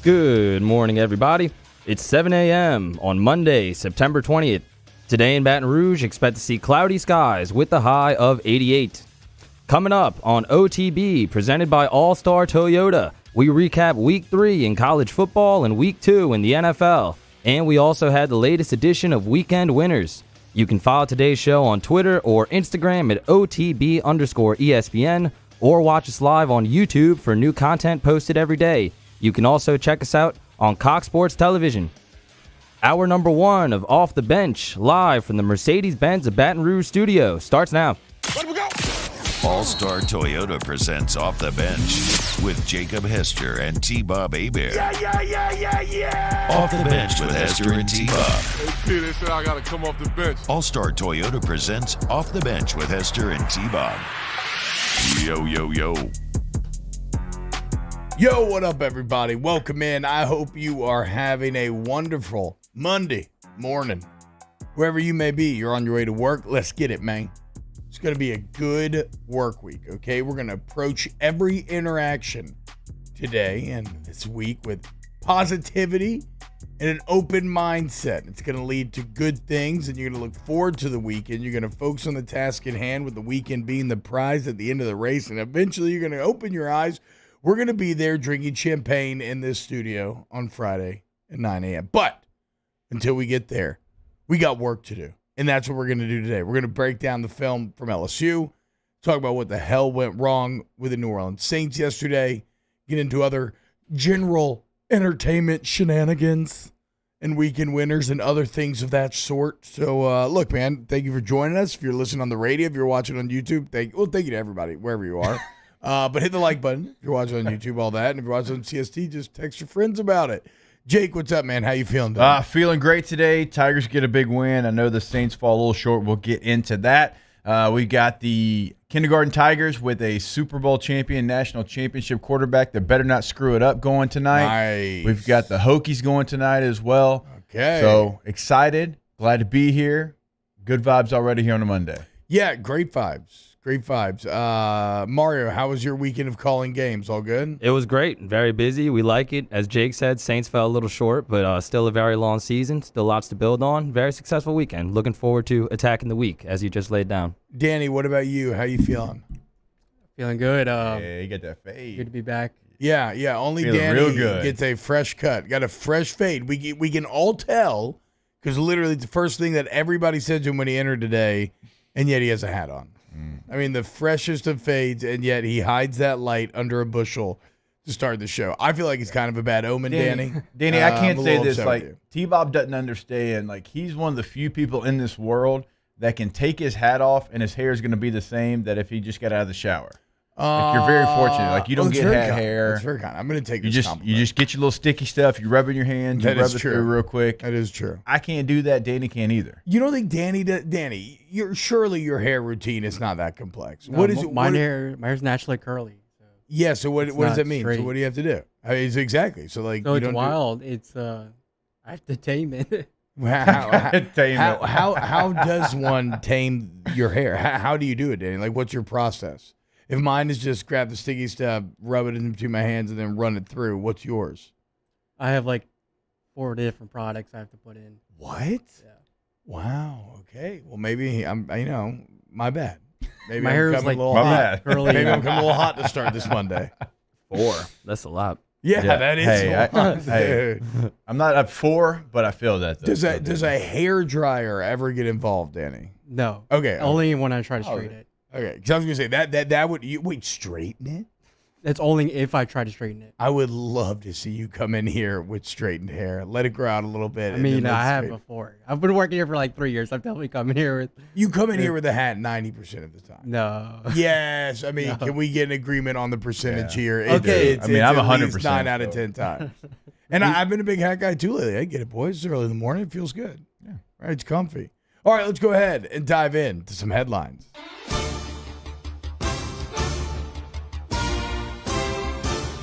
Good morning, everybody. It's 7 a.m. on Monday, September 20th. Today in Baton Rouge, expect to see cloudy skies with a high of 88. Coming up on OTB, presented by All-Star Toyota, we recap Week 3 in college football and Week 2 in the NFL. And we also had the latest edition of Weekend Winners. You can follow today's show on Twitter or Instagram at OTB_ESPN or watch us live on YouTube for new content posted every day. You can also check us out on Cox Sports Television. Hour number 1 of Off the Bench, live from the Mercedes-Benz of Baton Rouge studio, starts now. Let we go. All-Star Toyota presents Off the Bench with Jacob Hester and T-Bob Hebert. Yeah. Off the Bench with Hester and T-Bob. Hey, they said I got to come off the bench. All-Star Toyota presents Off the Bench with Hester and T-Bob. Yo. Yo, what up, everybody? Welcome in. I hope you are having a wonderful Monday morning. Wherever you may be, you're on your way to work. Let's get it, man. It's going to be a good work week, okay? We're going to approach every interaction today and this week with positivity and an open mindset. It's going to lead to good things, and you're going to look forward to the weekend. You're going to focus on the task at hand, with the weekend being the prize at the end of the race, and eventually you're going to open your eyes. We're going to be there drinking champagne in this studio on Friday at 9 a.m. But until we get there, we got work to do. And that's what we're going to do today. We're going to break down the film from LSU, talk about what the hell went wrong with the New Orleans Saints yesterday, get into other general entertainment shenanigans and weekend winners and other things of that sort. So, look, man, thank you for joining us. If you're listening on the radio, if you're watching on YouTube, thank you to everybody, wherever you are. But hit the like button if you're watching on YouTube, all that. And if you're watching on CST, just text your friends about it. Jake, what's up, man? How you feeling today? Feeling great today. Tigers get a big win. I know the Saints fall a little short. We'll get into that. We got the Kindergarten Tigers with a Super Bowl champion, national championship quarterback that better not screw it up going tonight. Nice. We've got the Hokies going tonight as well. Okay. So excited. Glad to be here. Good vibes already here on a Monday. Yeah, great vibes. Great vibes. Mario, how was your weekend of calling games? All good? It was great. Very busy. We like it. As Jake said, Saints fell a little short, but still a very long season. Still lots to build on. Very successful weekend. Looking forward to attacking the week, as you just laid down. Danny, what about you? How you feeling? Feeling good. Yeah, you get that fade. Good to be back. Yeah. Only Feeling Danny real good. gets a fresh cut. Got a fresh fade. We can all tell, because literally the first thing that everybody said to him when he entered today, and yet he has a hat on. I mean, the freshest of fades, and yet he hides that light under a bushel to start the show. I feel like it's kind of a bad omen, Danny. Danny, I can't I'm a say little this. upset Like, with you. T-Bob doesn't understand. Like, he's one of the few people in this world that can take his hat off and his hair is going to be the same that if he just got out of the shower. Like, you're very fortunate. Like, you don't that's get very hat kind. hair. That's very kind. I'm going to take You this just compliment. get your little sticky stuff. You rub it in your hands. You That rub is it true. through real quick. That is true. I can't do that. Danny can't either. You don't think Danny, surely your hair routine is not that complex. What is it? My hair's naturally curly. So, Yeah, so what does not that mean? straight. So what do you have to do? I mean, exactly. So like, so you it's don't wild. It's I have to tame it. Tame it. How does one tame your hair? How do you do it, Danny? Like, what's your process? If mine is just grab the sticky stuff, rub it into my hands, and then run it through, what's yours? I have like 4 different products I have to put in. What? Yeah. Wow. Okay. Well, maybe my bad. Maybe My I'm hair is coming like a little My hot. bad. curly. Maybe I'm coming a little hot to start this Monday. 4. That's a lot. Yeah, Yeah. that is. Hey, a lot, hey. dude. I'm not up 4, but I feel that. Though. Does a hair dryer ever get involved, Danny? No. Okay. Only when I try to straighten it. Okay. Because I was gonna say that would you wait straighten it. That's only if I try to straighten it. I would love to see you come in here with straightened hair. Let it grow out a little bit. I and mean, then I let's have straighten. before. I've been working here for like 3 years. I've definitely come in here with You come in here with a hat 90% of the time. no. Yes, I mean, No. can we get an agreement on the percentage Yeah. here? Okay. I mean, I'm at least 100%, 9 out of so. 10 times. And I've been a big hat guy too lately. I get it, boys. It's early in the morning. It feels good. Yeah. Right, it's comfy. All right, let's go ahead and dive into some headlines.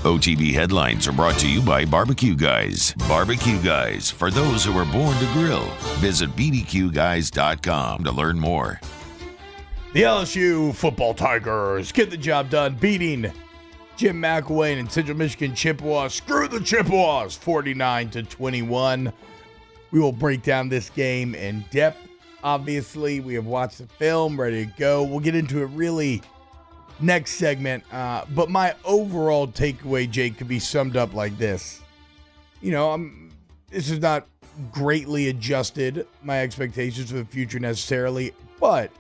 OTB headlines are brought to you by Barbecue Guys. Barbecue Guys, for those who are born to grill. Visit bbqguys.com to learn more. The LSU football Tigers get the job done, beating Jim McElwain and Central Michigan Chippewas. Screw the Chippewas, 49-21. We will break down this game in depth. Obviously, we have watched the film, ready to go. We'll get into it really next segment. But my overall takeaway, Jake, could be summed up like this. This is not greatly adjusted my expectations for the future necessarily, but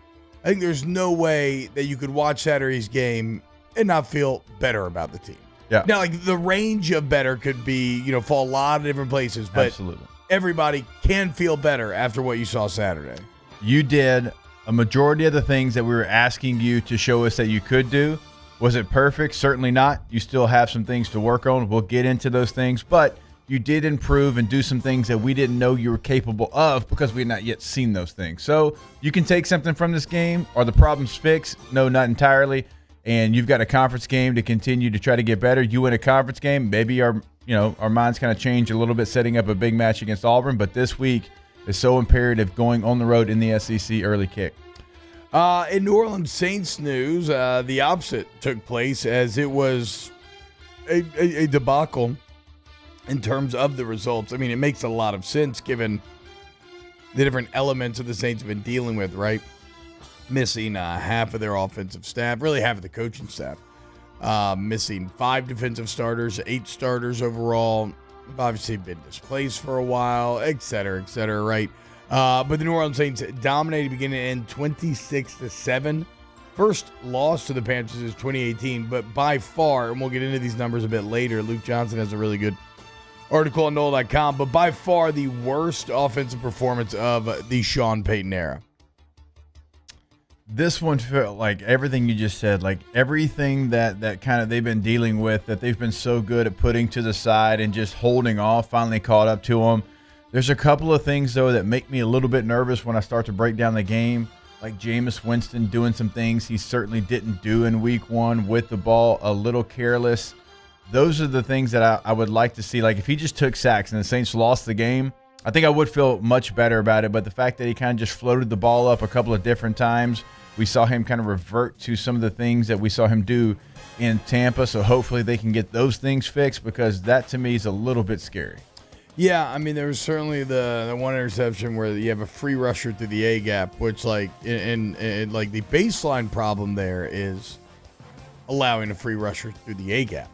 I think there's no way that you could watch Saturday's game and not feel better about the team. Yeah. Now, like, the range of better could be, fall a lot of different places, but Absolutely. Everybody can feel better after what you saw Saturday. You did a majority of the things that we were asking you to show us that you could do. Was it perfect? Certainly not. You still have some things to work on. We'll get into those things, but you did improve and do some things that we didn't know you were capable of because we had not yet seen those things. So you can take something from this game. Are the problems fixed? No, not entirely. And you've got a conference game to continue to try to get better. You win a conference game, maybe our minds kind of change a little bit setting up a big match against Auburn, but this week is so imperative going on the road in the SEC early kick. In New Orleans Saints news, the opposite took place as it was a debacle in terms of the results. I mean, it makes a lot of sense given the different elements of the Saints have been dealing with, right? Missing half of their offensive staff, really half of the coaching staff. Missing 5 defensive starters, 8 starters overall. They've obviously been displaced for a while, et cetera, right? But the New Orleans Saints dominated beginning and end 26-7. First loss to the Panthers is 2018, but by far, and we'll get into these numbers a bit later, Luke Johnson has a really good article on NOLA.com, but by far the worst offensive performance of the Sean Payton era. This one felt like everything you just said, like everything that kind of they've been dealing with, that they've been so good at putting to the side and just holding off, finally caught up to them. There's a couple of things, though, that make me a little bit nervous when I start to break down the game, like Jameis Winston doing some things he certainly didn't do in week 1 with the ball, a little careless. Those are the things that I would like to see. Like if he just took sacks and the Saints lost the game, I think I would feel much better about it. But the fact that he kind of just floated the ball up a couple of different times, we saw him kind of revert to some of the things that we saw him do in Tampa. So hopefully they can get those things fixed, because that to me is a little bit scary. Yeah, I mean, there was certainly the one interception where you have a free rusher through the A gap, which like in like the baseline problem there is allowing a free rusher through the A gap.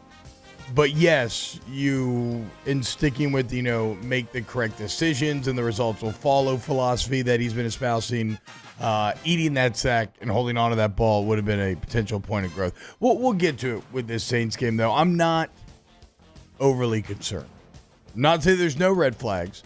But yes, you, in sticking with, make the correct decisions and the results will follow philosophy that he's been espousing, eating that sack and holding on to that ball would have been a potential point of growth. We'll get to it with this Saints game, though. I'm not overly concerned. Not saying there's no red flags,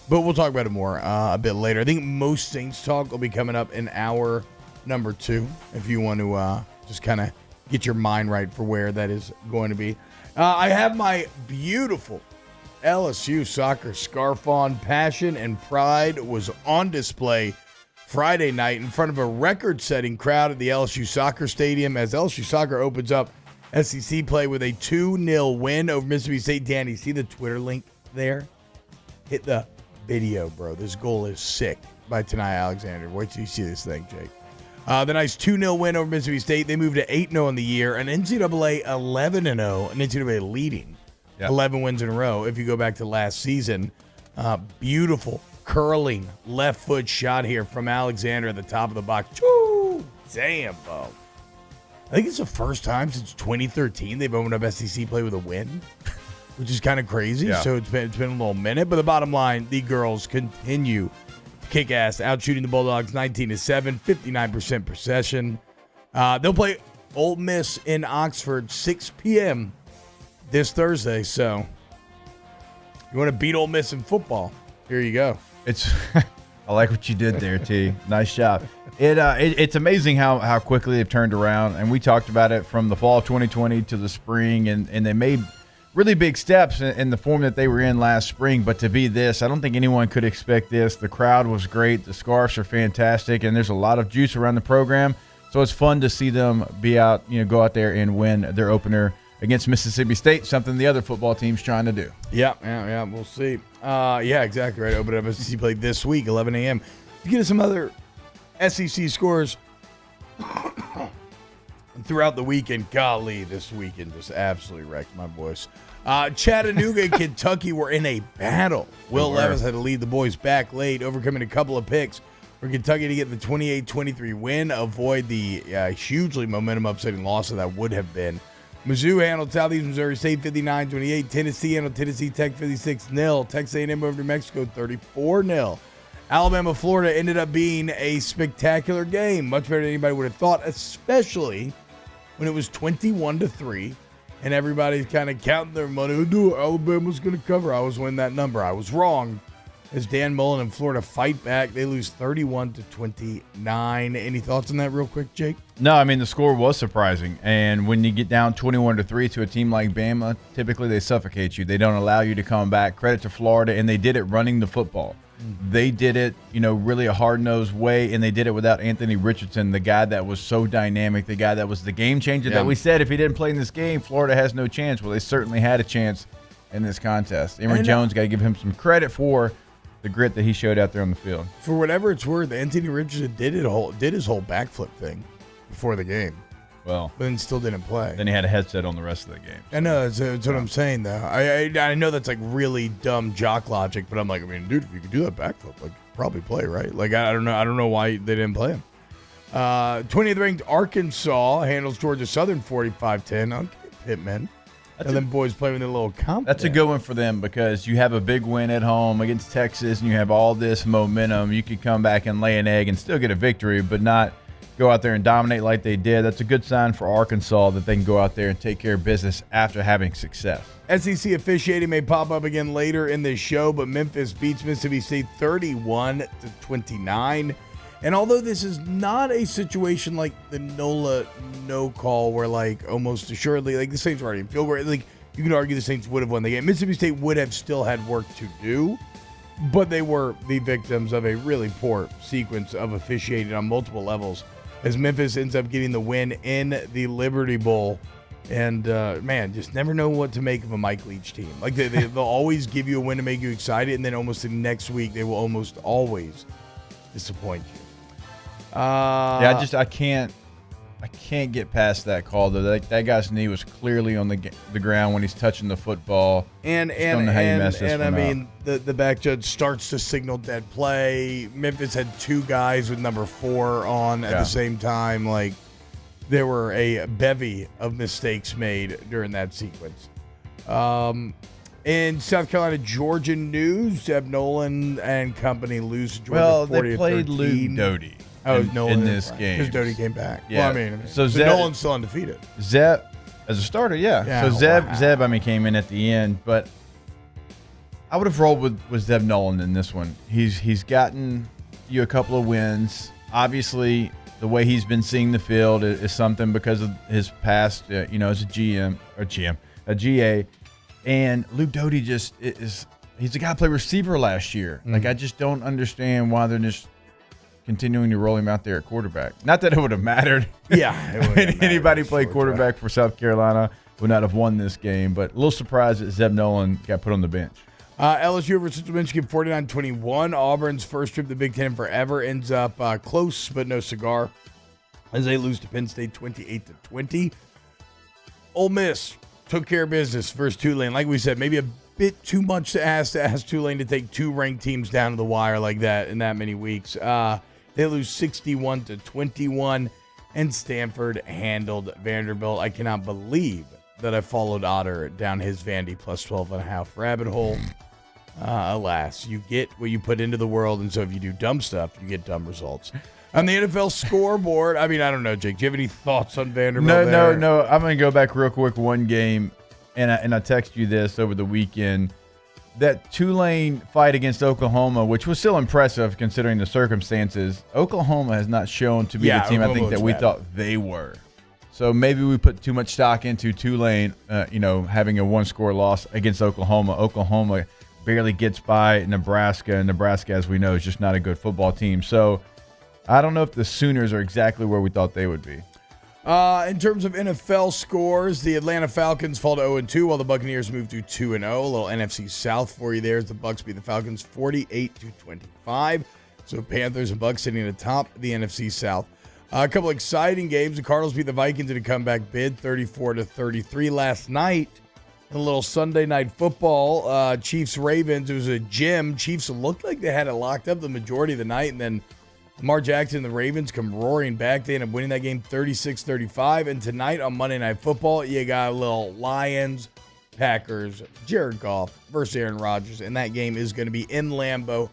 but we'll talk about it more a bit later. I think most Saints talk will be coming up in hour number 2, if you want to just kind of get your mind right for where that is going to be. I have my beautiful LSU soccer scarf on. Passion and pride was on display Friday night in front of a record-setting crowd at the LSU Soccer Stadium as LSU Soccer opens up SEC play with a 2-0 win over Mississippi State. Danny, see the Twitter link there? Hit the video, bro. This goal is sick by Tanai Alexander. Wait till you see this thing, Jake. The nice 2-0 win over Mississippi State. They moved to 8-0 in the year. An NCAA 11-0, an NCAA leading 11 wins in a row. If you go back to last season, beautiful curling left foot shot here from Alexander at the top of the box. Choo! Damn, Bo. I think it's the first time since 2013 they've opened up SEC play with a win, which is kind of crazy. Yeah. So it's been a little minute. But the bottom line, the girls continue kick ass, out shooting the Bulldogs 19-7, 59% possession. They'll play Ole Miss in Oxford 6 p.m. this Thursday. So you want to beat Ole Miss in football? Here you go. I like what you did there, T. Nice job. It's amazing how quickly they've turned around, and we talked about it from the fall of 2020 to the spring, and they made really big steps in the form that they were in last spring. But to be this, I don't think anyone could expect this. The crowd was great. The scarves are fantastic, and there's a lot of juice around the program. So it's fun to see them go out there and win their opener against Mississippi State, something the other football team's trying to do. Yeah, we'll see. Yeah, exactly right. Open up SEC play this week, 11 a.m. To get us some other SEC scores, throughout the weekend. Golly, this weekend just absolutely wrecked my boys. Chattanooga and Kentucky were in a battle. Will Levis had to lead the boys back late, overcoming a couple of picks for Kentucky to get the 28-23 win, avoid the hugely momentum upsetting loss that would have been. Mizzou handled Southeast Missouri State 59-28. Tennessee handled Tennessee Tech 56-0. Texas A&M over New Mexico 34-0. Alabama, Florida ended up being a spectacular game, much better than anybody would have thought, especially when it was 21-3, and everybody's kind of counting their money. Alabama's going to cover. I was winning that number. I was wrong. As Dan Mullen and Florida fight back, they lose 31-29. Any thoughts on that real quick, Jake? No, I mean, the score was surprising. And when you get down 21-3 to a team like Bama, typically they suffocate you. They don't allow you to come back. Credit to Florida, and they did it running the football. They did it, really a hard-nosed way, and they did it without Anthony Richardson, the guy that was so dynamic, the guy that was the game changer that we said if he didn't play in this game, Florida has no chance. Well, they certainly had a chance in this contest. Emory Jones, got to give him some credit for the grit that he showed out there on the field. For whatever it's worth, Anthony Richardson did his whole backflip thing before the game. Well, but then still didn't play. Then he had a headset on the rest of the game. I know, that's what I'm saying, though. I know that's like really dumb jock logic, but I'm like, dude, if you could do that backflip, like, probably play, right? Like, I don't know why they didn't play him. 20th ranked Arkansas handles Georgia Southern 45-10. Okay, Pittman. And then boys play with a little comp. That's a good one for them because you have a big win at home against Texas, and you have all this momentum. You could come back and lay an egg and still get a victory, but not go out there and dominate like they did. That's a good sign for Arkansas that they can go out there and take care of business after having success. SEC officiating may pop up again later in this show, but Memphis beats Mississippi State 31-29. And although this is not a situation like the NOLA no call where like almost assuredly, like the Saints were already in field goal, like you can argue the Saints would have won the game. Mississippi State would have still had work to do, but they were the victims of a really poor sequence of officiating on multiple levels as Memphis ends up getting the win in the Liberty Bowl. And, man, just never know what to make of a Mike Leach team. Like, they'll always give you a win to make you excited, and then almost the next week they will almost always disappoint you. I can't get past that call, though. That guy's knee was clearly on the ground when he's touching the football. And the back judge starts to signal dead play. Memphis had two guys with number 4 on at the same time. Like, there were a bevy of mistakes made during that sequence. In South Carolina, Georgia news, Zeb Nolan and company lose to Georgia 40-13. Well, they played Luke Doty in this game. Because Doty came back. Yeah. Well, so Nolan's still undefeated. Zeb, as a starter, yeah. So Zeb, came in at the end, but I would have rolled with Zeb Nolan in this one. He's gotten you a couple of wins. Obviously, the way he's been seeing the field is something because of his past, as a GA. And Luke Doty he's the guy who played receiver last year. Mm-hmm. Like, I just don't understand why they're just continuing to roll him out there at quarterback. Not that it would have mattered. Yeah. Anybody play quarterback for South Carolina would not have won this game, but a little surprised that Zeb Nolan got put on the bench. LSU over Central Michigan 49-21. Auburn's first trip to the Big Ten forever ends up close but no cigar as they lose to Penn State 28-20. Ole Miss took care of business versus Tulane. Like we said, maybe a bit too much to ask Tulane to take two ranked teams down to the wire like that in that many weeks. They lose 61-21, and Stanford handled Vanderbilt. I cannot believe that I followed Otter down his Vandy plus 12.5 rabbit hole. Alas, you get what you put into the world, and so if you do dumb stuff, you get dumb results. On the NFL scoreboard, I don't know, Jake. Do you have any thoughts on Vanderbilt? No. I'm going to go back real quick one game, and I text you this over the weekend. That Tulane fight against Oklahoma, which was still impressive considering the circumstances, Oklahoma has not shown to be the team I think that we thought they were. So maybe we put too much stock into Tulane, having a one-score loss against Oklahoma. Oklahoma barely gets by Nebraska, and Nebraska, as we know, is just not a good football team. So I don't know if the Sooners are exactly where we thought they would be. In terms of NFL scores, the Atlanta Falcons fall to 0-2, while the Buccaneers move to 2-0. A little NFC South for you there as the Bucs beat the Falcons 48-25. So Panthers and Bucs sitting atop the NFC South. A couple exciting games. The Cardinals beat the Vikings in a comeback bid, 34-33 last night. In a little Sunday night football, Chiefs-Ravens. It was a gym. Chiefs looked like they had it locked up the majority of the night, and then Lamar Jackson and the Ravens come roaring back. They end up winning that game 36-35. And tonight on Monday Night Football, you got a little Lions, Packers, Jared Goff versus Aaron Rodgers. And that game is going to be in Lambeau.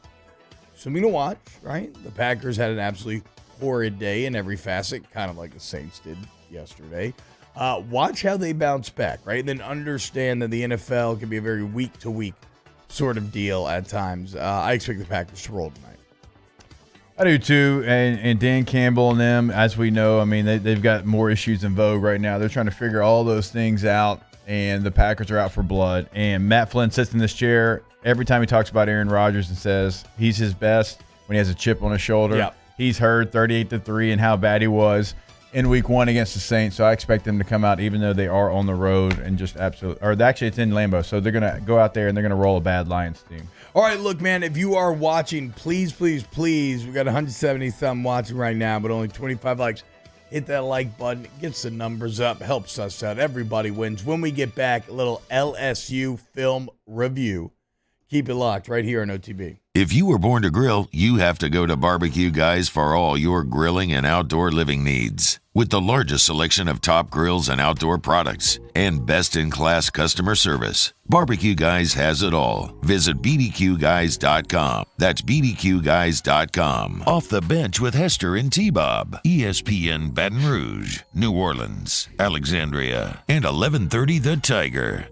Something to watch, right? The Packers had an absolutely horrid day in every facet, kind of like the Saints did yesterday. Watch how they bounce back, right? And then understand that the NFL can be a very week-to-week sort of deal at times. I expect the Packers to roll tonight. I do too, and Dan Campbell and them, as we know, I mean, they've got more issues in vogue right now. They're trying to figure all those things out, and the Packers are out for blood. And Matt Flynn sits in this chair every time he talks about Aaron Rodgers and says he's his best when he has a chip on his shoulder. Yep. He's heard 38-3 and how bad he was in Week 1 against the Saints, so I expect them to come out, even though they are on the road and just absolutely – or actually it's in Lambeau, so they're going to go out there and they're going to roll a bad Lions team. All right, look, man, if you are watching, please, we got 170-something watching right now, but only 25 likes. Hit that like button. It gets the numbers up, helps us out. Everybody wins. When we get back, a little LSU film review. Keep it locked right here on OTB. If you were born to grill, you have to go to Barbecue Guys for all your grilling and outdoor living needs. With the largest selection of top grills and outdoor products and best-in-class customer service, Barbecue Guys has it all. Visit BDQGuys.com. That's BDQGuys.com. Off the Bench with Hester and T-Bob. ESPN Baton Rouge, New Orleans, Alexandria, and 1130 The Tiger.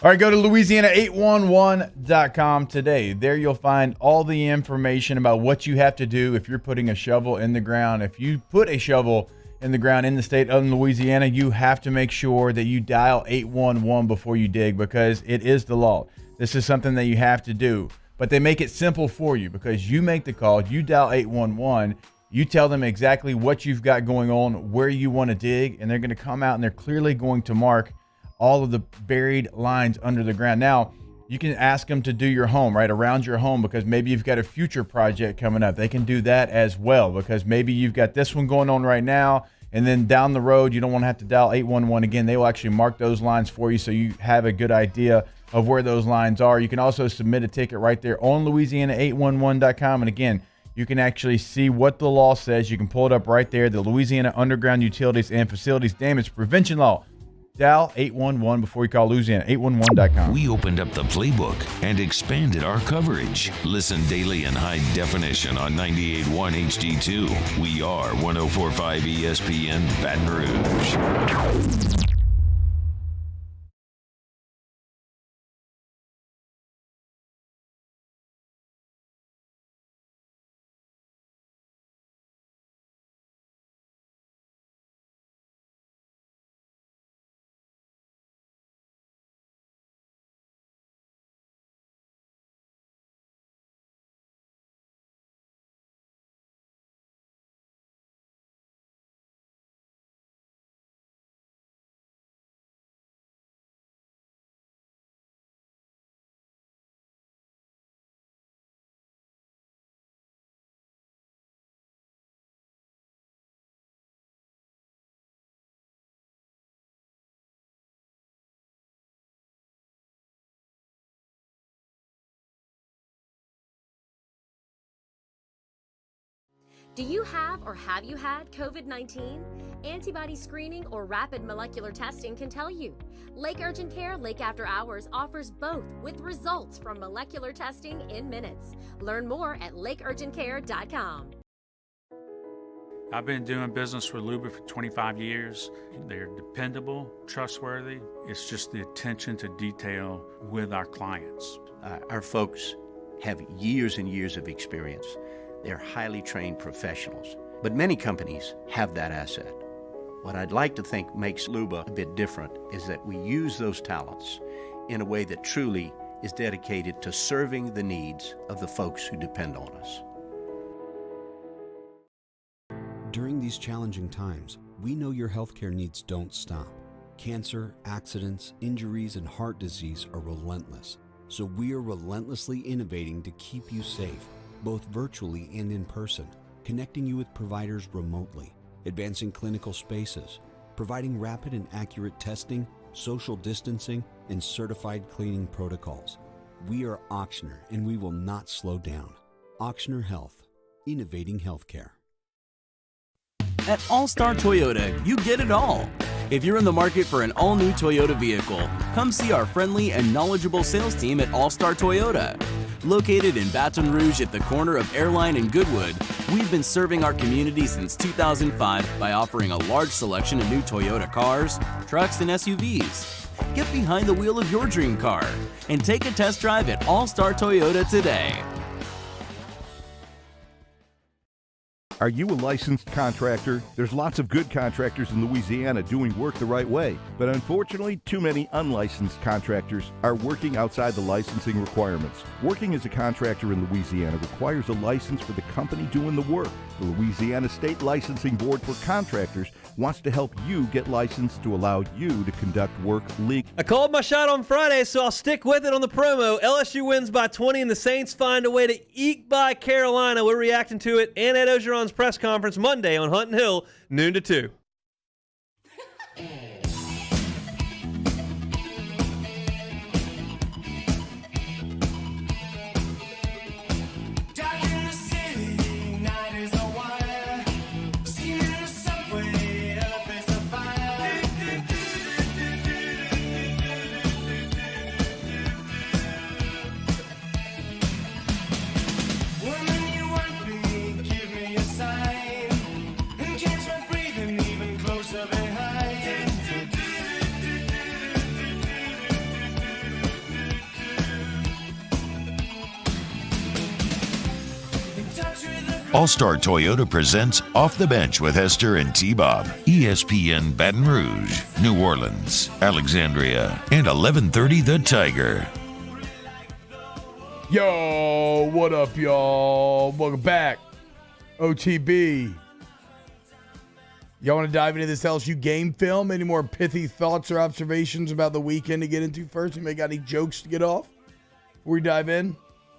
All right, go to Louisiana811.com today. There you'll find all the information about what you have to do if you're putting a shovel in the ground. If you put a shovel in the ground in the state of Louisiana, you have to make sure that you dial 811 before you dig, because it is the law. This is something that you have to do. But they make it simple for you, because you make the call, you dial 811, you tell them exactly what you've got going on, where you want to dig, and they're going to come out and they're clearly going to mark all of the buried lines under the ground. Now, you can ask them to do your home, right, around your home, because maybe you've got a future project coming up. They can do that as well, because maybe you've got this one going on right now, and then down the road, you don't want to have to dial 811 again. They will actually mark those lines for you so you have a good idea of where those lines are. You can also submit a ticket right there on Louisiana811.com. And again, you can actually see what the law says. You can pull it up right there, the Louisiana Underground Utilities and Facilities Damage Prevention Law. Dial 811 before you call Louisiana811.com. We opened up the playbook and expanded our coverage. Listen daily in high definition on 98.1 HD2. We are 104.5 ESPN Baton Rouge. Do you have or have you had COVID-19? Antibody screening or rapid molecular testing can tell you. Lake Urgent Care Lake After Hours offers both, with results from molecular testing in minutes. Learn more at lakeurgentcare.com. I've been doing business with Luba for 25 years. They're dependable, trustworthy. It's just the attention to detail with our clients. Our folks have years and years of experience. They're highly trained professionals, but many companies have that asset. What I'd like to think makes Luba a bit different is that we use those talents in a way that truly is dedicated to serving the needs of the folks who depend on us. During these challenging times, we know your healthcare needs don't stop. Cancer, accidents, injuries, and heart disease are relentless. So we are relentlessly innovating to keep you safe, both virtually and in person, connecting you with providers remotely. advancing clinical spaces, providing rapid and accurate testing, social distancing, and certified cleaning protocols. We are Auctioner, and we will not slow down. Auctioner Health, innovating healthcare. At All-Star Toyota, you get it all. If you're in the market for an all-new Toyota vehicle, come see our friendly and knowledgeable sales team at All-Star Toyota. Located in Baton Rouge at the corner of Airline and Goodwood, we've been serving our community since 2005 by offering a large selection of new Toyota cars, trucks, and SUVs. Get behind the wheel of your dream car and take a test drive at All-Star Toyota today. Are you a licensed contractor? There's lots of good contractors in Louisiana doing work the right way, but unfortunately, too many unlicensed contractors are working outside the licensing requirements. Working as a contractor in Louisiana requires a license for the company doing the work. The Louisiana State Licensing Board for Contractors wants to help you get licensed to allow you to conduct work legally. I called my shot on Friday, so I'll stick with it on the promo. LSU wins by 20 and the Saints find a way to eke by Carolina. We're reacting to it and Ed Ogeron's press conference Monday on Hunt and Hill, noon to 2. All-Star Toyota presents Off the Bench with Hester and T-Bob. ESPN Baton Rouge, New Orleans, Alexandria, and 1130 The Tiger. Yo, what up, y'all? Welcome back. OTB. Y'all want to dive into this LSU game film? Any more pithy thoughts or observations about the weekend to get into first? Anybody got any jokes to get off before we dive in?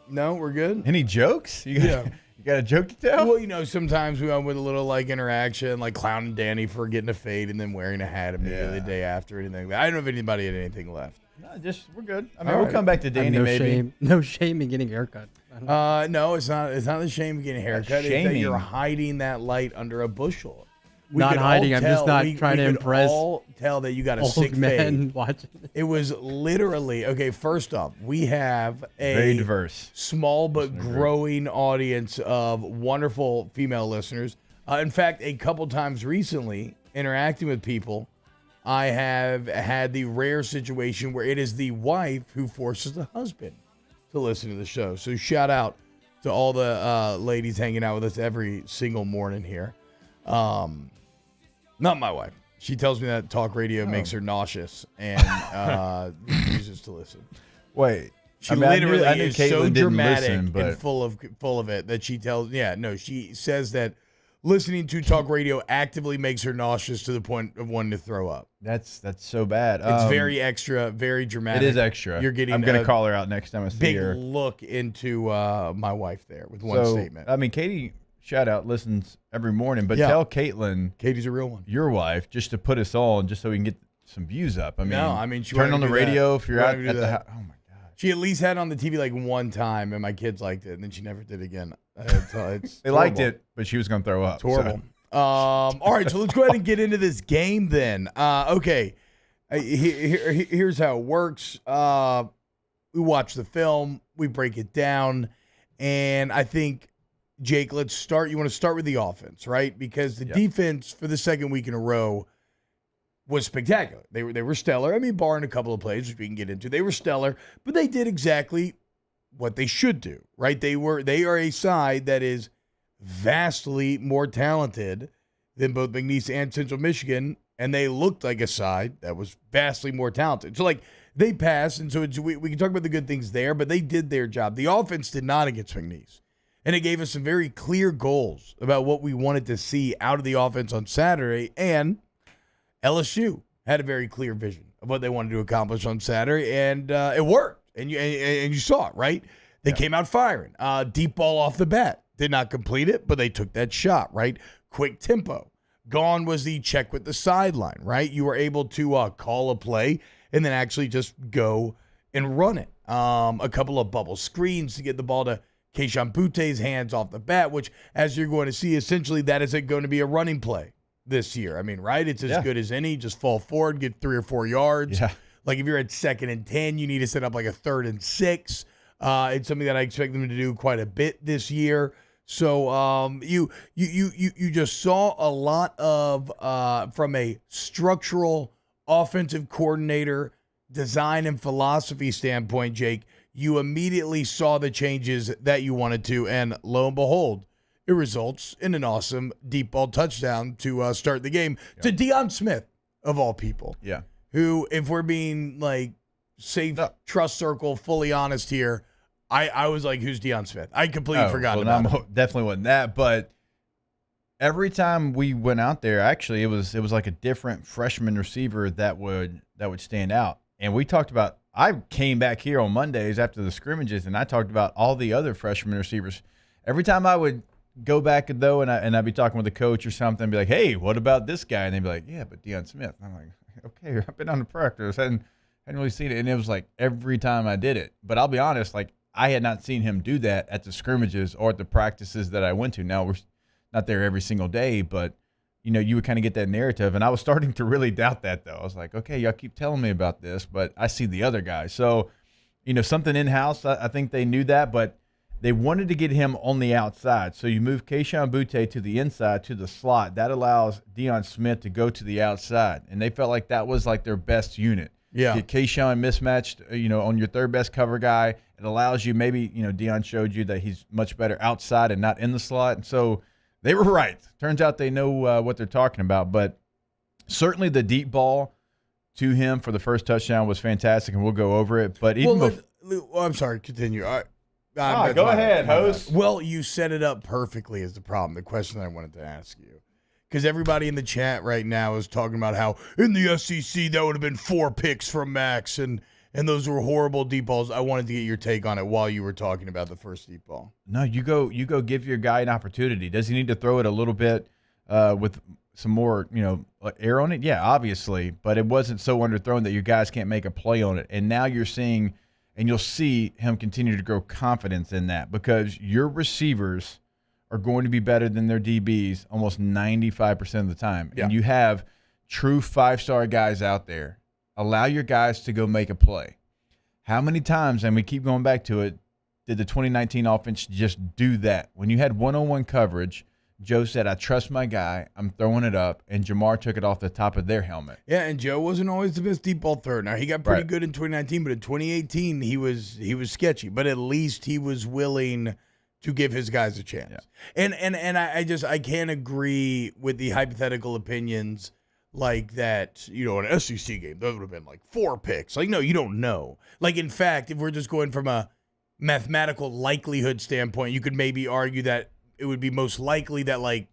No, we're good? Any jokes? Yeah. You got a joke to tell? Well, sometimes we went with a little interaction, like clowning Danny for getting a fade and then wearing a hat immediately the day after, anything like that. I don't know if anybody had anything left. No, we're good. I mean, we'll come back to Danny maybe. No shame in getting a haircut. No, it's not. It's not the shame of getting a haircut. It's that you're hiding that light under a bushel. Not hiding. I'm just not trying to impress. All tell that you got a old sick man fade. watching. It was literally okay. First up, we have a very diverse, small but growing audience of wonderful female listeners. In fact, a couple times recently, interacting with people, I have had the rare situation where it is the wife who forces the husband to listen to the show. So shout out to all the ladies hanging out with us every single morning here. Not my wife. She tells me that talk radio makes her nauseous and refuses to listen. Wait. She literally is so dramatic and full of it that she tells. Yeah, no, she says that listening to talk radio actively makes her nauseous to the point of wanting to throw up. That's so bad. It's very extra, very dramatic. It is extra. You're getting. I'm gonna call her out next time I see her. Big look into my wife there with one statement. I mean, Katie. Shout out, listens every morning, but tell Caitlin, Katie's a real one, your wife, just to put us on, just so we can get some views up. I mean, she turn on the radio if you're out at the house. Oh my god, she at least had it on the TV like one time, and my kids liked it, and then she never did again. They liked it, but she was gonna throw up. It's horrible. So. All right, so let's go ahead and get into this game then. Okay, here's how it works. We watch the film, we break it down, and I think. Jake, let's start. You want to start with the offense, right? Because the defense for the second week in a row was spectacular. They were stellar. I mean, barring a couple of plays, which we can get into, they were stellar. But they did exactly what they should do, right? They are a side that is vastly more talented than both McNeese and Central Michigan, and they looked like a side that was vastly more talented. So, they passed, and so we can talk about the good things there, but they did their job. The offense did not against McNeese. And it gave us some very clear goals about what we wanted to see out of the offense on Saturday. And LSU had a very clear vision of what they wanted to accomplish on Saturday. And it worked. And you saw it, right? They came out firing. Deep ball off the bat. Did not complete it, but they took that shot, right? Quick tempo. Gone was the check with the sideline, right? You were able to call a play and then actually just go and run it. A couple of bubble screens to get the ball to Kayshon Boutte's hands off the bat, which, as you're going to see, essentially that isn't going to be a running play this year. I mean, right? It's as good as any. Just fall forward, get 3 or 4 yards. Yeah. Like if you're at 2nd and 10, you need to set up like a 3rd and 6. It's something that I expect them to do quite a bit this year. So you just saw a lot of from a structural offensive coordinator design and philosophy standpoint, Jake. You immediately saw the changes that you wanted to, and lo and behold, it results in an awesome deep ball touchdown to start the game to Deion Smith, of all people. Yeah. Who, if we're being like safe, trust circle, fully honest here, I was like, who's Deion Smith? I completely forgot about him. Definitely wasn't that, but every time we went out there, actually, it was like a different freshman receiver that would stand out. And we talked about. I came back here on Mondays after the scrimmages, and I talked about all the other freshman receivers. Every time I would go back, though, and I'd be talking with a coach or something, and be like, hey, what about this guy? And they'd be like, yeah, but Deion Smith. And I'm like, okay, I've been on the practice. Hadn't really seen it. And it was like every time I did it. But I'll be honest, like I had not seen him do that at the scrimmages or at the practices that I went to. Now, we're not there every single day, but you would kind of get that narrative. And I was starting to really doubt that, though. I was like, okay, y'all keep telling me about this, but I see the other guy. So, something in-house, I think they knew that, but they wanted to get him on the outside. So you move Kayshon Boutte to the inside, to the slot. That allows Deion Smith to go to the outside. And they felt like that was like their best unit. Yeah. Get Kayshon mismatched, on your third best cover guy. It allows you maybe, Deion showed you that he's much better outside and not in the slot. And so they were right. Turns out they know what they're talking about. But certainly the deep ball to him for the first touchdown was fantastic, and we'll go over it. But even I'm sorry, continue. Go ahead, host. Well, you set it up perfectly is the problem. The question I wanted to ask you. Because everybody in the chat right now is talking about how in the SEC that would have been 4 picks from Max, and those were horrible deep balls. I wanted to get your take on it while you were talking about the first deep ball. No, you go give your guy an opportunity. Does he need to throw it a little bit with some more, air on it? Yeah, obviously. But it wasn't so underthrown that your guys can't make a play on it. And now you're seeing, and you'll see him continue to grow confidence in that, because your receivers are going to be better than their DBs almost 95% of the time. Yeah. And you have true 5-star guys out there. Allow your guys to go make a play. How many times, and we keep going back to it, did the 2019 offense just do that? When you had one-on-one coverage, Joe said, I trust my guy, I'm throwing it up, and Jamar took it off the top of their helmet. Yeah, and Joe wasn't always the best deep ball thrower. Now, he got pretty good in 2019, but in 2018, he was sketchy. But at least he was willing to give his guys a chance. Yeah. And I can't agree with the hypothetical opinions like that, an SEC game, those would have been like 4 picks. Like, no, you don't know. Like, in fact, if we're just going from a mathematical likelihood standpoint, you could maybe argue that it would be most likely that, like,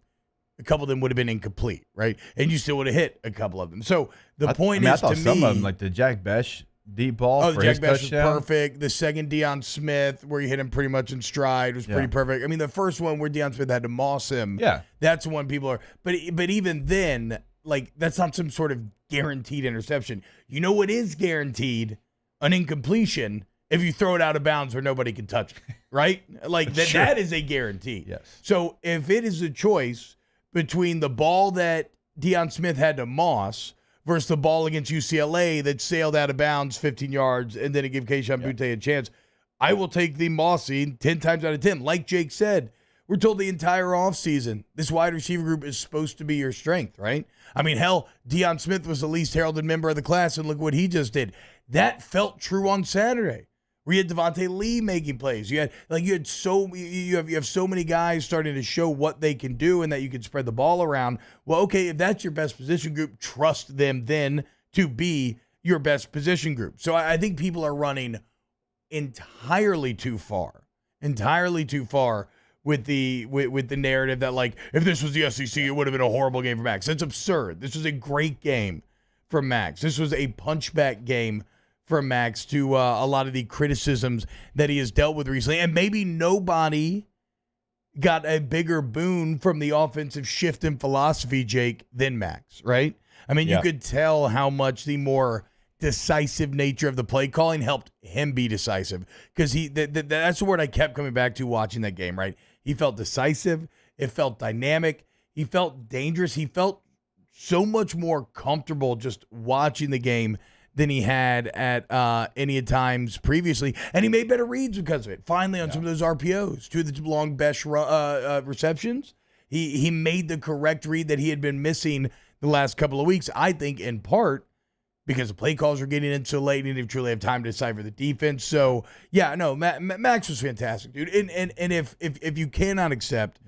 a couple of them would have been incomplete, right? And you still would have hit a couple of them. So the point is, I thought to some me, of them, like the Jack Besh deep ball for his Jack Besh touchdown. was perfect. The second Deion Smith, where you hit him pretty much in stride, was pretty perfect. I mean, the first one where Deion Smith had to moss him, that's the one people are. But even then, like, that's not some sort of guaranteed interception. You know what is guaranteed? An incompletion if you throw it out of bounds where nobody can touch it, right? Like, that is a guarantee. Yes. So if it is a choice between the ball that Deion Smith had to moss versus the ball against UCLA that sailed out of bounds 15 yards and then it gave Kayshon Boutte a chance, I will take the mossy 10 times out of 10. Like Jake said, we're told the entire offseason this wide receiver group is supposed to be your strength, right? I mean, hell, Deion Smith was the least heralded member of the class, and look what he just did. That felt true on Saturday. We had Devontae Lee making plays. You have so many guys starting to show what they can do and that you can spread the ball around. Well, okay, if that's your best position group, trust them then to be your best position group. So I think people are running entirely too far with the narrative that, like, if this was the SEC, it would have been a horrible game for Max. That's absurd. This was a great game for Max. This was a punchback game for Max to a lot of the criticisms that he has dealt with recently. And maybe nobody got a bigger boon from the offensive shift in philosophy, Jake, than Max, right? I mean, you could tell how much the more decisive nature of the play calling helped him be decisive, because that's the word I kept coming back to watching that game, right? He felt decisive. It felt dynamic. He felt dangerous. He felt so much more comfortable just watching the game than he had at any times previously. And he made better reads because of it. Finally, on some of those RPOs, 2 of the long best receptions, he made the correct read that he had been missing the last couple of weeks, I think in part because the play calls are getting in so late and he didn't truly have time to decipher the defense. So, yeah, no, Max was fantastic, dude. And if you cannot accept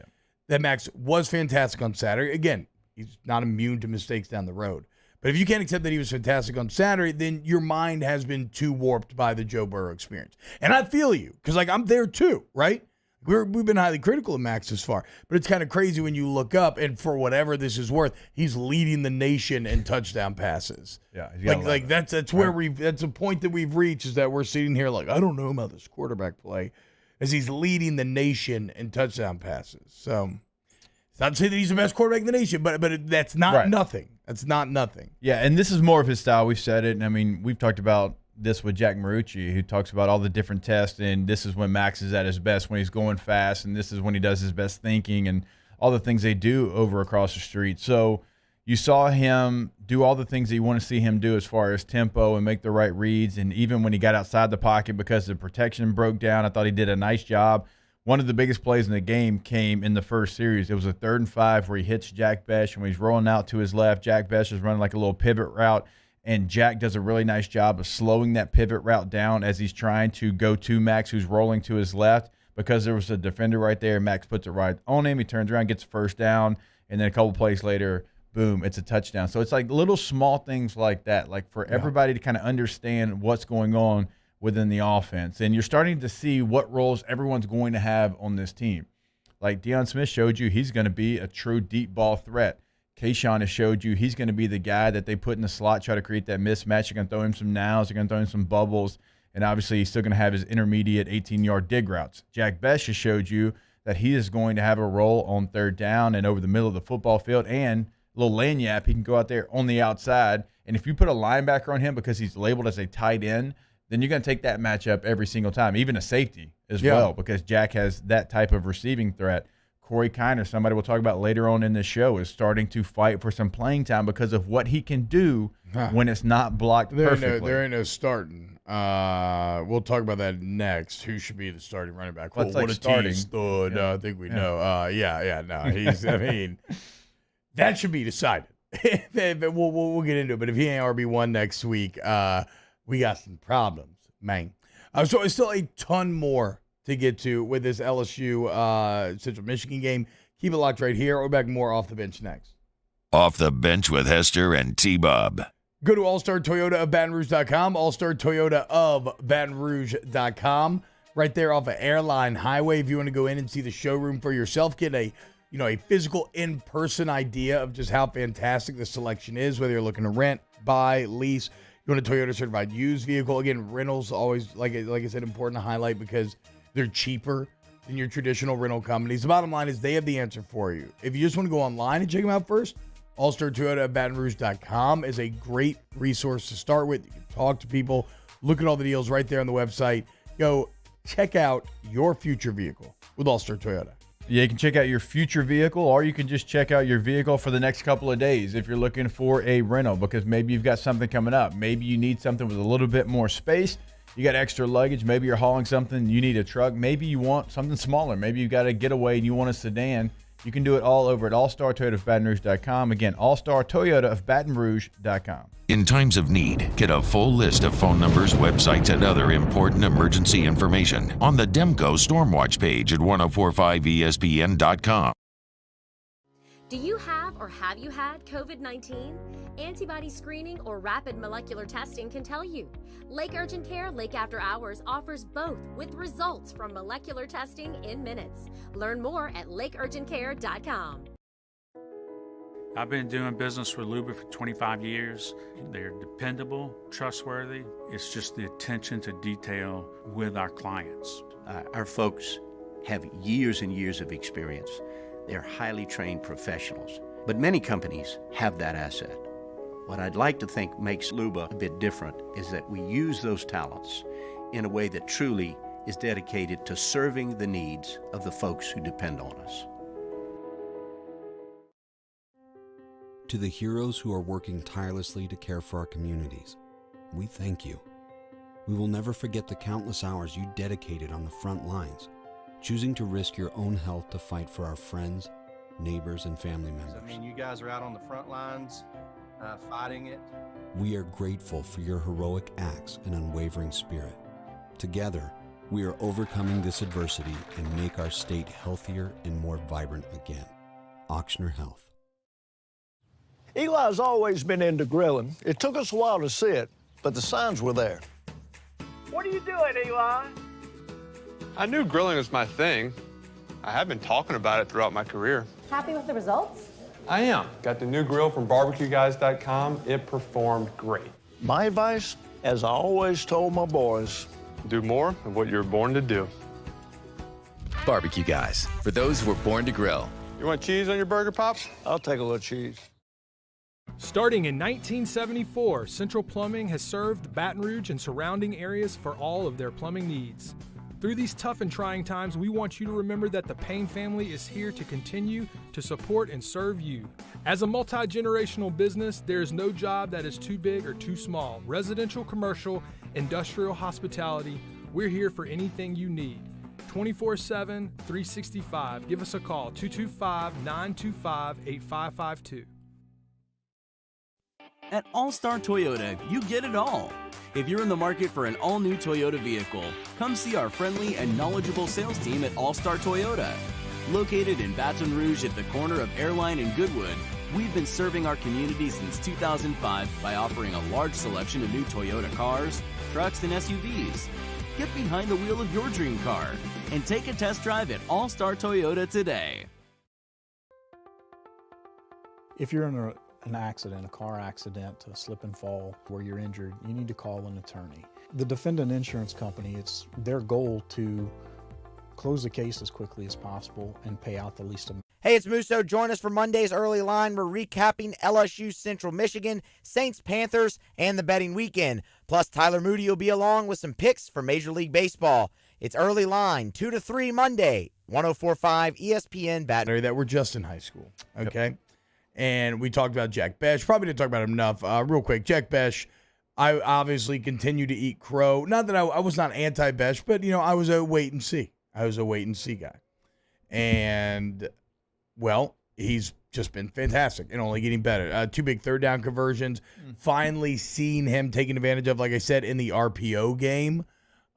that Max was fantastic on Saturday, again, he's not immune to mistakes down the road. But if you can't accept that he was fantastic on Saturday, then your mind has been too warped by the Joe Burrow experience. And I feel you, because, like, I'm there too, right? We've been highly critical of Max this far. But it's kind of crazy when you look up, and for whatever this is worth, he's leading the nation in touchdown passes. Yeah. That's that's a point that we've reached, is that we're sitting here like, I don't know about this quarterback play, as he's leading the nation in touchdown passes. So it's not to say that he's the best quarterback in the nation, but that's not nothing. That's not nothing. Yeah, and this is more of his style. We've said it, and I mean, we've talked about this with Jack Marucci, who talks about all the different tests, and this is when Max is at his best, when he's going fast, and this is when he does his best thinking, and all the things they do over across the street. So you saw him do all the things that you want to see him do as far as tempo and make the right reads, and even when he got outside the pocket because the protection broke down, I thought he did a nice job. One of the biggest plays in the game came in the first series. It was a 3rd and 5 where he hits Jack Bech, and when he's rolling out to his left, Jack Bech is running like a little pivot route, and Jack does a really nice job of slowing that pivot route down as he's trying to go to Max, who's rolling to his left, because there was a defender right there. Max puts it right on him. He turns around, gets a first down, and then a couple plays later, boom, it's a touchdown. So it's like little small things like that, like for everybody to kind of understand what's going on within the offense. And you're starting to see what roles everyone's going to have on this team. Like Deion Smith showed you, he's going to be a true deep ball threat. Kayshawn has showed you he's going to be the guy that they put in the slot, try to create that mismatch. You're going to throw him some nows, you're going to throw him some bubbles, and obviously he's still going to have his intermediate 18-yard dig routes. Jack Bech has showed you that he is going to have a role on 3rd down and over the middle of the football field, and a little lanyap, he can go out there on the outside. And if you put a linebacker on him because he's labeled as a tight end, then you're going to take that matchup every single time, even a safety as well, because Jack has that type of receiving threat. Corey Kiner, somebody we'll talk about later on in this show, is starting to fight for some playing time because of what he can do when it's not blocked perfectly. There ain't no starting. We'll talk about that next. Who should be the starting running back? Well, what a starting stud. I think we know. No, he's. I mean, that should be decided. we'll get into it. But if he ain't RB1 next week, we got some problems, man. So it's still a ton more to get to with this LSU Central Michigan game. Keep it locked right here. We're back more Off the Bench next. Off the Bench with Hester and T-Bob. Go to All-Star Toyota of Baton Rouge.com, All-Star Toyota of Baton Rouge.com. Right there off of Airline Highway. If you want to go in and see the showroom for yourself, get a physical in-person idea of just how fantastic the selection is, whether you're looking to rent, buy, lease. You want a Toyota certified used vehicle. Again, rentals always, like I said, important to highlight because they're cheaper than your traditional rental companies. The bottom line is they have the answer for you. If you just want to go online and check them out first, All-Star Toyota at BatonRouge.com is a great resource to start with. You can talk to people, look at all the deals right there on the website. Go check out your future vehicle with All-Star Toyota. Yeah, you can check out your future vehicle, or you can just check out your vehicle for the next couple of days if you're looking for a rental, because maybe you've got something coming up. Maybe you need something with a little bit more space. You got extra luggage. Maybe you're hauling something. You need a truck. Maybe you want something smaller. Maybe you got a getaway and you want a sedan. You can do it all over at All-Star Toyota of Baton Rouge.com. Again, All-Star Toyota of Baton Rouge.com. In times of need, get a full list of phone numbers, websites, and other important emergency information on the Demco Stormwatch page at 1045ESPN.com. Do you have or have you had COVID-19? Antibody screening or rapid molecular testing can tell you. Lake Urgent Care Lake After Hours offers both with results from molecular testing in minutes. Learn more at lakeurgentcare.com. I've been doing business with Luba for 25 years. They're dependable, trustworthy. It's just the attention to detail with our clients. Our folks have years and years of experience. They're highly trained professionals. But many companies have that asset. What I'd like to think makes Luba a bit different is that we use those talents in a way that truly is dedicated to serving the needs of the folks who depend on us. To the heroes who are working tirelessly to care for our communities, we thank you. We will never forget the countless hours you dedicated on the front lines, choosing to risk your own health to fight for our friends, neighbors, and family members. I mean, you guys are out on the front lines fighting it. We are grateful for your heroic acts and unwavering spirit. Together, we are overcoming this adversity and make our state healthier and more vibrant again. Ochsner Health. Eli's always been into grilling. It took us a while to see it, but the signs were there. What are you doing, Eli? I knew grilling was my thing. I have been talking about it throughout my career. Happy with the results? I am. Got the new grill from barbecueguys.com. It performed great. My advice, as I always told my boys, do more of what you're born to do. Barbecue Guys, for those who were born to grill. You want cheese on your burger, Pops? I'll take a little cheese. Starting in 1974, Central Plumbing has served Baton Rouge and surrounding areas for all of their plumbing needs. Through these tough and trying times, we want you to remember that the Payne family is here to continue to support and serve you. As a multi-generational business, there is no job that is too big or too small. Residential, commercial, industrial, hospitality, we're here for anything you need. 24/7, 365. Give us a call, 225-925-8552. At All-Star Toyota, you get it all. If you're in the market for an all-new Toyota vehicle, come see our friendly and knowledgeable sales team at All-Star Toyota. Located in Baton Rouge at the corner of Airline and Goodwood, we've been serving our community since 2005 by offering a large selection of new Toyota cars, trucks, and SUVs. Get behind the wheel of your dream car and take a test drive at All-Star Toyota today. If you're in an accident, a car accident, a slip and fall where you're injured, you need to call an attorney. The defendant insurance company, it's their goal to close the case as quickly as possible and pay out the least amount. Hey, it's Musso. Join us for Monday's Early Line. We're recapping LSU Central Michigan, Saints Panthers, and the betting weekend. Plus, Tyler Moody will be along with some picks for Major League Baseball. It's Early Line, 2 to 3 Monday, 104.5 ESPN Baton. That were just in high school, okay? Yep. And we talked about Jack Besh. Probably didn't talk about him enough. Real quick, Jack Besh, I obviously continue to eat crow. Not that I was not anti-Besh, but, I was a wait and see. I was a wait and see guy. And, well, he's just been fantastic and only getting better. 2 big third down conversions. Finally seen him taking advantage of, like I said, in the RPO game.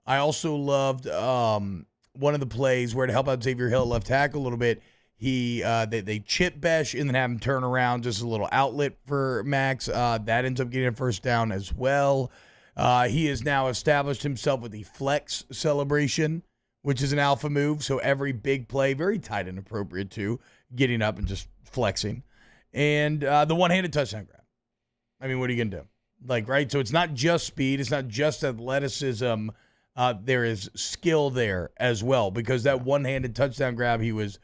I also loved one of the plays where to help out Xavier Hill left tackle a little bit. They chip Besh and then have him turn around, just a little outlet for Max. That ends up getting a first down as well. He has now established himself with the flex celebration, which is an alpha move. So every big play, very tight and appropriate too, getting up and just flexing. And the one-handed touchdown grab. I mean, what are you going to do? Right? So it's not just speed. It's not just athleticism. There is skill there as well, because that one-handed touchdown grab, he was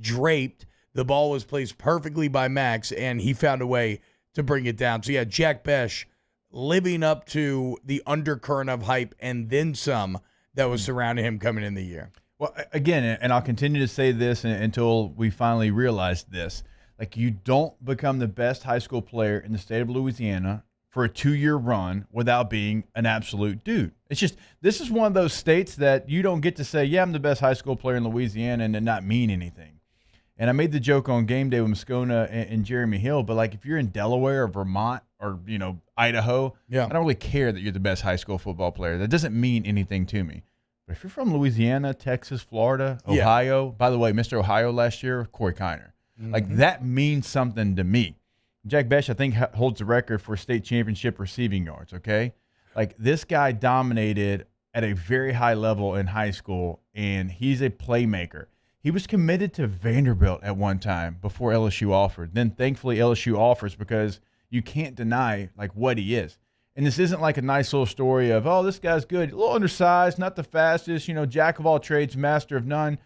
draped. The ball was placed perfectly by Max, and he found a way to bring it down. So, yeah, Jack Besh living up to the undercurrent of hype and then some that was surrounding him coming in the year. Well, again, and I'll continue to say this until we finally realize this. You don't become the best high school player in the state of Louisiana for a 2-year run without being an absolute dude. It's just, this is one of those states that you don't get to say, yeah, I'm the best high school player in Louisiana and not mean anything. And I made the joke on game day with Moscona and Jeremy Hill, but if you're in Delaware or Vermont or, Idaho, I don't really care that you're the best high school football player. That doesn't mean anything to me. But if you're from Louisiana, Texas, Florida, Ohio, by the way, Mr. Ohio last year, Corey Kiner, that means something to me. Jack Besh, I think, holds the record for state championship receiving yards, okay? This guy dominated at a very high level in high school, and he's a playmaker. He was committed to Vanderbilt at one time before LSU offered. Then, thankfully, LSU offers because you can't deny, what he is. And this isn't a nice little story of, oh, this guy's good. A little undersized, not the fastest, jack of all trades, master of none.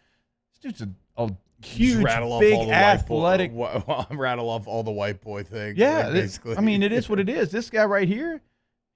This dude's a huge, rattle off big, all the athletic. rattle off all the white boy things. Yeah, basically. I mean, it is what it is. This guy right here,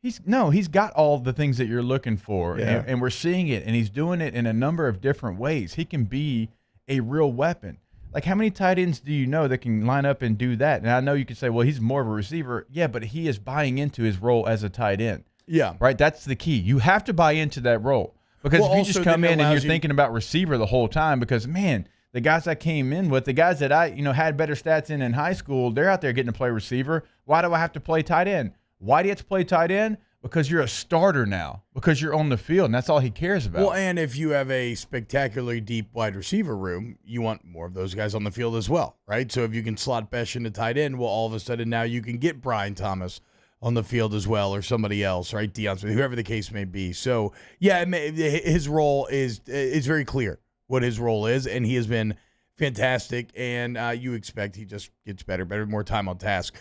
he's got all the things that you're looking for, Yeah. and we're seeing it, and he's doing it in a number of different ways. He can be a real weapon. Like, how many tight ends do you know that can line up and do that? And I know you could say, well, he's more of a receiver. Yeah, but he is buying into his role as a tight end. Yeah. Right? That's the key. You have to buy into that role. Because Well, if you also just come then in and allows you're thinking about receiver the whole time, because, man, the guys I came in with, the guys that I had better stats in high school, they're out there getting to play receiver. Why do I have to play tight end? Why do you have to play tight end? Because you're a starter now, because you're on the field, and that's all he cares about. Well, and if you have a spectacularly deep wide receiver room, you want more of those guys on the field as well, right? So if you can slot Besh into tight end, well, all of a sudden now you can get Brian Thomas on the field as well, or somebody else, right? Deion Smith, whoever the case may be. So, yeah, his role is very clear what his role is, and he has been fantastic, and you expect he just gets better, more time on task.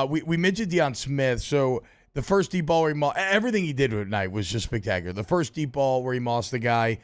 We mentioned Deion Smith, so the first deep ball where everything he did tonight was just spectacular. The first deep ball where he mossed the guy,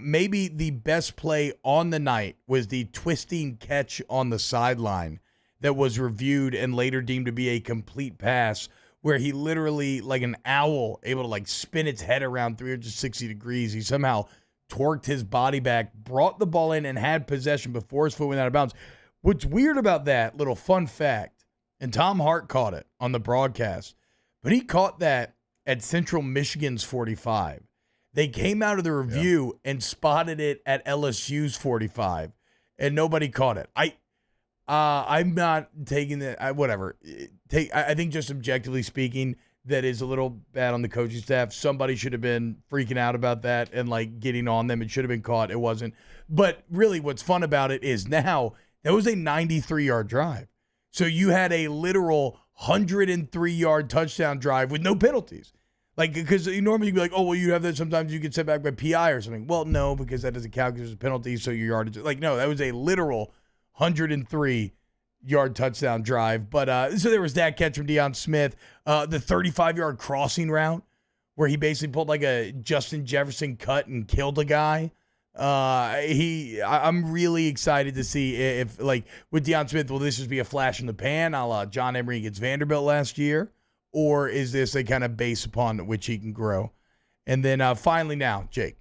maybe the best play on the night was the twisting catch on the sideline that was reviewed and later deemed to be a complete pass, where he literally, like an owl, able to like spin its head around 360 degrees. He somehow torqued his body back, brought the ball in, and had possession before his foot went out of bounds. What's weird about that, little fun fact, and Tom Hart caught it on the broadcast, but he caught that at Central Michigan's 45. They came out of the review and spotted it at LSU's 45, and nobody caught it. I'm not taking that. Whatever. I think just objectively speaking, that is a little bad on the coaching staff. Somebody should have been freaking out about that and like getting on them. It should have been caught. It wasn't. But really, what's fun about it is now that was a 93-yard drive. So you had a literal 103-yard touchdown drive with no penalties. Like, because normally you'd be like, oh, well, you have that. Sometimes you get set back by PI or something. Well, no, because that doesn't count because there's a penalty. So your yardage, like, no, that was a literal 103-yard touchdown drive. But so there was that catch from Deion Smith, the 35-yard crossing route where he basically pulled like a Justin Jefferson cut and killed a guy. I'm really excited to see if, like, with Deion Smith, will this just be a flash in the pan, a la John Emery against Vanderbilt last year, or is this a kind of base upon which he can grow? And then finally now, Jake,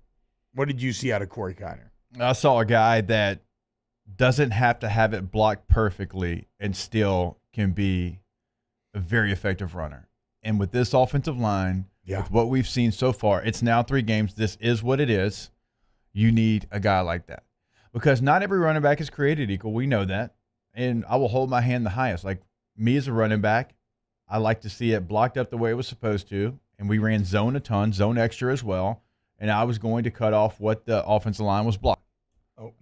what did you see out of Corey Kiner? I saw a guy that doesn't have to have it blocked perfectly and still can be a very effective runner. And with this offensive line, with what we've seen so far, it's now 3 games. This is what it is. You need a guy like that because not every running back is created equal. We know that. And I will hold my hand the highest. Like me as a running back, I like to see it blocked up the way it was supposed to. And we ran zone a ton, zone extra as well. And I was going to cut off what the offensive line was blocked. Oh.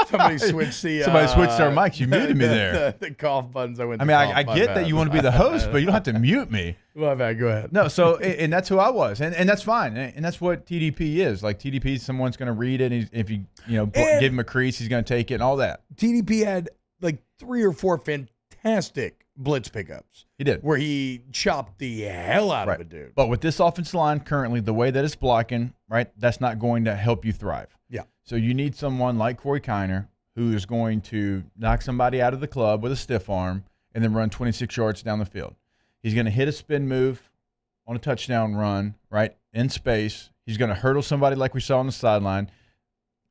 Somebody switched our mics. You muted me there. The cough buttons. I get that you want to be the host, but you don't have to mute me. My bad. Go ahead. No, so and that's who I was, and that's fine, and that's what TDP is. Like TDP, someone's going to read it. And if you give him a crease, he's going to take it and all that. TDP had like 3 or 4 fantastic blitz pickups. He did, where he chopped the hell out of a dude. But with this offensive line currently, the way that it's blocking, right, that's not going to help you thrive. Yeah. So you need someone like Corey Kiner who is going to knock somebody out of the club with a stiff arm and then run 26 yards down the field. He's going to hit a spin move on a touchdown run, right, in space. He's going to hurdle somebody like we saw on the sideline.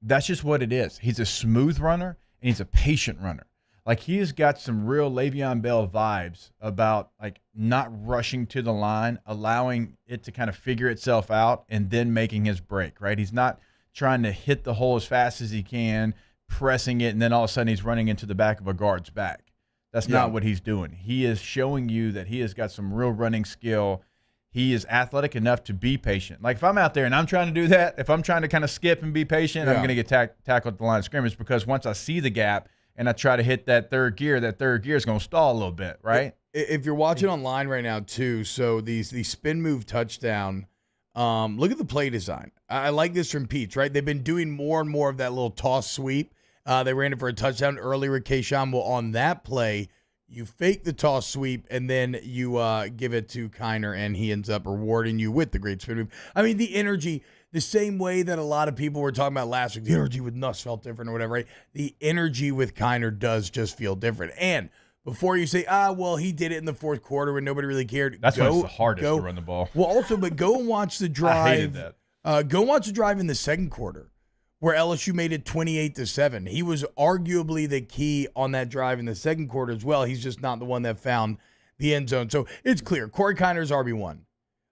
That's just what it is. He's a smooth runner, and he's a patient runner. Like, he has got some real Le'Veon Bell vibes about, like, not rushing to the line, allowing it to kind of figure itself out, and then making his break, right? He's not trying to hit the hole as fast as he can, pressing it, and then all of a sudden he's running into the back of a guard's back. That's not what he's doing. He is showing you that he has got some real running skill. He is athletic enough to be patient. Like, if I'm out there and I'm trying to do that, if I'm trying to kind of skip and be patient, I'm going to get tackled at the line of scrimmage, because once I see the gap and I try to hit that third gear is going to stall a little bit, right? If you're watching online right now, too, so the spin move touchdown, look at the play design. I like this from Peach, right? They've been doing more and more of that little toss sweep. They ran it for a touchdown earlier with Kayshawn. Well, on that play, you fake the toss sweep, and then you give it to Kiner, and he ends up rewarding you with the great spin move. I mean, the energy, the same way that a lot of people were talking about last week, the energy with Nuss felt different or whatever, right? The energy with Kiner does just feel different. And before you say, well, he did it in the fourth quarter when nobody really cared. That's when it's the hardest to run the ball. Well, also, but go and watch the drive. I hated that. Go watch the drive in the second quarter where LSU made it 28-7. He was arguably the key on that drive in the second quarter as well. He's just not the one that found the end zone. So it's clear. Corey Kiner's RB1.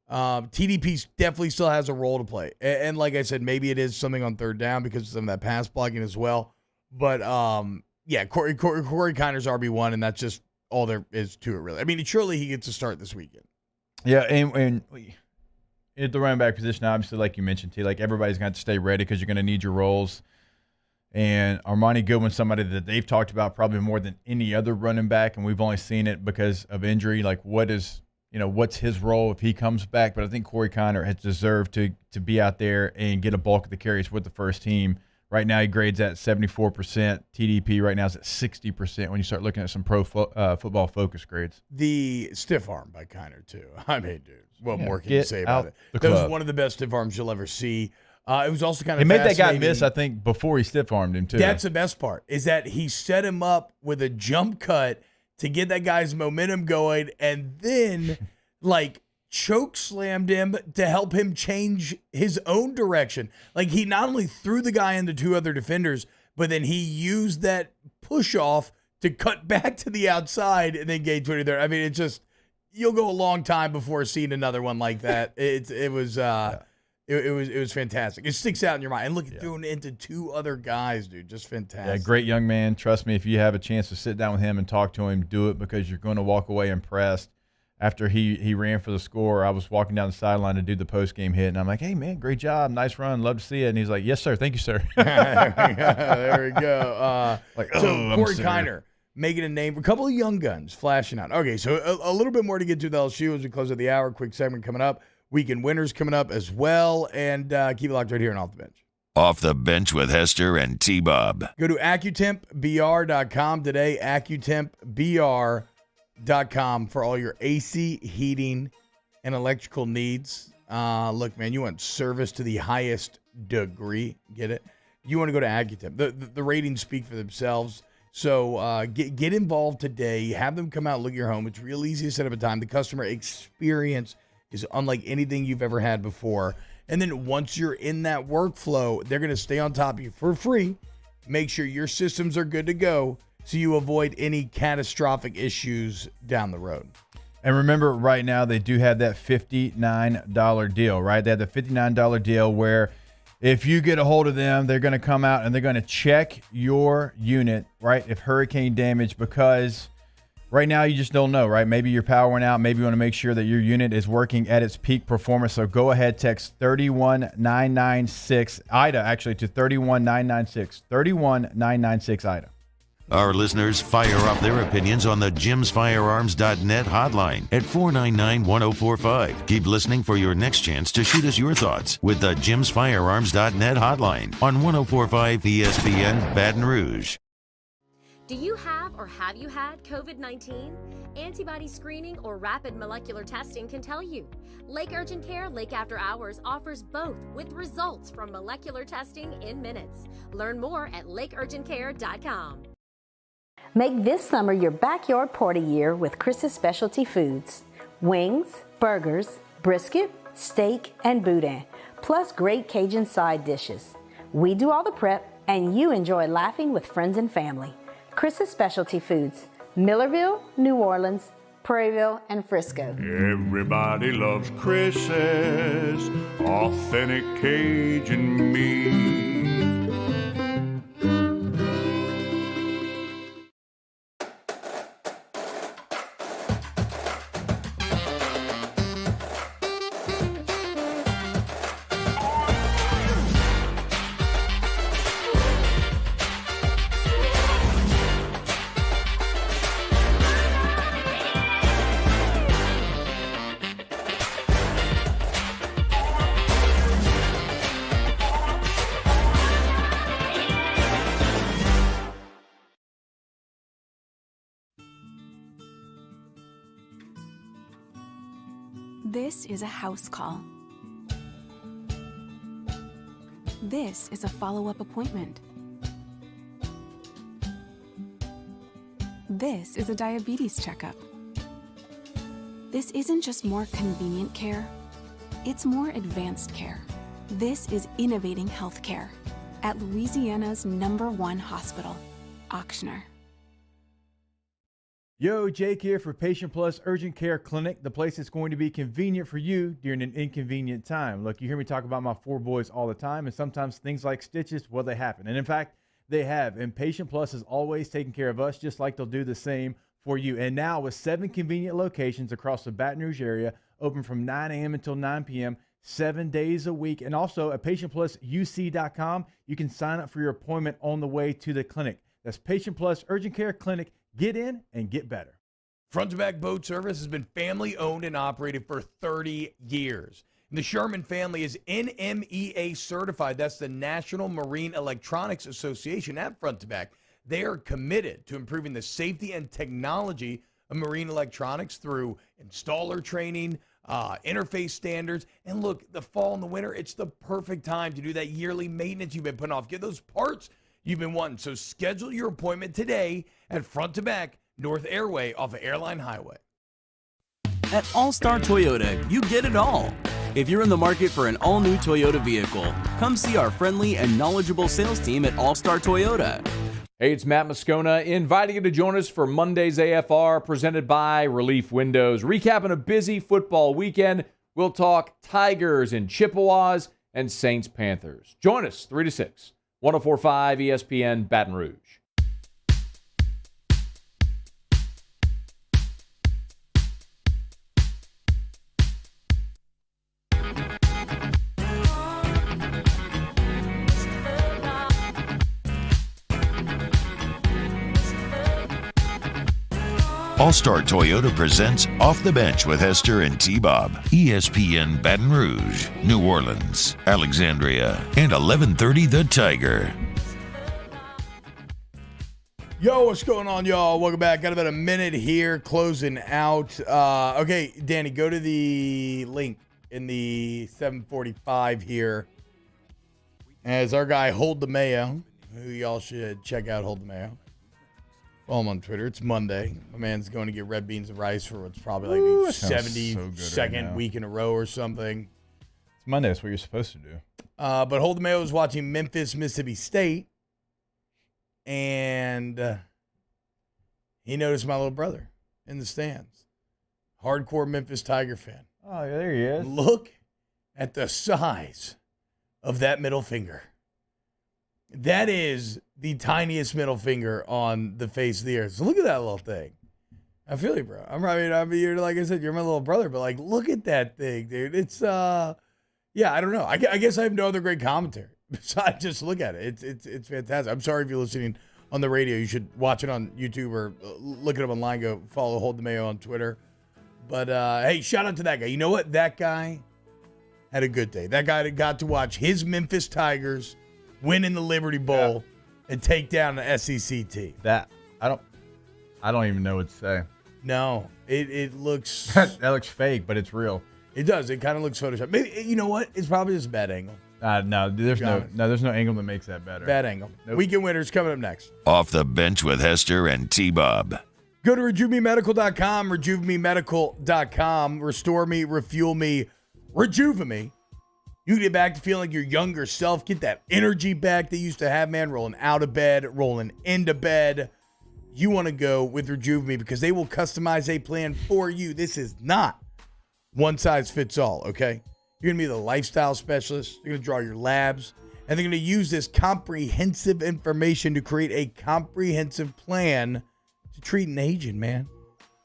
TDP definitely still has a role to play. And like I said, maybe it is something on third down because of some of that pass blocking as well. But, yeah, Corey Kiner's RB1, and that's just all there is to it, really. I mean, surely he gets to start this weekend. Yeah, and at the running back position, obviously, like you mentioned, T, like everybody's going to stay ready because you're going to need your roles. And Armani Goodwin's somebody that they've talked about probably more than any other running back, and we've only seen it because of injury. Like, what's his role if he comes back? But I think Corey Kiner has deserved to be out there and get a bulk of the carries with the first team. Right now, he grades at 74%. TDP right now is at 60% when you start looking at some pro football focus grades. The stiff arm by Kiner, too. I mean, dude, what more can you get say about out it? the That was club. one of the best stiff arms you'll ever see. It was also kind of He made that guy fascinating. miss, I think, before he stiff-armed him, too. That's the best part, is that he set him up with a jump cut to get that guy's momentum going and then, choke slammed him to help him change his own direction. Like, he not only threw the guy into two other defenders, but then he used that push off to cut back to the outside and then gain 20 there. I mean, it's just, you'll go a long time before seeing another one like that. It was fantastic. It sticks out in your mind. And look, throwing into two other guys, dude, just fantastic. Yeah, great young man. Trust me, if you have a chance to sit down with him and talk to him, do it because you're going to walk away impressed. After he ran for the score, I was walking down the sideline to do the post-game hit, and I'm like, hey, man, great job. Nice run. Love to see it. And he's like, yes, sir. Thank you, sir. There we go. I'm Corey sorry. Kiner making a name. A couple of young guns flashing out. Okay, so a little bit more to get to the LSU as we close out the hour. Quick segment coming up. Weekend winners coming up as well. And keep it locked right here and Off the Bench. Off the Bench with Hester and T-Bob. Go to AccuTempBR.com today. AccuTempBR.com for all your AC, heating, and electrical needs. Look, man, you want service to the highest degree. Get it? You want to go to AccuTemp. The ratings speak for themselves. So get involved today. Have them come out and look at your home. It's real easy to set up a time. The customer experience is unlike anything you've ever had before. And then once you're in that workflow, they're going to stay on top of you for free. Make sure your systems are good to go so you avoid any catastrophic issues down the road. And remember, right now, they do have that $59 deal, right? They have the $59 deal where if you get a hold of them, they're going to come out and they're going to check your unit, right, if hurricane damage, because right now you just don't know, right? Maybe your power went out. Maybe you want to make sure that your unit is working at its peak performance. So go ahead, text 31996 IDA, actually, to 31996. 31996 IDA. Our listeners fire off their opinions on the jimsfirearms.net hotline at 499-1045. Keep listening for your next chance to shoot us your thoughts with the jimsfirearms.net hotline on 1045 ESPN Baton Rouge. Do you have or have you had COVID-19? Antibody screening or rapid molecular testing can tell you. Lake Urgent Care Lake After Hours offers both with results from molecular testing in minutes. Learn more at lakeurgentcare.com. Make this summer your backyard party year with Chris's Specialty Foods. Wings, burgers, brisket, steak, and boudin, plus great Cajun side dishes. We do all the prep, and you enjoy laughing with friends and family. Chris's Specialty Foods, Millerville, New Orleans, Prairieville, and Frisco. Everybody loves Chris's authentic Cajun meat. This is a house call. This is a follow-up appointment. This is a diabetes checkup. This isn't just more convenient care, it's more advanced care. This is innovating healthcare at Louisiana's #1 hospital, Ochsner. Yo, Jake here for Patient Plus Urgent Care Clinic, the place that's going to be convenient for you during an inconvenient time. Look, you hear me talk about my 4 boys all the time, and sometimes things like stitches, well, they happen. And in fact, they have. And Patient Plus is always taking care of us, just like they'll do the same for you. And now with 7 convenient locations across the Baton Rouge area, open from 9 a.m. until 9 p.m., 7 days a week. And also at patientplusuc.com, you can sign up for your appointment on the way to the clinic. That's Patient Plus Urgent Care Clinic. Get in and get better. Front to Back Boat Service has been family owned and operated for 30 years. And the Sherman family is NMEA certified. That's the National Marine Electronics Association at Front to Back. They are committed to improving the safety and technology of marine electronics through installer training, interface standards. And look, the fall and the winter, it's the perfect time to do that yearly maintenance you've been putting off. Get those parts you've been wanting. So schedule your appointment today at Front to Back, North Airway off of Airline Highway. At All-Star Toyota, you get it all. If you're in the market for an all-new Toyota vehicle, come see our friendly and knowledgeable sales team at All-Star Toyota. Hey, it's Matt Moscona inviting you to join us for Monday's AFR presented by Relief Windows. Recapping a busy football weekend, we'll talk Tigers and Chippewas and Saints Panthers. Join us 3 to 6, 104.5 ESPN Baton Rouge. All-Star Toyota presents Off the Bench with Hester and T-Bob. ESPN Baton Rouge, New Orleans, Alexandria, and 1130 The Tiger. Yo, what's going on, y'all? Welcome back. Got about a minute here, closing out. Okay, Danny, go to the link in the 745 here. As our guy Hold the Mayo, who y'all should check out, Hold the Mayo. Follow him on Twitter. It's Monday. My man's going to get red beans and rice for what's probably like the 72nd week in a row or something. It's Monday. That's what you're supposed to do. But Hold the Mayo was watching Memphis, Mississippi State. And he noticed my little brother in the stands. Hardcore Memphis Tiger fan. Oh, yeah, there he is. Look at the size of that middle finger. That is the tiniest middle finger on the face of the earth. So look at that little thing. I feel you, bro. You're, like I said, you're my little brother, but like, look at that thing, dude. It's, yeah, I don't know. I guess I have no other great commentary besides just look at it. It's fantastic. I'm sorry if you're listening on the radio. You should watch it on YouTube or look it up online. Go follow Hold the Mayo on Twitter. But, hey, shout out to that guy. You know what? That guy had a good day. That guy got to watch his Memphis Tigers win in the Liberty Bowl and take down an SEC team. That I don't even know what to say. No, it looks that looks fake, but it's real. It does. It kind of looks Photoshop. Maybe you know what? It's probably just a bad angle. No, there's no angle that makes that better. Bad angle. Nope. Weekend winners coming up next. Off the Bench with Hester and T-Bob. Go to RejuveMeMedical.com, RejuveMeMedical.com. Restore me, refuel me, rejuve me. You get back to feeling like your younger self. Get that energy back that you used to have, man. Rolling out of bed, rolling into bed. You want to go with Rejuve Me because they will customize a plan for you. This is not one size fits all, okay? You're going to be the lifestyle specialist. They're going to draw your labs. And they're going to use this comprehensive information to create a comprehensive plan to treat an aging, man.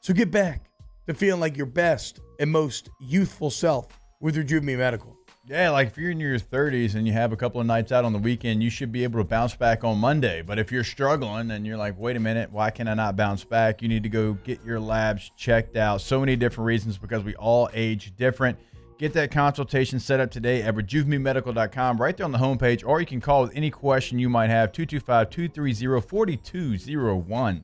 So get back to feeling like your best and most youthful self with Rejuve Me Medical. Yeah, like if you're in your 30s and you have a couple of nights out on the weekend, you should be able to bounce back on Monday. But if you're struggling and you're like, wait a minute, why can I not bounce back? You need to go get your labs checked out. So many different reasons because we all age different. Get that consultation set up today at RejuveMeMedical.com right there on the homepage, or you can call with any question you might have, 225-230-4201.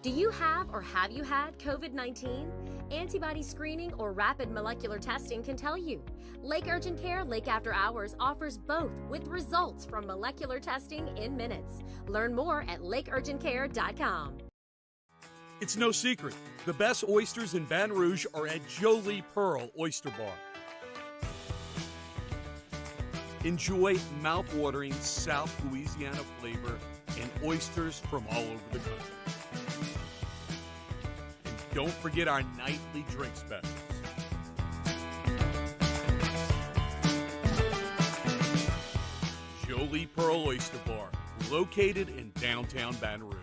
Do you have or have you had COVID-19? Antibody screening or rapid molecular testing can tell you. Lake Urgent Care Lake After Hours offers both with results from molecular testing in minutes. Learn more at lakeurgentcare.com. It's no secret. The best oysters in Baton Rouge are at Jolie Pearl Oyster Bar. Enjoy mouth-watering South Louisiana flavor and oysters from all over the country. And don't forget our nightly drink specials. Jolie Pearl Oyster Bar, located in downtown Baton Rouge.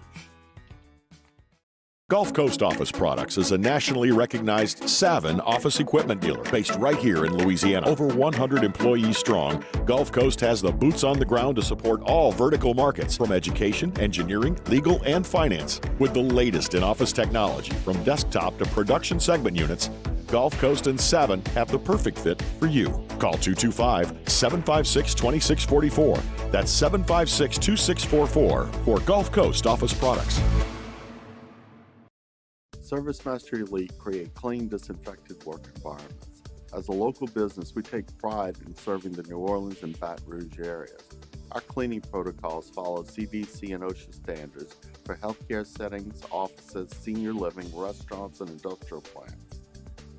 Gulf Coast Office Products is a nationally recognized Savin office equipment dealer based right here in Louisiana. Over 100 employees strong, Gulf Coast has the boots on the ground to support all vertical markets from education, engineering, legal, and finance. With the latest in office technology from desktop to production segment units, Gulf Coast and Savin have the perfect fit for you. Call 225-756-2644. That's 756-2644 for Gulf Coast Office Products. ServiceMaster Elite create clean, disinfected work environments. As a local business, we take pride in serving the New Orleans and Baton Rouge areas. Our cleaning protocols follow CDC and OSHA standards for healthcare settings, offices, senior living, restaurants, and industrial plants.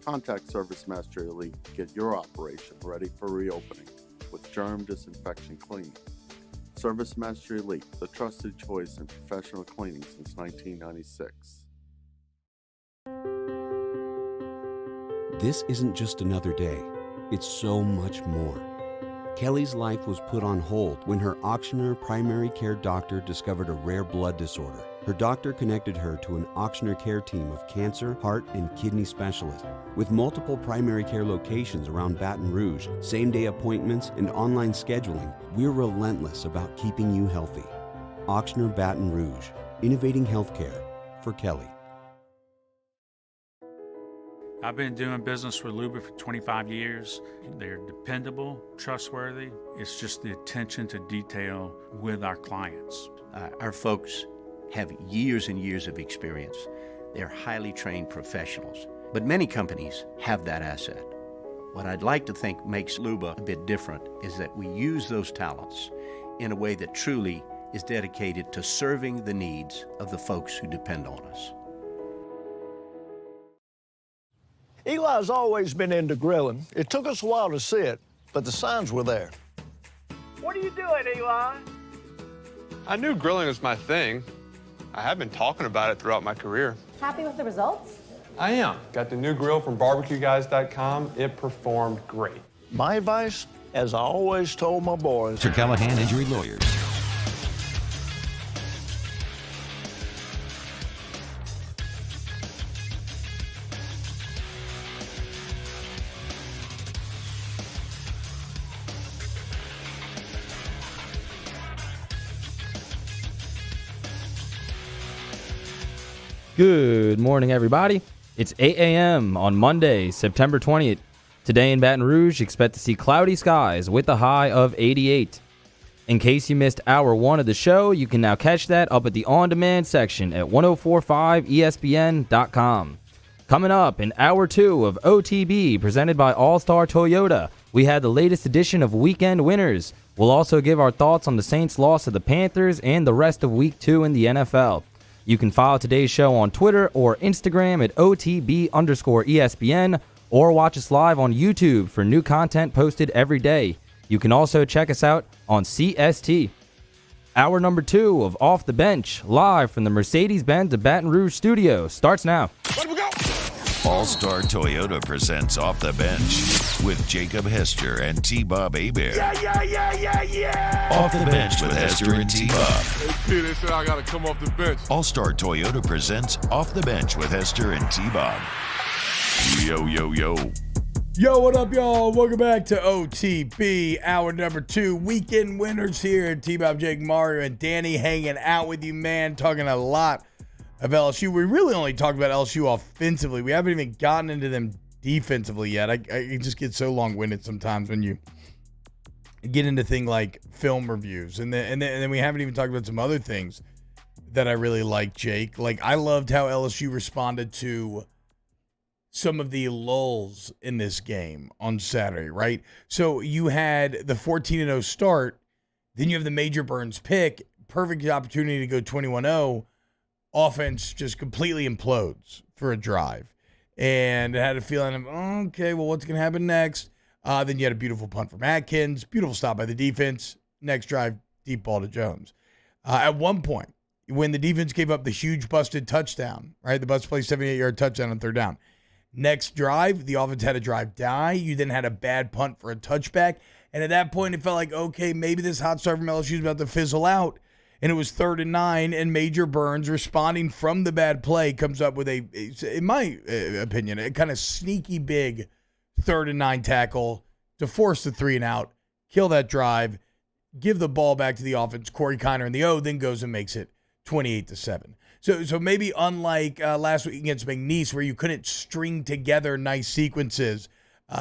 Contact ServiceMaster Elite to get your operation ready for reopening with germ disinfection cleaning. ServiceMaster Elite, the trusted choice in professional cleaning since 1996. This isn't just another day. It's so much more. Kelly's life was put on hold when her auctioneer primary care doctor discovered a rare blood disorder. Her doctor connected her to an auctioneer care team of cancer, heart, and kidney specialists. With multiple primary care locations around Baton Rouge, same-day appointments, and online scheduling, we're relentless about keeping you healthy. Auctioneer Baton Rouge, innovating healthcare for Kelly. I've been doing business with Luba for 25 years. They're dependable, trustworthy. It's just the attention to detail with our clients. Our folks have years and years of experience. They're highly trained professionals, but many companies have that asset. What I'd like to think makes Luba a bit different is that we use those talents in a way that truly is dedicated to serving the needs of the folks who depend on us. Eli's always been into grilling. It took us a while to see it, but the signs were there. What are you doing, Eli? I knew grilling was my thing. I have been talking about it throughout my career. Happy with the results? I am. Got the new grill from barbecueguys.com. It performed great. My advice, as I always told my boys. Sir Callahan Injury Lawyers. Good morning, everybody. It's 8 a.m. on Monday, September 20th. Today in Baton Rouge, expect to see cloudy skies with a high of 88. In case you missed hour one of the show, you can now catch that up at the on-demand section at 1045ESPN.com. Coming up in hour two of OTB, presented by All-Star Toyota, we had the latest edition of Weekend Winners. We'll also give our thoughts on the Saints' loss to the Panthers and the rest of Week 2 in the NFL. You can follow today's show on Twitter or Instagram at OTB_ESPN or watch us live on YouTube for new content posted every day. You can also check us out on CST. Hour number 2 of Off the Bench, live from the Mercedes-Benz of Baton Rouge studio, starts now. All-Star Toyota presents Off the Bench with Jacob Hester and T-Bob Hebert. Yeah. Off the Bench with Hester and T-Bob. Hey, they said I gotta come off the bench. All-Star Toyota presents Off the Bench with Hester and T-Bob. Yo. Yo, what up, y'all? Welcome back to OTB, hour number 2. Weekend winners here. T-Bob, Jake, Mario, and Danny hanging out with you, man. Talking a lot of LSU. We really only talked about LSU offensively. We haven't even gotten into them defensively yet. I just get so long-winded sometimes when you get into things like film reviews. And then we haven't even talked about some other things that I really like, Jake. Like, I loved how LSU responded to some of the lulls in this game on Saturday, right? So you had the 14-0 start, then you have the Major Burns pick, perfect opportunity to go 21-0. Offense just completely implodes for a drive. And I had a feeling of, okay, well, what's going to happen next? Then you had a beautiful punt from Atkins, beautiful stop by the defense. Next drive, deep ball to Jones. At one point, when the defense gave up the huge busted touchdown, right? The Bucs played 78-yard touchdown on third down. Next drive, the offense had a drive die. You then had a bad punt for a touchback. And at that point, it felt like, okay, maybe this hot start from LSU is about to fizzle out. And it was 3rd and 9, and Major Burns, responding from the bad play, comes up with in my opinion, a kind of sneaky big 3rd and 9 tackle to force the 3 and out, kill that drive, give the ball back to the offense. Corey Kiner in the O, then goes and makes it 28-7. So maybe unlike last week against McNeese, where you couldn't string together nice sequences,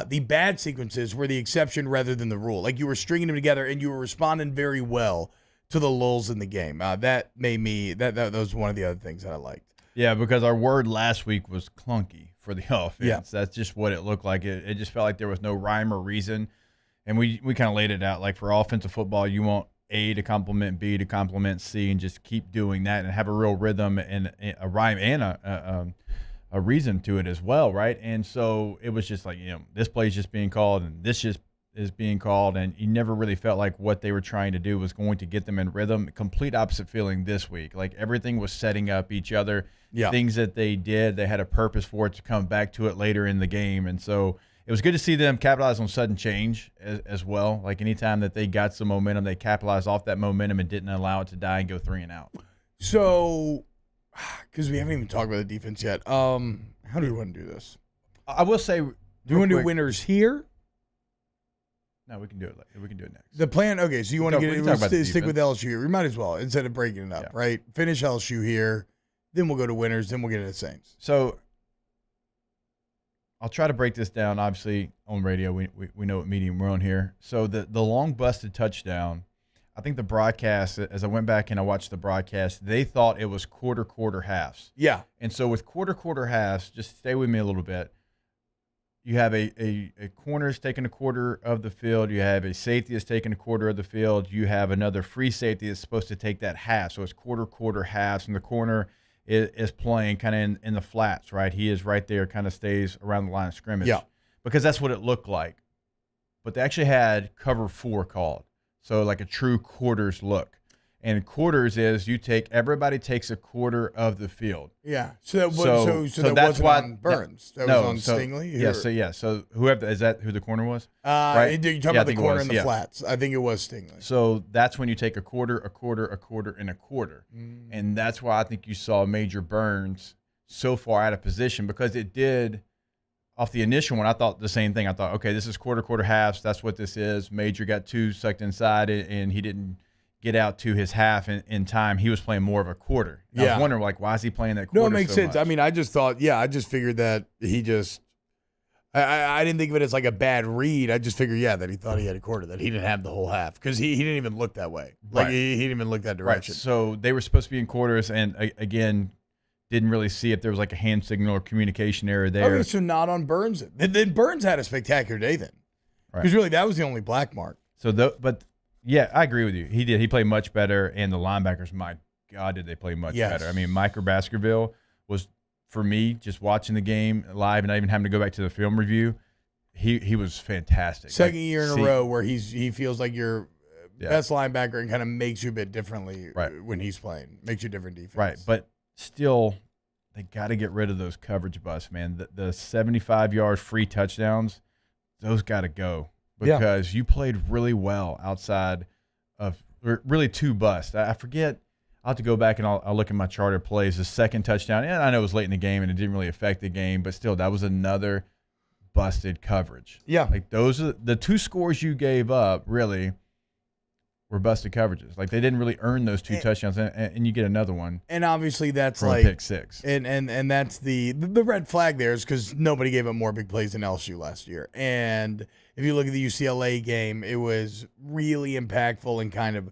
the bad sequences were the exception rather than the rule. Like, you were stringing them together and you were responding very well to the lulls in the game. That made me that was one of the other things that I liked. Yeah, because our word last week was clunky for the offense. Yeah. That's just what it looked like. It just felt like there was no rhyme or reason. And we kind of laid it out. Like, for offensive football, you want A to complement B to complement C, and just keep doing that and have a real rhythm and a rhyme and a reason to it as well, right? And so it was just like, this play is just being called and this just is being called, and you never really felt like what they were trying to do was going to get them in rhythm. Complete opposite feeling this week. Like, everything was setting up each other. Yeah. Things that they did, they had a purpose for it to come back to it later in the game. And so it was good to see them capitalize on sudden change as well. Like, anytime that they got some momentum, they capitalized off that momentum and didn't allow it to die and go 3 and out. So, because we haven't even talked about the defense yet, how do we want to do this? I will say, do we want to do winners here? No, we can do it. We can do it next. The plan. Okay, so you want to stick with defense. LSU here. We might as well, instead of breaking it up, right? Finish LSU here, then we'll go to winners, then we'll get to the Saints. So I'll try to break this down. Obviously, on radio, we know what medium we're on here. So the long busted touchdown, I think the broadcast, as I went back and I watched the broadcast, they thought it was quarter halves. Yeah. And so with quarter halves, just stay with me a little bit. You have a corner is taking a quarter of the field. You have a safety is taking a quarter of the field. You have another free safety that's supposed to take that half. So it's quarter halves, and the corner is playing kind of in the flats, right? He is right there, kind of stays around the line of scrimmage. Yeah. Because that's what it looked like. But they actually had cover 4 called. So like a true quarters look. And quarters is everybody takes a quarter of the field. Yeah. So that that's wasn't why on Burns. That was on Stingley? Yeah. So is that who the corner was? Right? You're talking about the corner in the flats. I think it was Stingley. So that's when you take a quarter, and a quarter. And that's why I think you saw Major Burns so far out of position, because it did, off the initial one, I thought the same thing. I thought, okay, this is quarter halves. That's what this is. Major got 2 sucked inside, and he didn't get out to his half in time. He was playing more of a quarter. I was wondering, like, why is he playing that quarter? No, it makes sense. Much? I mean, I just figured that he just, I didn't think of it as like a bad read. I just figured, that he thought he had a quarter, that he didn't have the whole half, because he didn't even look that way. Like, he didn't even look that direction. Right. So they were supposed to be in quarters, and again, didn't really see if there was like a hand signal or communication error there. Okay, so not on Burns. Then Burns had a spectacular day then. Because really, that was the only black mark. But yeah, I agree with you. He did. He played much better, and the linebackers, my God, did they play much better. I mean, Micah Baskerville was, for me, just watching the game live and not even having to go back to the film review, he was fantastic. Second year in a row where he feels like your best linebacker and kind of makes you a bit differently when he's playing. Makes you a different defense. Right, but still, they got to get rid of those coverage busts, man. The 75-yard free touchdowns, those got to go. Because you played really well outside of really 2 busts. I forget. I'll have to go back and I'll look at my chart of plays. The second touchdown, and I know it was late in the game and it didn't really affect the game, but still, that was another busted coverage. Yeah. Like, those are the 2 scores you gave up, really, were busted coverages. Like, they didn't really earn those 2 touchdowns, and you get another one. And obviously that's from like pick 6. And that's the red flag there, is because nobody gave up more big plays than LSU last year. And if you look at the UCLA game, it was really impactful and kind of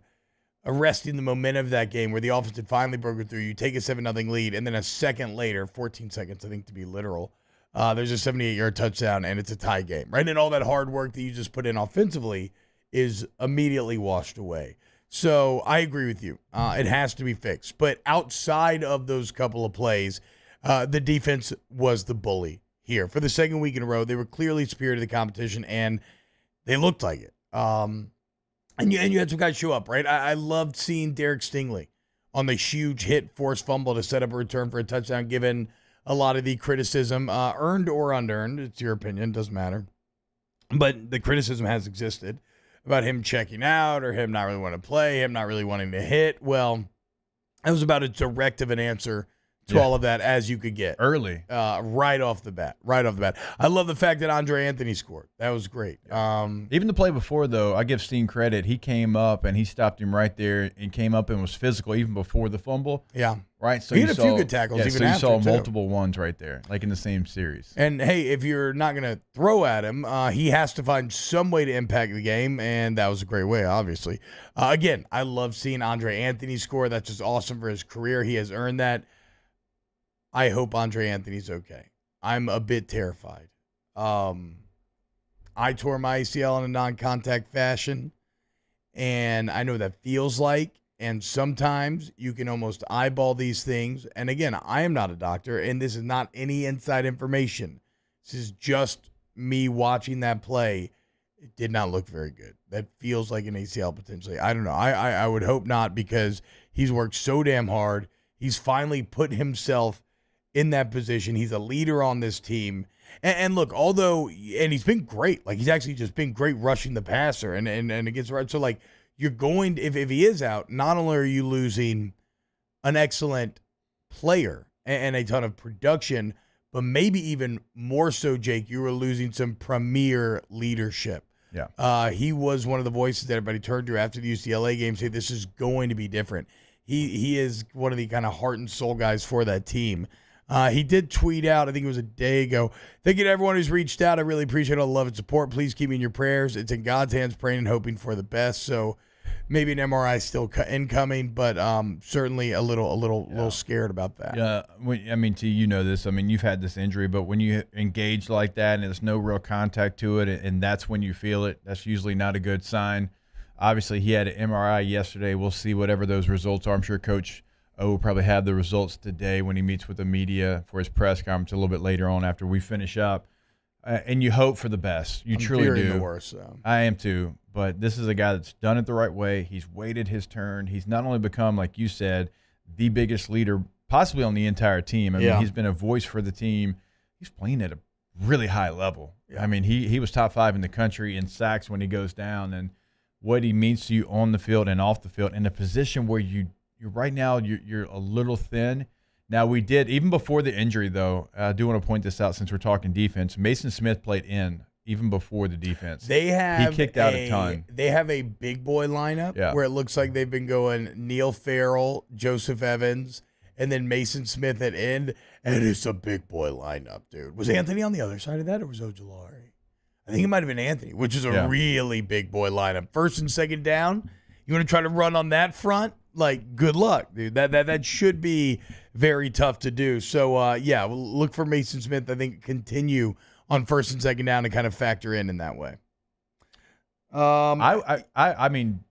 arresting the momentum of that game where the offense had finally broken through. You take a 7-0 lead, and then a second later, 14 seconds, I think to be literal, there's a 78-yard touchdown, and it's a tie game, right? And all that hard work that you just put in offensively is immediately washed away. So I agree with you. It has to be fixed. But outside of those couple of plays, the defense was the bully here. For the second week in a row, they were clearly superior to the competition, and they looked like it. And you had some guys show up, right? I loved seeing Derek Stingley on the huge hit, forced fumble to set up a return for a touchdown, given a lot of the criticism, earned or unearned. It's your opinion, doesn't matter. But the criticism has existed about him checking out or him not really wanting to play, him not really wanting to hit. Well, that was about as direct of an answer to all of that as you could get. Early. Right off the bat. I love the fact that Andre Anthony scored. That was great. Even the play before, though, I give Steen credit. He came up and he stopped him right there and came up and was physical even before the fumble. Yeah. Right? So he had a few good tackles even so after, you saw too. multiple ones right there, like in the same series. And, hey, if you're not going to throw at him, he has to find some way to impact the game, and that was a great way, obviously. Again, I love seeing Andre Anthony score. That's just awesome for his career. He has earned that. I hope Andre Anthony's okay. I'm a bit terrified. I tore my ACL in a non-contact fashion, and I know what that feels like. And sometimes you can almost eyeball these things. And again, I am not a doctor, and this is not any inside information. This is just me watching that play. It did not look very good. That feels like an ACL potentially. I don't know. I would hope not, because he's worked so damn hard. He's finally put himself in that position. He's a leader on this team. And look, and he's been great. Like, he's actually just been great rushing the passer and it gets right. So, like, you're going, if he is out, not only are you losing an excellent player and a ton of production, but maybe even more so, Jake, you were losing some premier leadership. Yeah. He was one of the voices that everybody turned to after the UCLA game, say this is going to be different. He is one of the kind of heart and soul guys for that team. He did tweet out, I think it was a day ago, thank you to everyone who's reached out. I really appreciate all the love and support. Please keep me in your prayers. It's in God's hands, praying and hoping for the best. So maybe an MRI still incoming, but certainly a little scared about that. Yeah, I mean, T, you know this. I mean, you've had this injury, but when you engage like that and there's no real contact to it, and that's when you feel it, that's usually not a good sign. Obviously, he had an MRI yesterday. We'll see whatever those results are. I'm sure Coach O will probably have the results today when he meets with the media for his press conference a little bit later on after we finish up. And you hope for the best. You truly do. The worst, so. I am too. But this is a guy that's done it the right way. He's waited his turn. He's not only become, like you said, the biggest leader possibly on the entire team. I mean, he's been a voice for the team. He's playing at a really high level. Yeah. I mean, he was top 5 in the country in sacks when he goes down, and what he means to you on the field and off the field in a position where you're right now you're a little thin. Now, we did, even before the injury, though, I do want to point this out since we're talking defense. Mason Smith played in even before the defense. He kicked out a ton. They have a big boy lineup where it looks like they've been going Neil Farrell, Joseph Evans, and then Mason Smith at end. And it's a big boy lineup, dude. Was Anthony on the other side of that, or was Ojulari? I think it might have been Anthony, which is a really big boy lineup. First and second down, you want to try to run on that front? Like, good luck, dude. That should be very tough to do. So, we'll look for Mason Smith, I think, continue on first and second down to kind of factor in that way. I mean,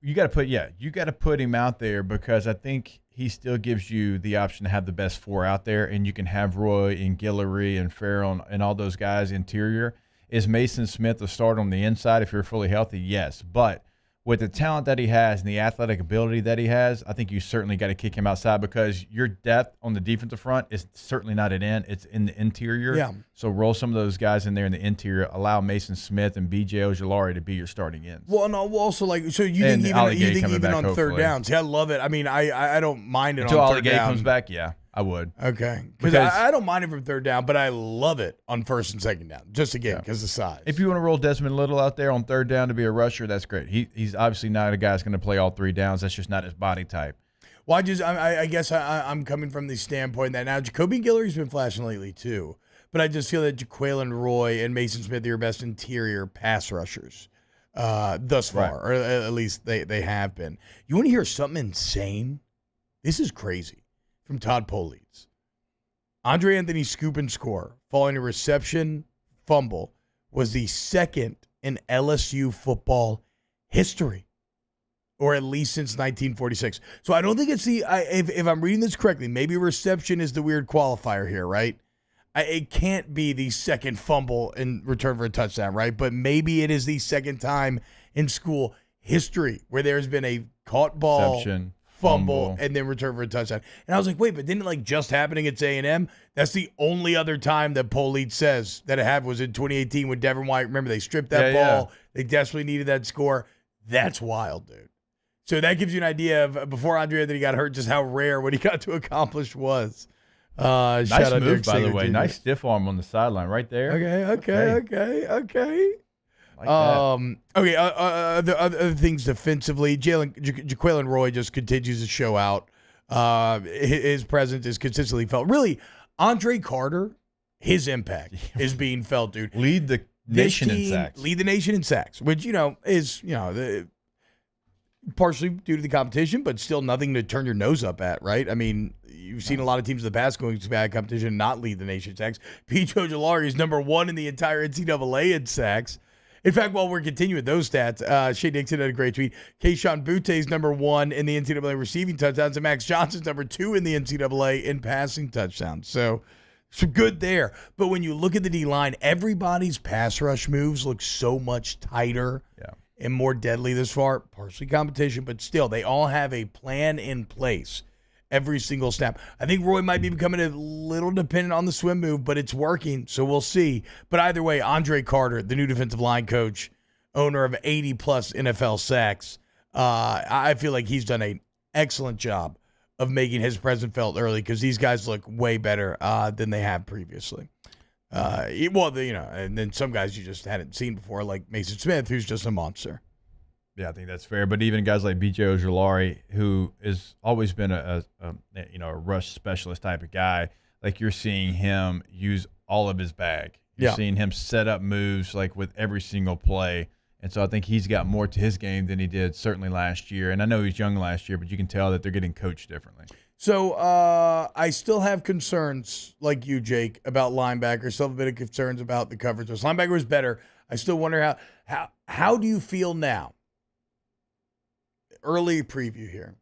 you got to put him out there, because I think he still gives you the option to have the best 4 out there, and you can have Roy and Guillory and Farrell and all those guys interior. Is Mason Smith a start on the inside if you're fully healthy? Yes, but with the talent that he has and the athletic ability that he has, I think you certainly got to kick him outside, because your depth on the defensive front is certainly not at end. It's in the interior. Yeah. So roll some of those guys in there in the interior. Allow Mason Smith and B.J. Ojulari to be your starting ends. Well, no, also, like, so you think even on third down. See, I love it. I mean, I don't mind it until on third down. Until comes back, yeah. I would. Okay. Because I don't mind it from third down, but I love it on first and second down. Just again, because of size. If you want to roll Desmond Little out there on third down to be a rusher, that's great. He's obviously not a guy that's going to play all 3 downs. That's just not his body type. Well, I guess I'm coming from the standpoint that now Jacoby Guillory's been flashing lately too, but I just feel that Jaquelin Roy and Mason Smith are your best interior pass rushers. thus far, or at least they have been. You want to hear something insane? This is crazy. From Todd Polides. Andre Anthony's scoop and score following a reception fumble was the second in LSU football history, or at least since 1946. So I don't think it's if I'm reading this correctly, maybe reception is the weird qualifier here, right? It can't be the second fumble in return for a touchdown, right? But maybe it is the second time in school history where there's been a caught ball, reception, fumble, and then return for a touchdown. And I was like, wait, but didn't it like just happen against A&M? That's the only other time that Polite says that it happened was in 2018 with Devin White. Remember, they stripped that ball. Yeah. They desperately needed that score. That's wild, dude. So that gives you an idea of, before Andre Anthony got hurt, just how rare what he got to accomplish was. Nice move, by the way. Nice stiff arm on the sideline right there. Okay. Like that. Okay, other things defensively. Jaquelin Roy just continues to show out. His presence is consistently felt. Really, Andre Carter, his impact is being felt, dude. Lead the nation in sacks. Lead the nation in sacks, which, is, partially due to the competition, but still nothing to turn your nose up at, right? I mean, you've seen a lot of teams in the past going to bad competition and not lead the nation in sacks. Pete Ojulari is number 1 in the entire NCAA in sacks. In fact, while we're continuing with those stats, Shea Dixon had a great tweet. Keyshawn Butte is number 1 in the NCAA receiving touchdowns, and Max Johnson's number 2 in the NCAA in passing touchdowns. So good there. But when you look at the D-line, everybody's pass rush moves look so much tighter and more deadly this far. Partially competition, but still, they all have a plan in place every single snap. I think Roy might be becoming a little dependent on the swim move, but it's working, so we'll see. But either way, Andre Carter, the new defensive line coach, owner of 80-plus NFL sacks, I feel like he's done an excellent job of making his presence felt early because these guys look way better than they have previously. And then some guys you just hadn't seen before, like Mason Smith, who's just a monster. Yeah, I think that's fair. But even guys like B.J. Ojulari, who has always been a rush specialist type of guy, like you're seeing him use all of his bag. You're seeing him set up moves like with every single play. And so I think he's got more to his game than he did certainly last year. And I know he's young last year, but you can tell that they're getting coached differently. So I still have concerns like you, Jake, about linebackers. Still have a bit of concerns about the coverage. If linebacker was better, I still wonder how do you feel now? Early preview here.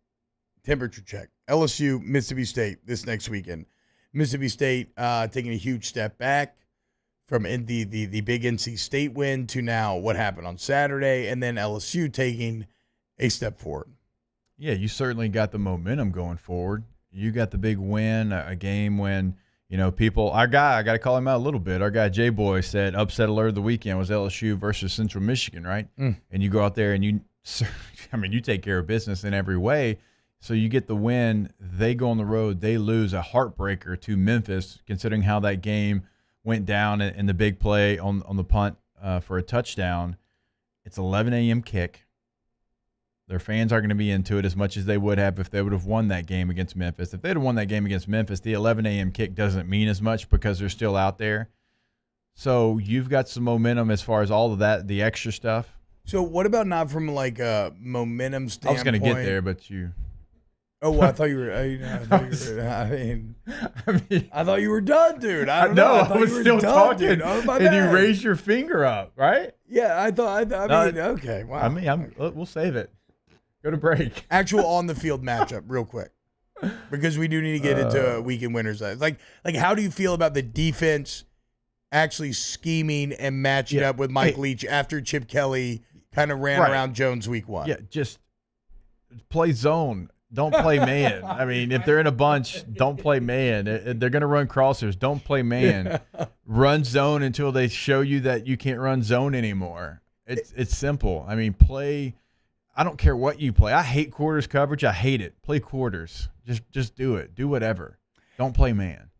Temperature check. LSU, Mississippi State this next weekend. Mississippi State taking a huge step back from the big NC State win to now what happened on Saturday, and then LSU taking a step forward. Yeah, you certainly got the momentum going forward. You got the big win, a game when, I got to call him out a little bit. Our guy J-Boy said upset alert of the weekend was LSU versus Central Michigan, right? And you go out there and you take care of business in every way. So you get the win. They go on the road. They lose a heartbreaker to Memphis, considering how that game went down in the big play on the punt for a touchdown. It's 11 a.m. kick. Their fans aren't going to be into it as much as they would have if they would have won that game against Memphis. If they'd have won that game against Memphis, the 11 a.m. kick doesn't mean as much because they're still out there. So you've got some momentum as far as all of that, the extra stuff. So what about not from like a momentum standpoint? I was going to get there, but you. Oh, well, I thought you were. I thought you were done, dude. I was still talking, and you raised your finger up, right? Yeah, I thought. Okay, wow. We'll save it. Go to break. Actual on the field matchup, real quick, because we do need to get into weekend winners. Like, how do you feel about the defense actually scheming and matching up with Mike Leach after Chip Kelly kind of ran around Jones week 1? Yeah, just play zone. Don't play man. I mean, if they're in a bunch, don't play man. They're going to run crossers. Don't play man. Run zone until they show you that you can't run zone anymore. It's simple. I mean, play. I don't care what you play. I hate quarters coverage. I hate it. Play quarters. Just do it. Do whatever. Don't play man.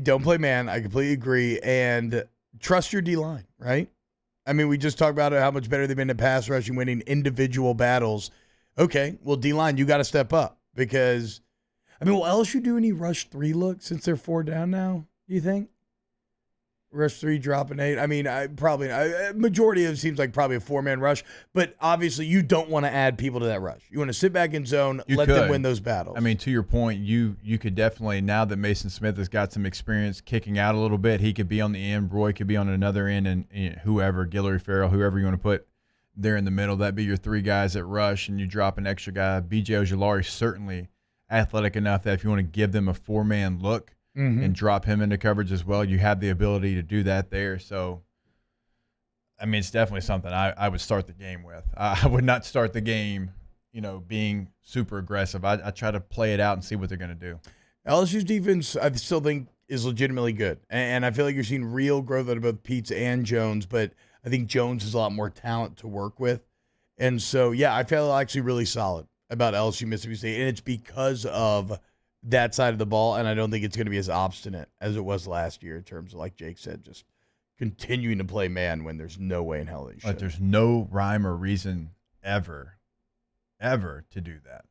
Don't play man. I completely agree. And trust your D-line, right? I mean, we just talked about how much better they've been in pass rushing, winning individual battles. Okay, well, D-line, you got to step up because, will LSU do any rush 3 looks since they're 4 down now, do you think? Rush 3 dropping 8. I mean, majority of it seems like probably a 4-man rush, but obviously you don't want to add people to that rush. You want to sit back in zone, let them win those battles. I mean, to your point, you could definitely, now that Mason Smith has got some experience kicking out a little bit, he could be on the end, Roy could be on another end, and whoever, Guillory, Farrell, whoever you want to put there in the middle, that'd be your 3 guys at rush, and you drop an extra guy. B.J. Ojulari certainly athletic enough that if you want to give them a 4-man look, and drop him into coverage as well, you have the ability to do that there. So, I mean, it's definitely something I would start the game with. I would not start the game, being super aggressive. I try to play it out and see what they're going to do. LSU's defense, I still think, is legitimately good. And I feel like you're seeing real growth out of both Peets and Jones, but I think Jones has a lot more talent to work with. And so, yeah, I feel actually really solid about LSU Mississippi State, and it's because of that side of the ball, and I don't think it's going to be as obstinate as it was last year in terms of, like Jake said, just continuing to play man when there's no way in hell they should. Like there's no rhyme or reason ever to do that.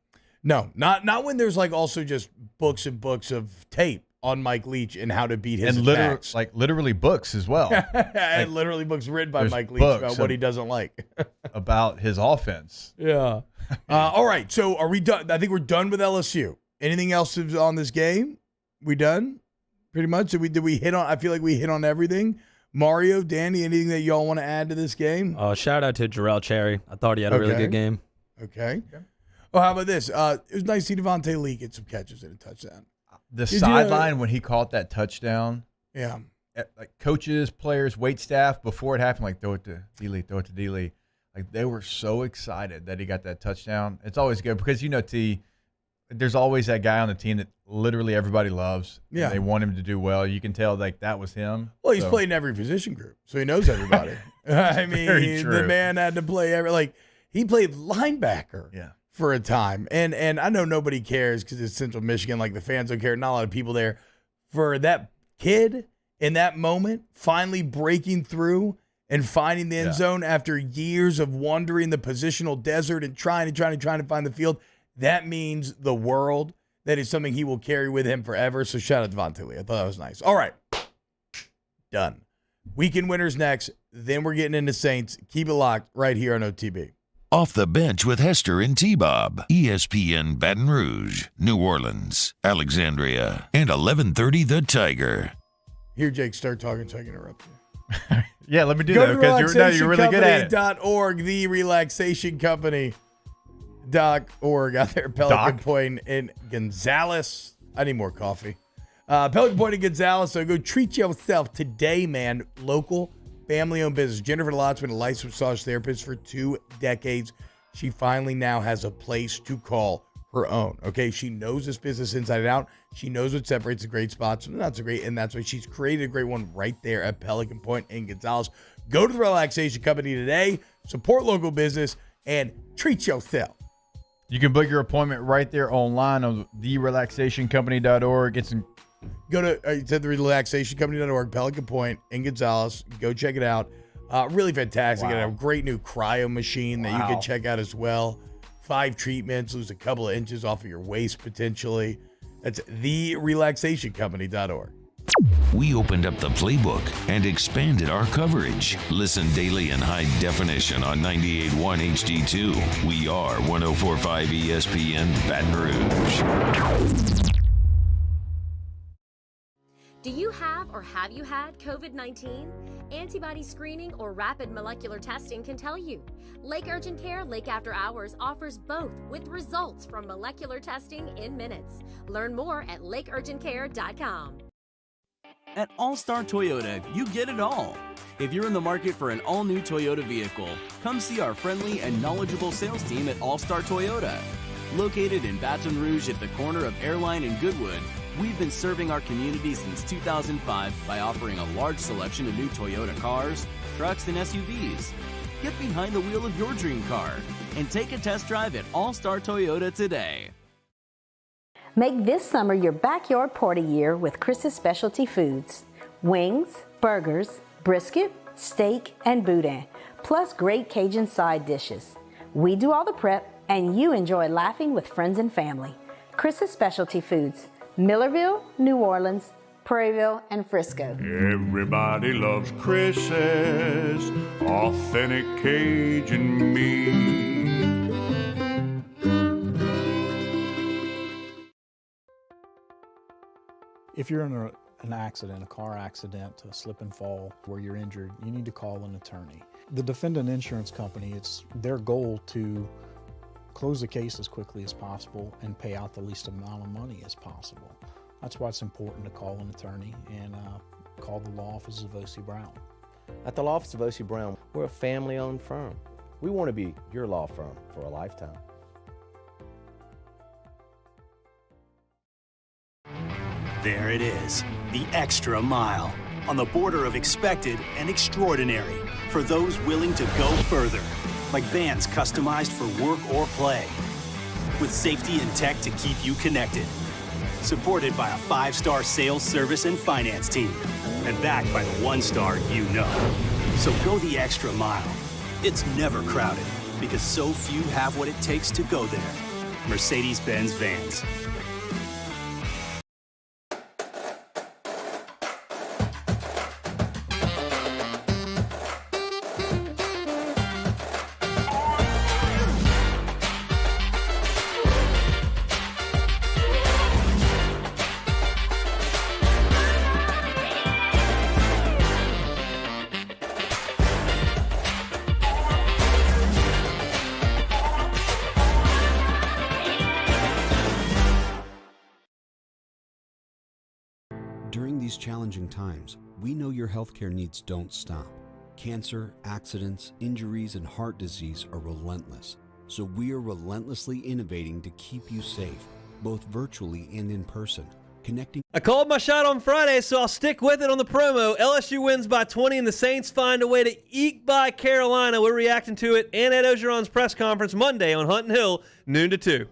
No, not when there's like also just books and books of tape on Mike Leach and how to beat his attacks. Literally books as well. And literally books written by Mike Leach about what he doesn't like. About his offense. Yeah. All right, so are we done? I think we're done with LSU. Anything else on this game? We done? Pretty much? Did we hit on? I feel like we hit on everything. Mario, Danny, anything that y'all want to add to this game? Shout out to Jarrell Cherry. I thought he had a really good game. Okay. Oh, how about this? It was nice to see Devontae Lee get some catches and a touchdown. The sideline when he caught that touchdown. Yeah. Like coaches, players, wait staff, before it happened, like throw it to D-Lee. Like they were so excited that he got that touchdown. It's always good because, there's always that guy on the team that literally everybody loves. Yeah. They want him to do well. You can tell like that was him. Well, he's played in every position group, so he knows everybody. I mean, the man had to play he played linebacker for a time. And I know nobody cares because it's Central Michigan, like the fans don't care. Not a lot of people there. For that kid in that moment, finally breaking through and finding the end zone after years of wandering the positional desert and trying to find the field, that means the world. That is something he will carry with him forever. So shout out to Devontae Lee. I thought that was nice. All right. Done. Weekend winners next. Then we're getting into Saints. Keep it locked right here on OTB. Off the Bench with Hester and T-Bob. ESPN Baton Rouge, New Orleans, Alexandria, and 1130 The Tiger. Here, Jake, start talking so I can interrupt you. Yeah, let me do that because you're really good at it. .org, the relaxation company. .org out there, Pelican Point in Gonzales. I need more coffee. Pelican Point in Gonzales, so go treat yourself today, man. Local, family-owned business. Jennifer Lott's been a licensed massage therapist for 2 decades. She finally now has a place to call her own, okay? She knows this business inside and out. She knows what separates the great spots from the not so great, and that's why she's created a great one right there at Pelican Point in Gonzales. Go to the relaxation company today, support local business, and treat yourself. You can book your appointment right there online on therelaxationcompany.org. Go to therelaxationcompany.org, Pelican Point in Gonzales. Go check it out. Really fantastic. Got a great new cryo machine that you can check out as well. 5 treatments, lose a couple of inches off of your waist potentially. That's therelaxationcompany.org. We opened up the playbook and expanded our coverage. Listen daily in high definition on 98.1 HD2. We are 104.5 ESPN Baton Rouge. Do you have or have you had COVID-19? Antibody screening or rapid molecular testing can tell you. Lake Urgent Care Lake After Hours offers both with results from molecular testing in minutes. Learn more at lakeurgentcare.com. At All-Star Toyota, you get it all. If you're in the market for an all-new Toyota vehicle, come see our friendly and knowledgeable sales team at All-Star Toyota. Located in Baton Rouge at the corner of Airline and Goodwood, we've been serving our community since 2005 by offering a large selection of new Toyota cars, trucks, and SUVs. Get behind the wheel of your dream car and take a test drive at All-Star Toyota today. Make this summer your backyard party year with Chris's Specialty Foods. Wings, burgers, brisket, steak, and boudin, plus great Cajun side dishes. We do all the prep, and you enjoy laughing with friends and family. Chris's Specialty Foods, Millerville, New Orleans, Prairieville, and Frisco. Everybody loves Chris's authentic Cajun meat. If you're in an accident, a car accident, a slip and fall where you're injured, you need to call an attorney. The defendant insurance company, it's their goal to close the case as quickly as possible and pay out the least amount of money as possible. That's why it's important to call an attorney and call the law office of O.C. Brown. At the law office of O.C. Brown, we're a family-owned firm. We want to be your law firm for a lifetime. There it is, the extra mile, on the border of expected and extraordinary for those willing to go further, like vans customized for work or play, with safety and tech to keep you connected, supported by a 5-star sales, service, and finance team, and backed by the 1-star you know. So go the extra mile. It's never crowded, because so few have what it takes to go there. Mercedes-Benz Vans. During these challenging times, we know your healthcare needs don't stop. Cancer, accidents, injuries, and heart disease are relentless. So we are relentlessly innovating to keep you safe, both virtually and in person. Connecting. I called my shot on Friday, so I'll stick with it on the promo. LSU wins by 20, and the Saints find a way to eke by Carolina. We're reacting to it and Ed Ogeron's press conference Monday on Hunt and Hill, noon to 2.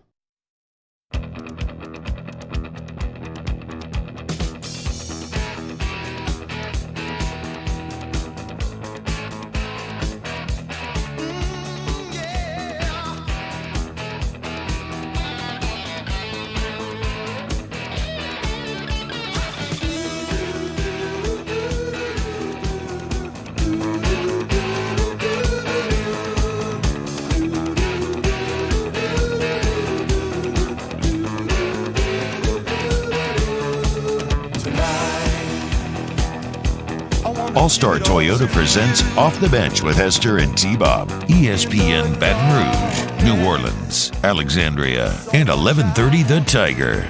All-Star Toyota presents Off the Bench with Hester and T-Bob. ESPN Baton Rouge, New Orleans, Alexandria, and 1130 The Tiger.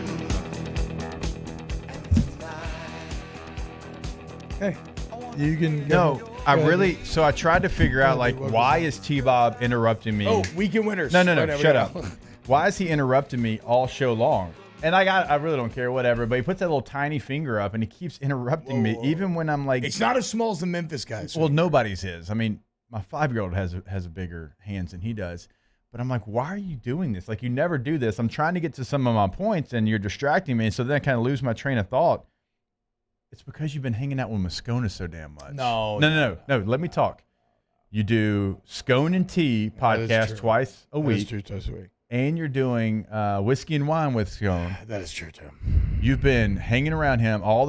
Hey, you can go. No, I tried to figure out, like, why is T-Bob interrupting me? Oh, weekend winners. No, Right, shut up. Why is he interrupting me all show long? And I really don't care, whatever. But he puts that little tiny finger up, and he keeps interrupting me, even when I'm like, It's not as small as the Memphis guys. well, nobody's is. I mean, my 5-year-old has a bigger hands than he does. But I'm like, why are you doing this? Like, you never do this. I'm trying to get to some of my points, and you're distracting me. So then I kind of lose my train of thought. It's because you've been hanging out with Moscona so damn much. No. Let me talk. You do Scone and Tea podcast twice a week. That's true, twice a week. And you're doing Whiskey and Wine with Scone. That is true, too. You've been hanging around him all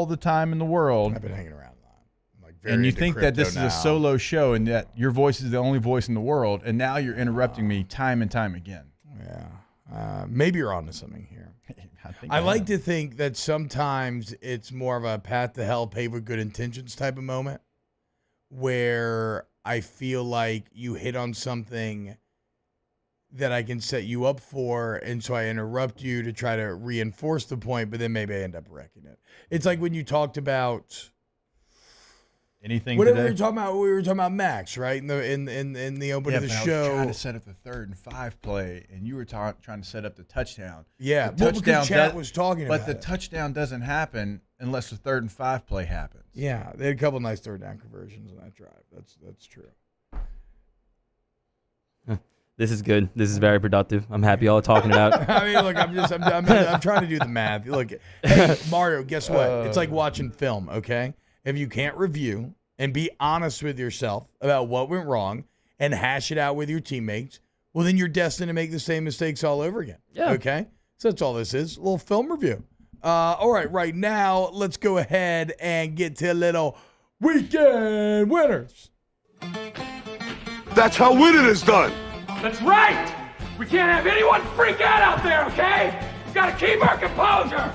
the time in the world. I've been hanging around a lot. I'm like very and you into think that this crypto is a now. solo show and that your voice is the only voice in the world, and now you're interrupting me time and time again. Yeah. Maybe you're onto something here. I like to think that sometimes it's more of a path to hell paved with good intentions type of moment where I feel like you hit on something that I can set you up for, and so I interrupt you to try to reinforce the point, but then maybe I end up wrecking it. It's like when you talked about anything. Whatever today? we were talking about Max, right? In the open of the but show. I was trying to set up the 3rd and 5 play, and you were trying to set up the touchdown. Yeah, the well, because Chat was talking but about the it. touchdown doesn't happen unless the 3rd and 5 play happens. Yeah, they had a couple nice 3rd down conversions on that drive. That's true. This is good. This is very productive. I'm happy y'all are talking it out. I mean, look, I'm trying to do the math. Look, hey, Mario, guess what? It's like watching film, okay? If you can't review and be honest with yourself about what went wrong and hash it out with your teammates, well, then you're destined to make the same mistakes all over again. Yeah. Okay? So that's all this is. A little film review. All right now, let's go ahead and get to a little weekend winners. That's how winning is done. That's right! We can't have anyone freak out there, okay? Gotta keep our composure!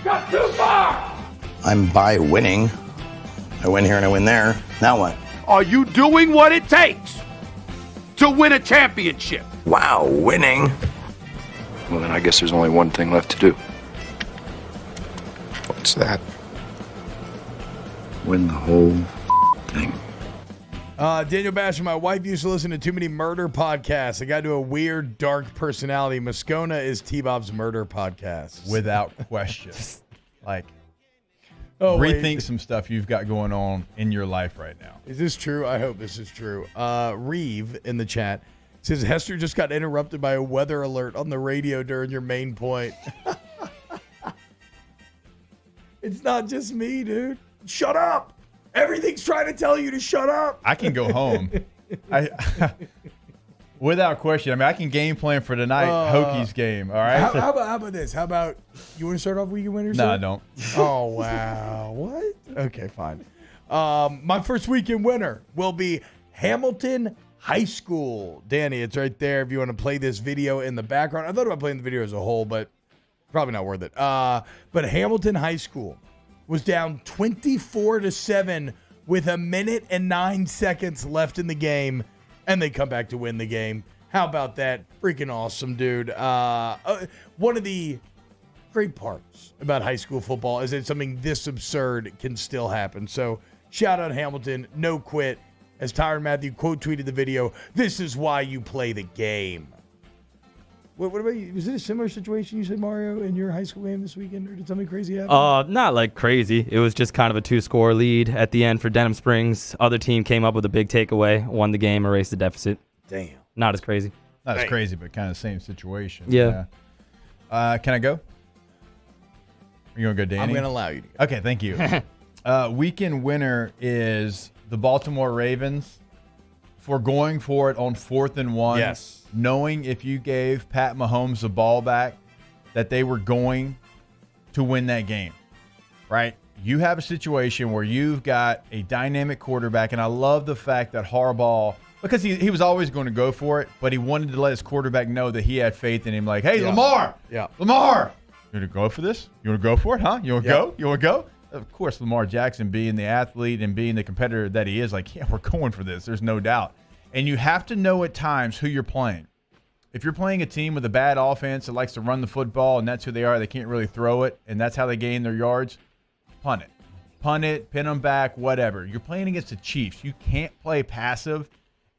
Got too far! I'm by winning. I win here and I win there. Now what? Are you doing what it takes to win a championship? Wow, winning. Well, then I guess there's only one thing left to do. What's that? Win the whole thing. Daniel Basher, my wife used to listen to too many murder podcasts. I got into a weird, dark personality. Moscona is T-Bob's murder podcast. Without question. Rethink wait. some stuff you've got going on in your life right now. Is this true? I hope this is true. Reeve in the chat says, Hester just got interrupted by a weather alert on the radio during your main point. It's not just me, dude. Shut up. Everything's trying to tell you to shut up. I can go home. Without question. I mean, I can game plan for tonight, Hokies game. All right. How about this? How about you want to start off weekend winners? No, I don't. Oh, wow. What? Okay, fine. My first weekend winner will be Hamilton High School. Danny, it's right there if you want to play this video in the background. I thought about playing the video as a whole, but probably not worth it. But Hamilton High School was down 24-7 with 1 minute and 9 seconds left in the game, and they come back to win the game. How about that? Freaking awesome, dude. One of the great parts about high school football is that something this absurd can still happen. So shout out Hamilton, no quit. As Tyron Matthew quote tweeted the video, this is why you play the game. What about you? Was it a similar situation you said, Mario, in your high school game this weekend, or did something crazy happen? Not like crazy. It was just kind of a 2-score lead at the end for Denham Springs. Other team came up with a big takeaway, won the game, erased the deficit. Damn. Not as crazy. Not as crazy, but kind of same situation. Yeah. Can I go? Are you going to go, Danny? I'm going to allow you to go. Okay, thank you. Weekend winner is the Baltimore Ravens for going for it on 4th and 1. Yes. Knowing if you gave Pat Mahomes the ball back, that they were going to win that game, right? You have a situation where you've got a dynamic quarterback, and I love the fact that Harbaugh, because he was always going to go for it, but he wanted to let his quarterback know that he had faith in him. Like, hey, Lamar, Lamar, you want to go for this? You want to go for it, huh? You want to go? You want to go? Of course, Lamar Jackson, being the athlete and being the competitor that he is, like, yeah, we're going for this. There's no doubt. And you have to know at times who you're playing. If you're playing a team with a bad offense that likes to run the football and that's who they are, they can't really throw it, and that's how they gain their yards, punt it. Punt it, pin them back, whatever. You're playing against the Chiefs. You can't play passive,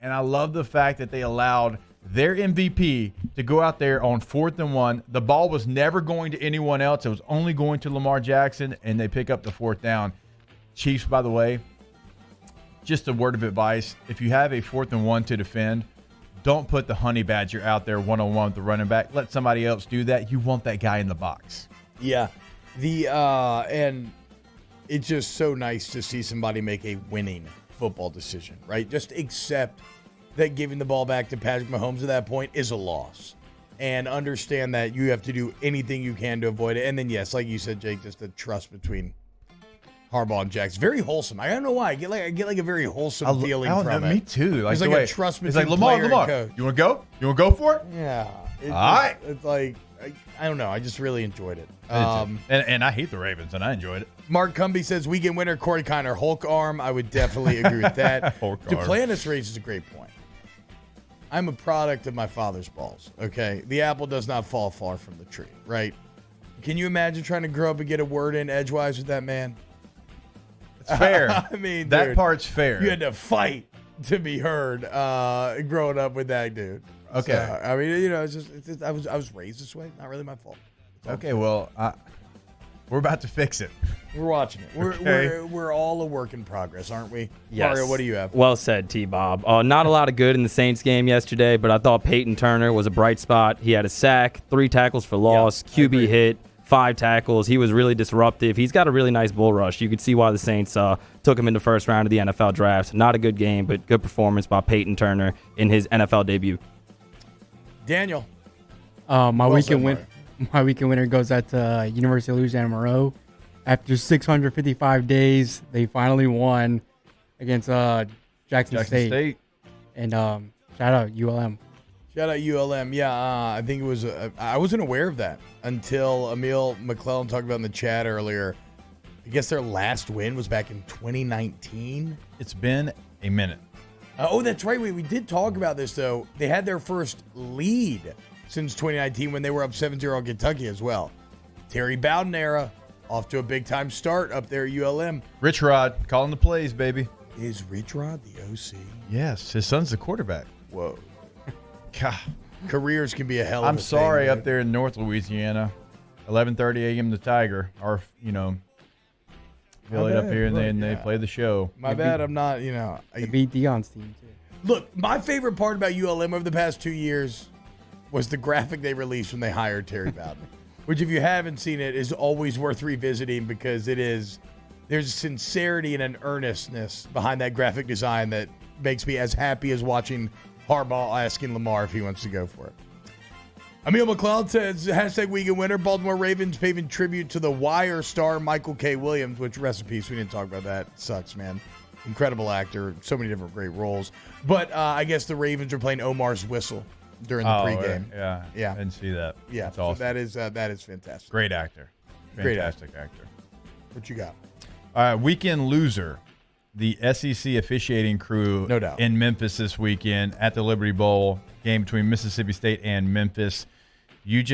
and I love the fact that they allowed their MVP to go out there on 4th and 1. The ball was never going to anyone else. It was only going to Lamar Jackson, and they pick up the 4th down. Chiefs, by the way, just a word of advice. If you have a 4th and 1 to defend, don't put the honey badger out there one-on-one with the running back. Let somebody else do that. You want that guy in the box. Yeah. And it's just so nice to see somebody make a winning football decision, right? Just accept that giving the ball back to Patrick Mahomes at that point is a loss. And understand that you have to do anything you can to avoid it. And then, yes, like you said, Jake, just the trust between Harbaugh and Jackson. Very wholesome. I don't know why. I get like a very wholesome feeling from it. Me too. Like there's like a trust between Lamar, player and coach. You want to go? You want to go for it? Yeah. All right. It's like, I don't know. I just really enjoyed it. And I hate the Ravens, and I enjoyed it. Mark Cumby says, weekend winner, Corey Kiner, Hulk arm. I would definitely agree with that. Duplantis raises a great point. I'm a product of my father's balls, okay? The apple does not fall far from the tree, right? Can you imagine trying to grow up and get a word in edgewise with that man? It's fair. I mean, that dude, part's fair. You had to fight to be heard growing up with that dude. Okay. So, I mean, you know, it's just I was raised this way. Not really my fault. Okay, well, we're about to fix it. We're watching it. We're all a work in progress, aren't we? Yes. Mario, what do you have? Well said, T-Bob. Not a lot of good in the Saints game yesterday, but I thought Peyton Turner was a bright spot. He had a sack, 3 tackles for loss, QB hit, 5 tackles. He was really disruptive. He's got a really nice bull rush. You could see why the Saints took him in the first round of the NFL draft. Not a good game, but good performance by Peyton Turner in his NFL debut. Daniel. My My weekend winner goes out to University of Louisiana Monroe. After 655 days, they finally won against Jackson State. And shout out ULM. Shout out ULM. Yeah, I think it was. I wasn't aware of that until Emil McClellan talked about in the chat earlier. I guess their last win was back in 2019. It's been a minute. Oh, that's right. We did talk about this, though. They had their first lead since 2019 when they were up 7-0 on Kentucky as well. Terry Bowden era, off to a big-time start up there at ULM. Rich Rod calling the plays, baby. Is Rich Rod the OC? Yes, his son's the quarterback. Whoa. God. Careers can be a hell of I'm a sorry thing, up there in North Louisiana. 11:30 a.m. the Tiger. Or, Really up here and they play the show. My bad, I'm not, They beat Deion's team, too. Look, my favorite part about ULM over the past 2 years was the graphic they released when they hired Terry Bowden, which, if you haven't seen it, is always worth revisiting because there's a sincerity and an earnestness behind that graphic design that makes me as happy as watching Harbaugh asking Lamar if he wants to go for it. Emil McClellan says, #weekend winner, Baltimore Ravens paving tribute to the Wire star Michael K. Williams, which, rest in peace, we didn't talk about that. Sucks, man. Incredible actor, so many different great roles. But I guess the Ravens are playing Omar's Whistle during the pregame. Yeah. I didn't see that. Yeah, That's so awesome. that is fantastic. Great actor. Great Fantastic actor. What you got? All right, weekend loser. The SEC officiating crew No doubt. in Memphis this weekend at the Liberty Bowl game between Mississippi State and Memphis. You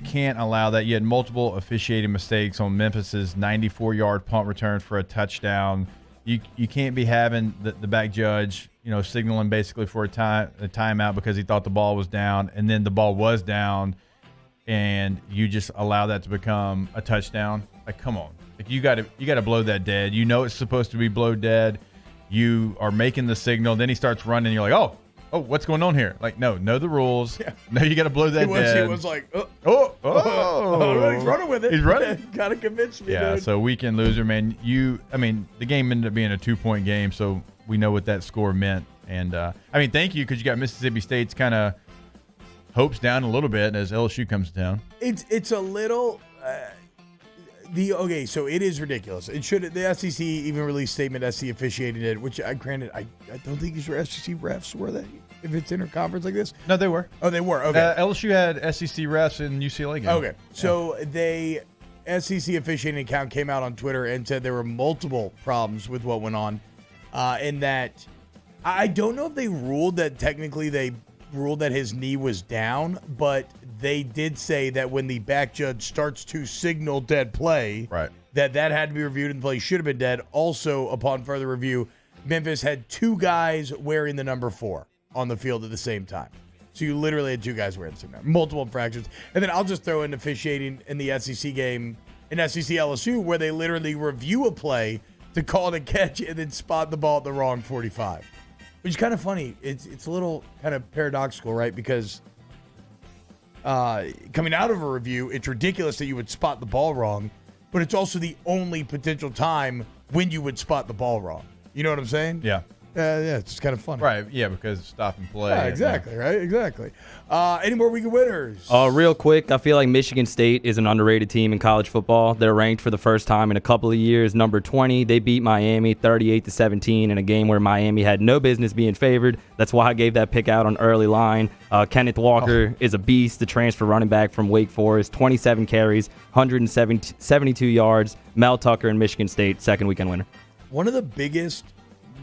can't allow that. You had multiple officiating mistakes on Memphis's 94-yard punt return for a touchdown. You can't be having the back judge, signaling basically for a timeout because he thought the ball was down, and then the ball was down, and you just allow that to become a touchdown. Like, come on. Like, you got to blow that dead. You know it's supposed to be blow dead. You are making the signal. Then he starts running. You're like, oh, what's going on here? Like, know the rules. Yeah. No, you got to blow that dead. He was like, he's running with it. He's running. Got to convince me, Yeah, dude. so weekend loser, man. The game ended up being a 2-point game, so we know what that score meant. And, thank you because you got Mississippi State's kind of hopes down a little bit as LSU comes to town. It's a little... so it is ridiculous. The SEC even released a statement SC officiating it, which granted I don't think these were SEC refs, were they? If it's interconference like this? No, they were. Oh, they were. Okay. LSU had SEC refs in UCLA game. Okay. So SEC officiating account came out on Twitter and said there were multiple problems with what went on, in that I don't know if they ruled that technically they ruled that his knee was down, but they did say that when the back judge starts to signal dead play, right, that had to be reviewed and the play should have been dead. Also, upon further review, Memphis had two guys wearing the number 4 on the field at the same time. So you literally had two guys wearing the same number. Multiple infractions. And then I'll just throw in officiating in the SEC game, in SEC LSU, where they literally review a play to call it a catch and then spot the ball at the wrong 45. Which is kind of funny. It's a little kind of paradoxical, right? Because coming out of a review, it's ridiculous that you would spot the ball wrong, but it's also the only potential time when you would spot the ball wrong. You know what I'm saying? Yeah. Yeah, it's just kind of funny. Right, yeah, because stop and play. Yeah, exactly, right? Exactly. Any more weekend winners? Real quick, I feel like Michigan State is an underrated team in college football. They're ranked for the first time in a couple of years, number 20. They beat Miami 38-17 in a game where Miami had no business being favored. That's why I gave that pick out on early line. Kenneth Walker is a beast, the transfer running back from Wake Forest. 27 carries, 172 yards. Mel Tucker in Michigan State, second weekend winner. One of the biggest,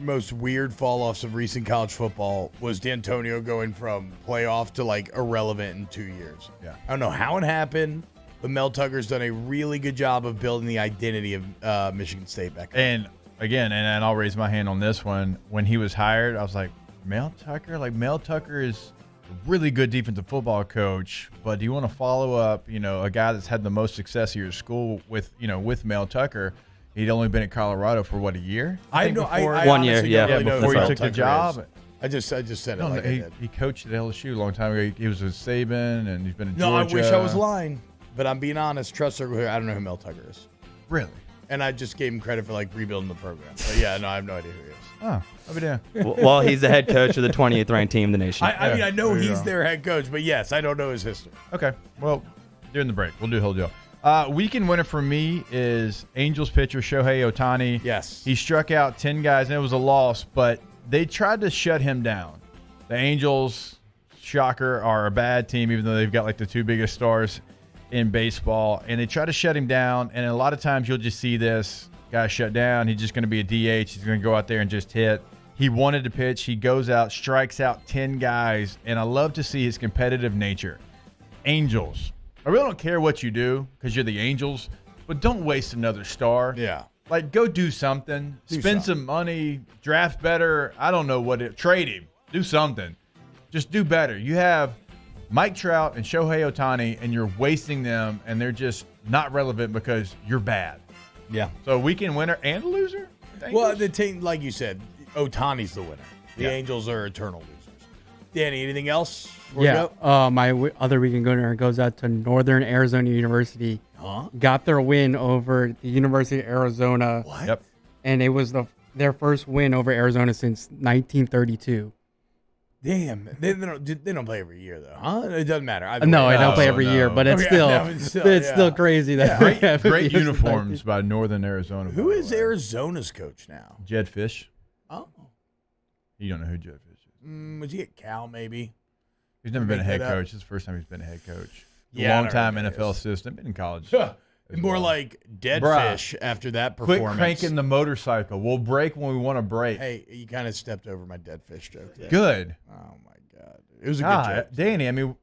most weird fall-offs of recent college football was D'Antonio going from playoff to irrelevant in 2 years. Yeah. I don't know how it happened, but Mel Tucker's done a really good job of building the identity of Michigan State back then. And again, and I'll raise my hand on this one. When he was hired, I was like, Mel Tucker? Mel Tucker is a really good defensive football coach, but do you want to follow up, a guy that's had the most success at your school with Mel Tucker? He'd only been at Colorado for a year? I 1 year, yeah. Before he took the job. I just said it like I did. He coached at LSU a long time ago. He was with Saban, and he's been in Georgia. No, I wish I was lying, but I'm being honest. Trust Circle here, I don't know who Mel Tucker is. Really? And I just gave him credit for rebuilding the program. But yeah, no, I have no idea who he is. Oh, I'll be down. Well, he's the head coach of the 28th ranked team in the nation. I mean, I know he's their head coach, but yes, I don't know his history. Okay. Well, during the break. We'll do the whole deal. Weekend winner for me is Angels pitcher Shohei Ohtani. Yes. He struck out 10 guys, and it was a loss, but they tried to shut him down. The Angels, shocker, are a bad team, even though they've got like the two biggest stars in baseball, and they try to shut him down, and a lot of times you'll just see this guy shut down. He's just going to be a DH. He's going to go out there and just hit. He wanted to pitch. He goes out, strikes out 10 guys, and I love to see his competitive nature. Angels. I really don't care what you do because you're the Angels, but don't waste another star. Yeah. Like, go do something. Spend some money. Draft better. I don't know what it. Trade him. Do something. Just do better. You have Mike Trout and Shohei Ohtani, and you're wasting them, and they're just not relevant because you're bad. Yeah. So weekend winner and a loser? Well, the team, like you said, Ohtani's the winner. The Angels are eternal losers. Danny, anything else? My other weekend winner goes out to Northern Arizona University. Got their win over the University of Arizona. What? Yep. And it was their first win over Arizona since 1932. Damn. They don't play every year, though, huh? It doesn't matter. I don't play every year, but it's still crazy that Great uniforms by Northern Arizona. Who is Arizona's coach now? Jed Fish. Oh. You don't know who Jed Fish is. Was he at Cal, maybe? He's never been a head coach. This is the first time he's been a head coach. Yeah, Long-time NFL assistant. Been in college. More like dead fish after that performance. Quit cranking the motorcycle. We'll break when we want to break. Hey, you kind of stepped over my dead fish joke there. Good. Oh, my God. It was a good joke. Danny, I mean.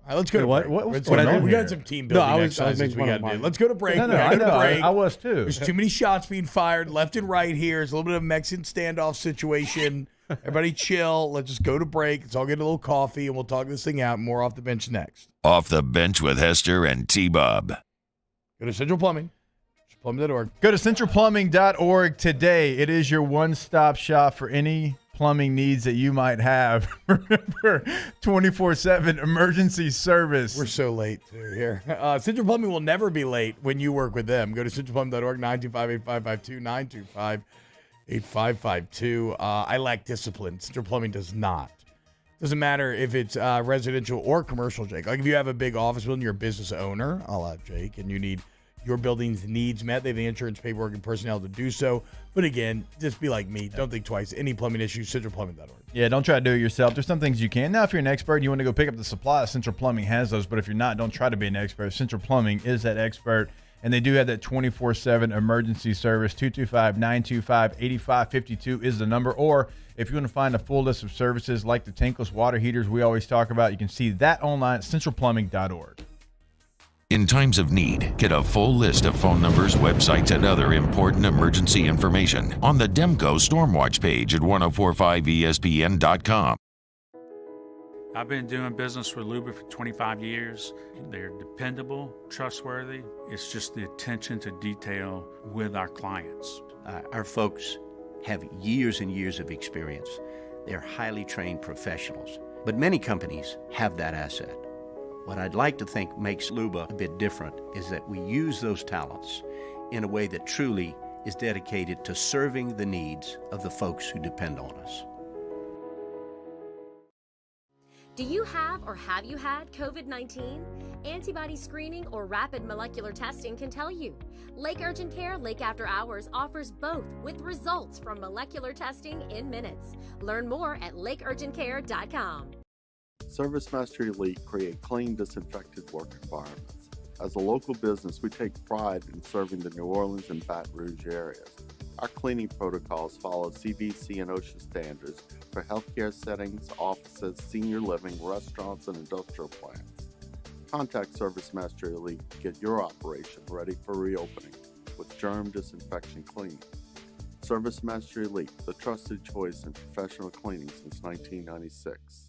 All right, let's go to break. What's going on We here? got some team building exercises we got to do. Let's go to break. No, I know. I was too. There's too many shots being fired left and right here. There's a little bit of a Mexican standoff situation. Everybody chill. Let's just go to break. Let's all get a little coffee, and we'll talk this thing out. More Off the Bench next. Off the Bench with Hester and T-Bob. Go to Central Plumbing. Plumbing.org. Go to centralplumbing.org today. It is your one-stop shop for any plumbing needs that you might have. Remember, 24/7 emergency service. We're so late here. Central Plumbing will never be late when you work with them. Go to centralplumbing.org, 925-8552, 925-8552. I lack discipline. Central Plumbing does not. Doesn't matter if it's residential or commercial, Jake. Like if you have a big office building, you're a business owner, a la Jake, and you need your building's needs met. They have the insurance, paperwork, and personnel to do so. But again, just be like me. Don't think twice. Any plumbing issues, centralplumbing.org. Yeah, don't try to do it yourself. There's some things you can. Now, if you're an expert and you want to go pick up the supplies, Central Plumbing has those. But if you're not, don't try to be an expert. Central Plumbing is that expert. And they do have that 24/7 emergency service. 225-925-8552 is the number. Or if you want to find a full list of services like the tankless water heaters we always talk about, you can see that online at centralplumbing.org. In times of need, get a full list of phone numbers, websites, and other important emergency information on the Demco Stormwatch page at 1045ESPN.com. I've been doing business with Luba for 25 years. They're dependable, trustworthy. It's just the attention to detail with our clients. Our folks have years and years of experience. They're highly trained professionals, but many companies have that asset. What I'd like to think makes Luba a bit different is that we use those talents in a way that truly is dedicated to serving the needs of the folks who depend on us. Do you have or have you had COVID-19? Antibody screening or rapid molecular testing can tell you. Lake Urgent Care Lake After Hours offers both with results from molecular testing in minutes. Learn more at lakeurgentcare.com. ServiceMaster Elite create clean, disinfected work environments. As a local business, we take pride in serving the New Orleans and Baton Rouge areas. Our cleaning protocols follow CDC and OSHA standards for healthcare settings, offices, senior living, restaurants, and industrial plants. Contact ServiceMaster Elite to get your operation ready for reopening with germ disinfection cleaning. ServiceMaster Elite, the trusted choice in professional cleaning since 1996.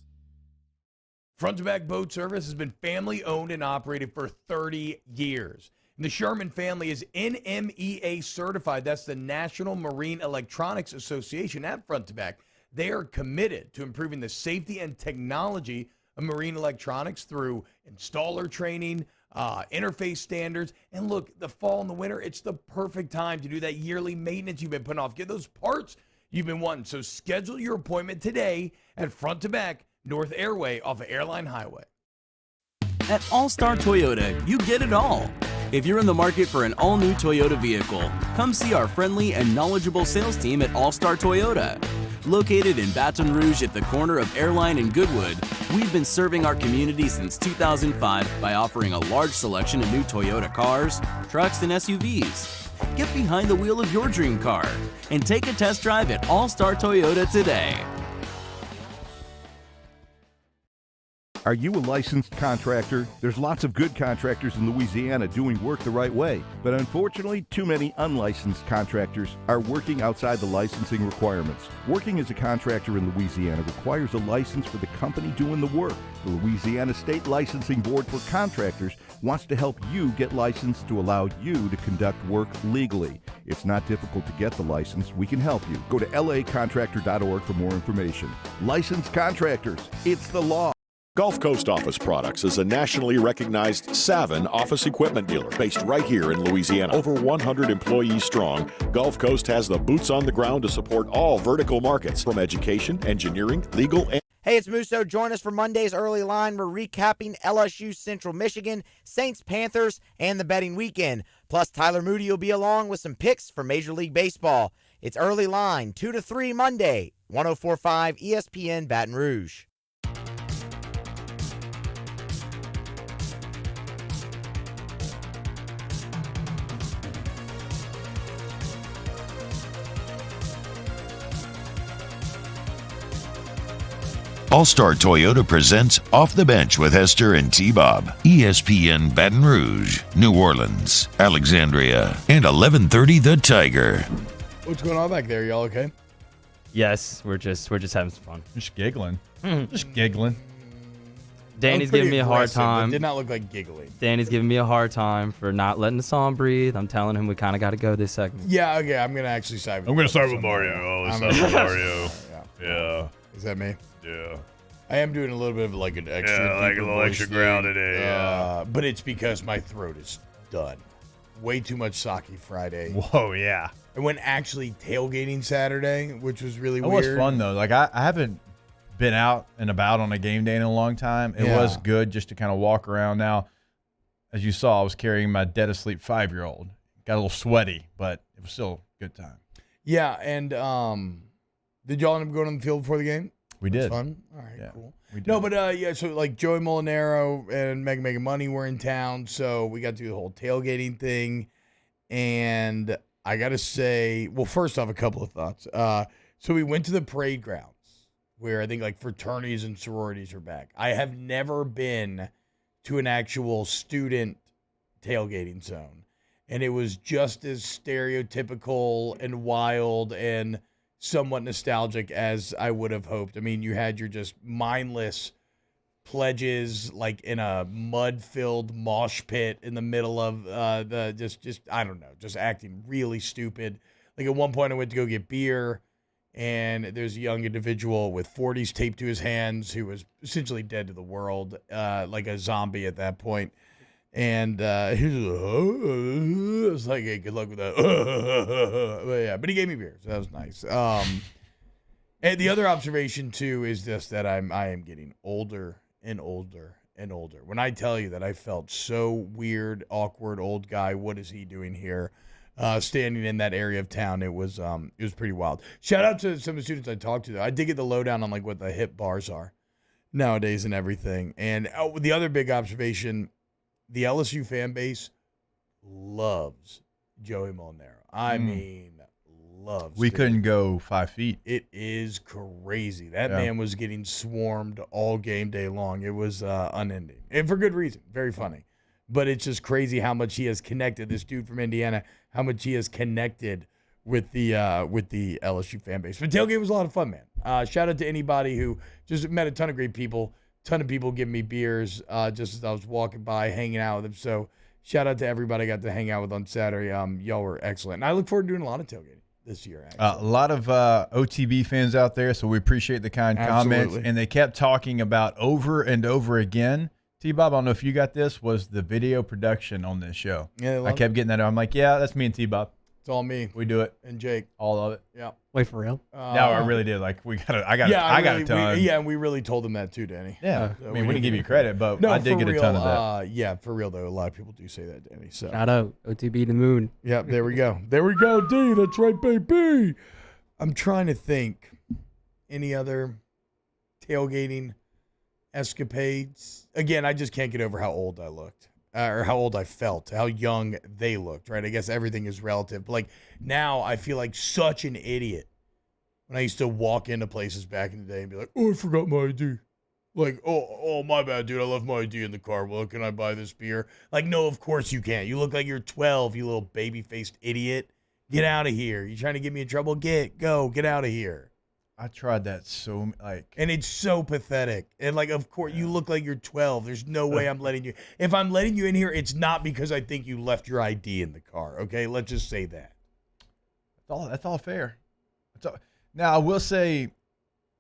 Front to Back Boat Service has been family owned and operated for 30 years. And the Sherman family is NMEA certified. That's the National Marine Electronics Association at Front to Back. They are committed to improving the safety and technology of marine electronics through installer training, interface standards. And look, the fall and the winter, it's the perfect time to do that yearly maintenance you've been putting off. Get those parts you've been wanting. So schedule your appointment today at Front to Back North Airway off of Airline Highway. At All Star Toyota, you get it all. If you're in the market for an all-new Toyota vehicle, come see our friendly and knowledgeable sales team at All Star Toyota. Located in Baton Rouge at the corner of Airline and Goodwood, we've been serving our community since 2005 by offering a large selection of new Toyota cars, trucks, and SUVs. Get behind the wheel of your dream car and take a test drive at All Star Toyota today. Are you a licensed contractor? There's lots of good contractors in Louisiana doing work the right way, but unfortunately, too many unlicensed contractors are working outside the licensing requirements. Working as a contractor in Louisiana requires a license for the company doing the work. The Louisiana State Licensing Board for Contractors wants to help you get licensed to allow you to conduct work legally. It's not difficult to get the license. We can help you. Go to lacontractor.org for more information. Licensed contractors, it's the law. Gulf Coast Office Products is a nationally recognized Savin office equipment dealer based right here in Louisiana. Over 100 employees strong, Gulf Coast has the boots on the ground to support all vertical markets, from education, engineering, legal, and... Hey, it's Musso. Join us for Monday's Early Line. We're recapping LSU Central Michigan, Saints Panthers, and the betting weekend. Plus, Tyler Moody will be along with some picks for Major League Baseball. It's Early Line, 2 to 3 Monday, 104.5 ESPN Baton Rouge. All-Star Toyota presents Off the Bench with Hester and T-Bob. ESPN Baton Rouge, New Orleans, Alexandria, and 1130 The Tiger. What's going on back there? Y'all okay? Yes, we're just having some fun. Just giggling. Just giggling. Danny's giving me a hard time. Did not look like giggling. Danny's giving me a hard time for not letting the song breathe. I'm telling him we kind of got to go this segment. Yeah, okay. I'm going to actually side with I'm going to start with Mario. I'll start with Mario. Yeah. Is that me? Yeah. I am doing a little bit of like an extra. Yeah, like a little extra ground today. Yeah. But it's because my throat is done. Way too much sake Friday. Whoa, yeah. I went actually tailgating Saturday, which was really It weird. was fun, though. Like, I haven't been out and about on a game day in a long time. It was good just to kind of walk around. Now, as you saw, I was carrying my dead-asleep 5-year-old. Got a little sweaty, but it was still a good time. Yeah, and did y'all end up going on the field before the game? We did. Fun? All right, cool. No, but so like Joey Molinaro and Megan Money were in town, so we got to do the whole tailgating thing. And I got to say, well, first off, a couple of thoughts. So we went to the parade grounds where I think like fraternities and sororities are back. I have never been to an actual student tailgating zone, and it was just as stereotypical and wild and somewhat nostalgic as I would have hoped. I mean, you had your just mindless pledges like in a mud-filled mosh pit in the middle of the just I don't know, just acting really stupid. Like at one point I went to go get beer, and there's a young individual with 40s taped to his hands who was essentially dead to the world, like a zombie at that point. And he was like, hey, good luck with that. But yeah, but he gave me beer, so that was nice. And the other observation, too, is just that I am getting older and older and older. When I tell you that I felt so weird, awkward, old guy, what is he doing here? Standing in that area of town, it was pretty wild. Shout out to some of the students I talked to, though. I did get the lowdown on like what the hip bars are nowadays and everything. And the other big observation, the LSU fan base loves Joey Molinaro. I mean, loves. We couldn't go 5 feet. It is crazy. That man was getting swarmed all game day long. It was unending, and for good reason. Very funny, but it's just crazy how much he has connected. This dude from Indiana, how much he has connected with the LSU fan base. But tailgate was a lot of fun, man. Shout out to anybody who just met a ton of great people. Ton of people giving me beers just as I was walking by, hanging out with them. So shout out to everybody I got to hang out with on Saturday. Y'all were excellent. And I look forward to doing a lot of tailgating this year, actually. A lot of OTB fans out there, so we appreciate the kind comments. And they kept talking about over and over again. T-Bob, I don't know if you got this, was the video production on this show. Yeah, I kept getting that. I'm like, yeah, that's me and T-Bob. It's all me. We do it. And Jake. All of it. Yeah. Wait, for real? No, I really did. Like I got a ton. And we really told them that too, Danny. Yeah, So I mean, we didn't give you credit, but no, I did get real, a ton of that. Yeah, for real though, a lot of people do say that, Danny. So Shout out OTB to the moon. yeah, there we go. There we go, D. That's right, baby. I'm trying to think any other tailgating escapades. Again, I just can't get over how old I looked. Or how old I felt, how young they looked, right? I guess everything is relative. But like now I feel like such an idiot when I used to walk into places back in the day and be like, oh, I forgot my ID. Like, oh, my bad, dude. I left my ID in the car. Well, can I buy this beer? Like, no, of course you can't. You look like you're 12, you little baby-faced idiot. Get out of here. You trying to get me in trouble? Get out of here. I tried that and it's so pathetic. And like, of course, you look like you're 12. There's no way I'm letting you. If I'm letting you in here, it's not because I think you left your ID in the car. Okay, let's just say that. That's all fair. Now I will say,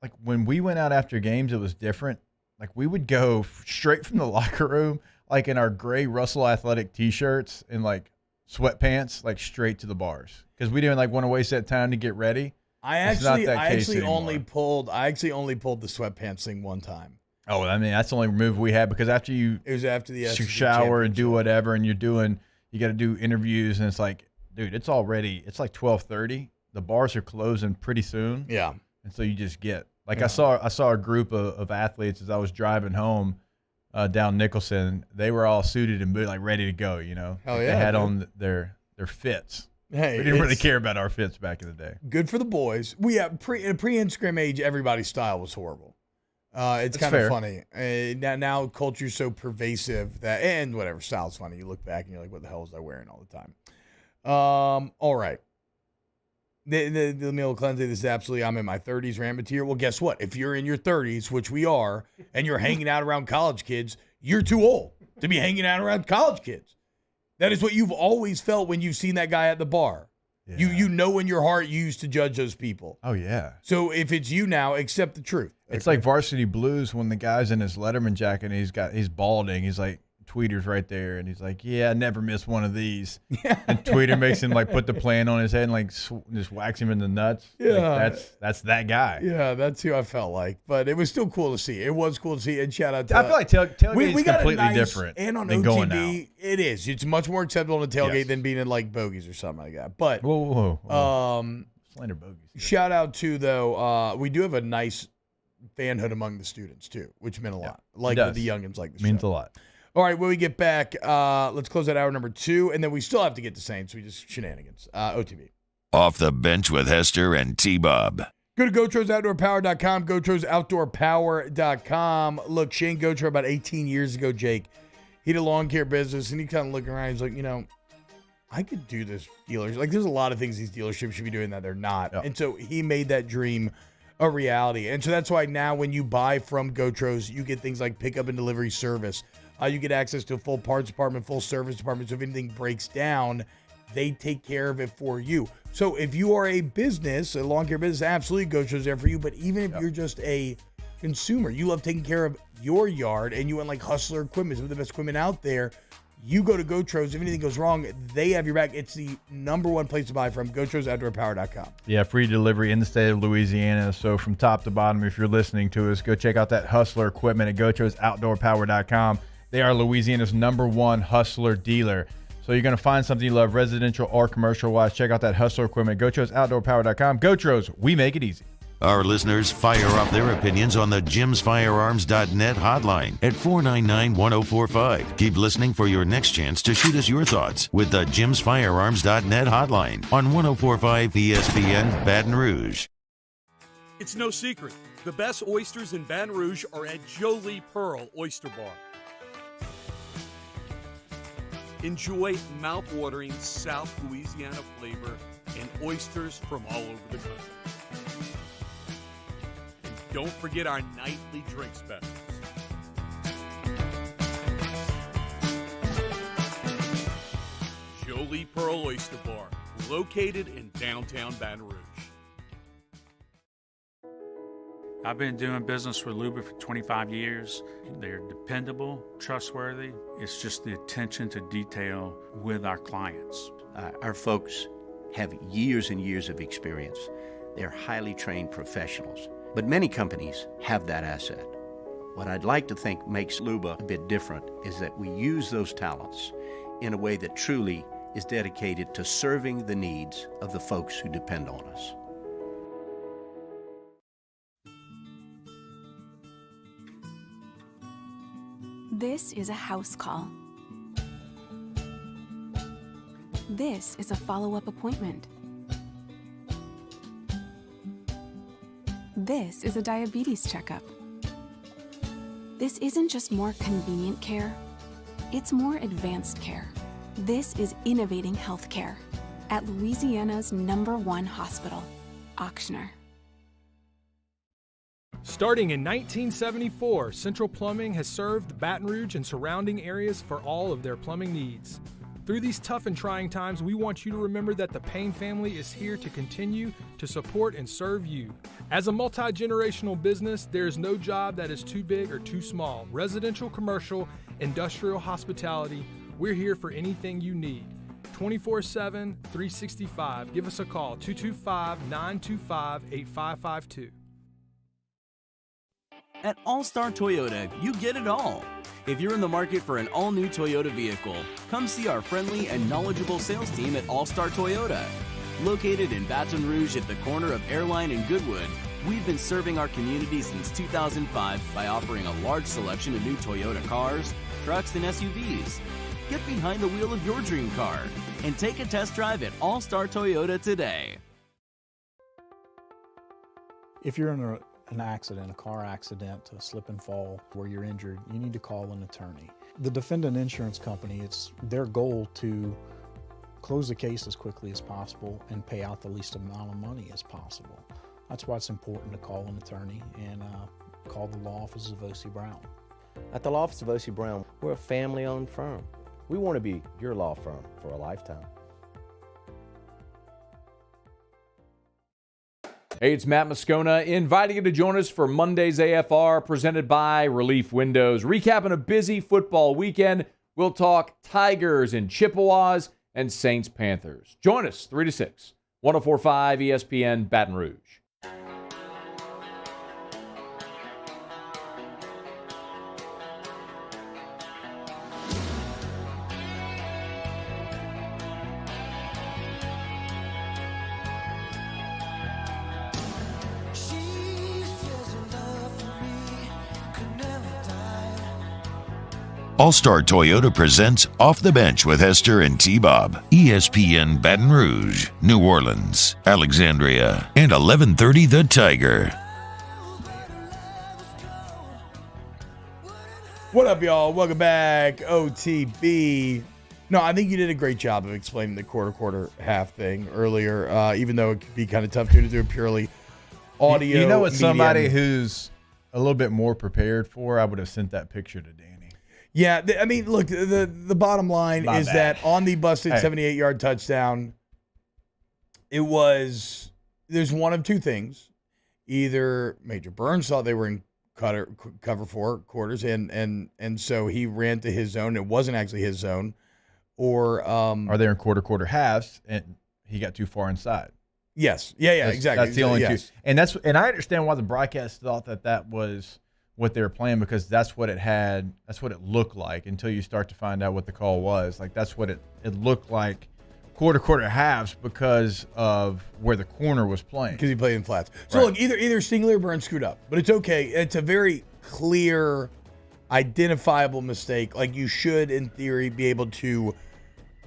like when we went out after games, it was different. Like we would go straight from the locker room, like in our gray Russell Athletic T-shirts and like sweatpants, like straight to the bars because we didn't like want to waste that time to get ready. I actually only pulled the sweatpants thing one time. Oh, I mean that's the only move we had because after it was after the shower and do whatever, and you got to do interviews, and it's like, dude, it's like 12:30. The bars are closing pretty soon. Yeah, and so you just get like I saw a group of athletes as I was driving home down Nicholson. They were all suited and like ready to go. You know, hell like yeah, they had on their fits. Hey, we didn't really care about our fits back in the day. Good for the boys. We have pre-Instagram age, everybody's style was horrible. It's kind of funny. Now culture's so pervasive that, and whatever, style's funny. You look back and you're like, what the hell is I wearing all the time? All right. The meal cleansing, this is absolutely, I'm in my 30s, rant material. Well, guess what? If you're in your 30s, which we are, and you're hanging out around college kids, you're too old to be hanging out around college kids. That is what you've always felt when you've seen that guy at the bar. Yeah. You know in your heart you used to judge those people. Oh, yeah. So if it's you now, accept the truth. It's like Varsity Blues when the guy's in his Letterman jacket and he's balding. He's like, Tweeter's right there, and he's like, yeah, I never miss one of these. And Tweeter makes him like put the plant on his head and like just whacks him in the nuts. Yeah. Like, that's that guy. Yeah, that's who I felt like. But it was still cool to see. It was cool to see. And shout out to I feel like tailgate is completely different and on than OTB, going out. It is. It's much more acceptable on a tailgate than being in like bogeys or something like that. But whoa. Slander bogeys. Shout out to though, we do have a nice fanhood among the students too, which meant a lot. Like the youngins like this. Means a lot. All right, when we get back, let's close out hour number 2, and then we still have to get to Saints. We just shenanigans. OTB. Off the bench with Hester and T-Bob. Go to GoTrosOutdoorPower.com, GoTrosOutdoorPower.com. Look, Shane Gotro, about 18 years ago, Jake, he had a lawn care business, and he kind of looking around. He's like, I could do this dealers. Like, there's a lot of things these dealerships should be doing that they're not. Yep. And so he made that dream a reality. And so that's why now when you buy from Gotros, you get things like pickup and delivery service. You get access to a full parts department, full service department. So if anything breaks down, they take care of it for you. So if you are a business, a lawn care business, absolutely Gotros there for you. But even if you're just a consumer, you love taking care of your yard and you want like Hustler equipment, some of the best equipment out there, you go to Gotros. If anything goes wrong, they have your back. It's the #1 place to buy from, GoTrosOutdoorPower.com. Yeah, free delivery in the state of Louisiana. So from top to bottom, if you're listening to us, go check out that Hustler equipment at GoTrosOutdoorPower.com. They are Louisiana's #1 Hustler dealer. So you're going to find something you love, residential or commercial-wise. Check out that Hustler equipment. GoTrosOutdoorPower.com. GoTros, we make it easy. Our listeners fire off their opinions on the jimsfirearms.net hotline at 499-1045. Keep listening for your next chance to shoot us your thoughts with the jimsfirearms.net hotline on 1045 ESPN Baton Rouge. It's no secret. The best oysters in Baton Rouge are at Jolie Pearl Oyster Bar. Enjoy mouth-watering South Louisiana flavor and oysters from all over the country. And don't forget our nightly drink specials. Jolie Pearl Oyster Bar, located in downtown Baton Rouge. I've been doing business with Luba for 25 years. They're dependable, trustworthy. It's just the attention to detail with our clients. Our folks have years and years of experience. They're highly trained professionals. But many companies have that asset. What I'd like to think makes Luba a bit different is that we use those talents in a way that truly is dedicated to serving the needs of the folks who depend on us. This is a house call. This is a follow-up appointment. This is a diabetes checkup. This isn't just more convenient care, it's more advanced care. This is innovating healthcare at Louisiana's #1 hospital, Ochsner. Starting in 1974, Central Plumbing has served Baton Rouge and surrounding areas for all of their plumbing needs. Through these tough and trying times, we want you to remember that the Payne family is here to continue to support and serve you. As a multi-generational business, there is no job that is too big or too small. Residential, commercial, industrial, hospitality, we're here for anything you need. 24/7, 365. Give us a call, 225-925-8552. At All-Star Toyota, you get it all. If you're in the market for an all-new Toyota vehicle, come see our friendly and knowledgeable sales team at All-Star Toyota. Located in Baton Rouge at the corner of Airline and Goodwood, we've been serving our community since 2005 by offering a large selection of new Toyota cars, trucks, and SUVs. Get behind the wheel of your dream car and take a test drive at All-Star Toyota today. If you're in an accident, a car accident, a slip and fall where you're injured, you need to call an attorney. The defendant insurance company, it's their goal to close the case as quickly as possible and pay out the least amount of money as possible. That's why it's important to call an attorney and call the law office of O.C. Brown. At the law office of O.C. Brown, we're a family-owned firm. We want to be your law firm for a lifetime. Hey, it's Matt Moscona inviting you to join us for Monday's AFR presented by Relief Windows. Recapping a busy football weekend, we'll talk Tigers and Chippewas and Saints Panthers. Join us 3 to 6, 104.5 ESPN Baton Rouge. All-Star Toyota presents Off the Bench with Hester and T-Bob. ESPN Baton Rouge, New Orleans, Alexandria, and 1130 The Tiger. What up, y'all? Welcome back, OTB. No, I think you did a great job of explaining the quarter half thing earlier, even though it could be kind of tough to do it purely audio. You know what? medium. Somebody who's a little bit more prepared for, I would have sent that picture to Danny. Yeah, I mean, look, the bottom line is that on the busted 78-yard touchdown, there's one of two things. Either Major Burns thought they were in cover 4 quarters, and so he ran to his zone. It wasn't actually his zone. Or are they in quarter halves, and he got too far inside. Yes. Yeah, exactly. That's the only two. And I understand why the broadcast thought that was what they were playing, because that's what it looked like until you start to find out what the call was. Like, that's what it looked like, quarter halves, because of where the corner was playing. Because he played in flats. So look, either Stingley or Burns screwed up, but it's okay. It's a very clear, identifiable mistake. Like, you should, in theory, be able to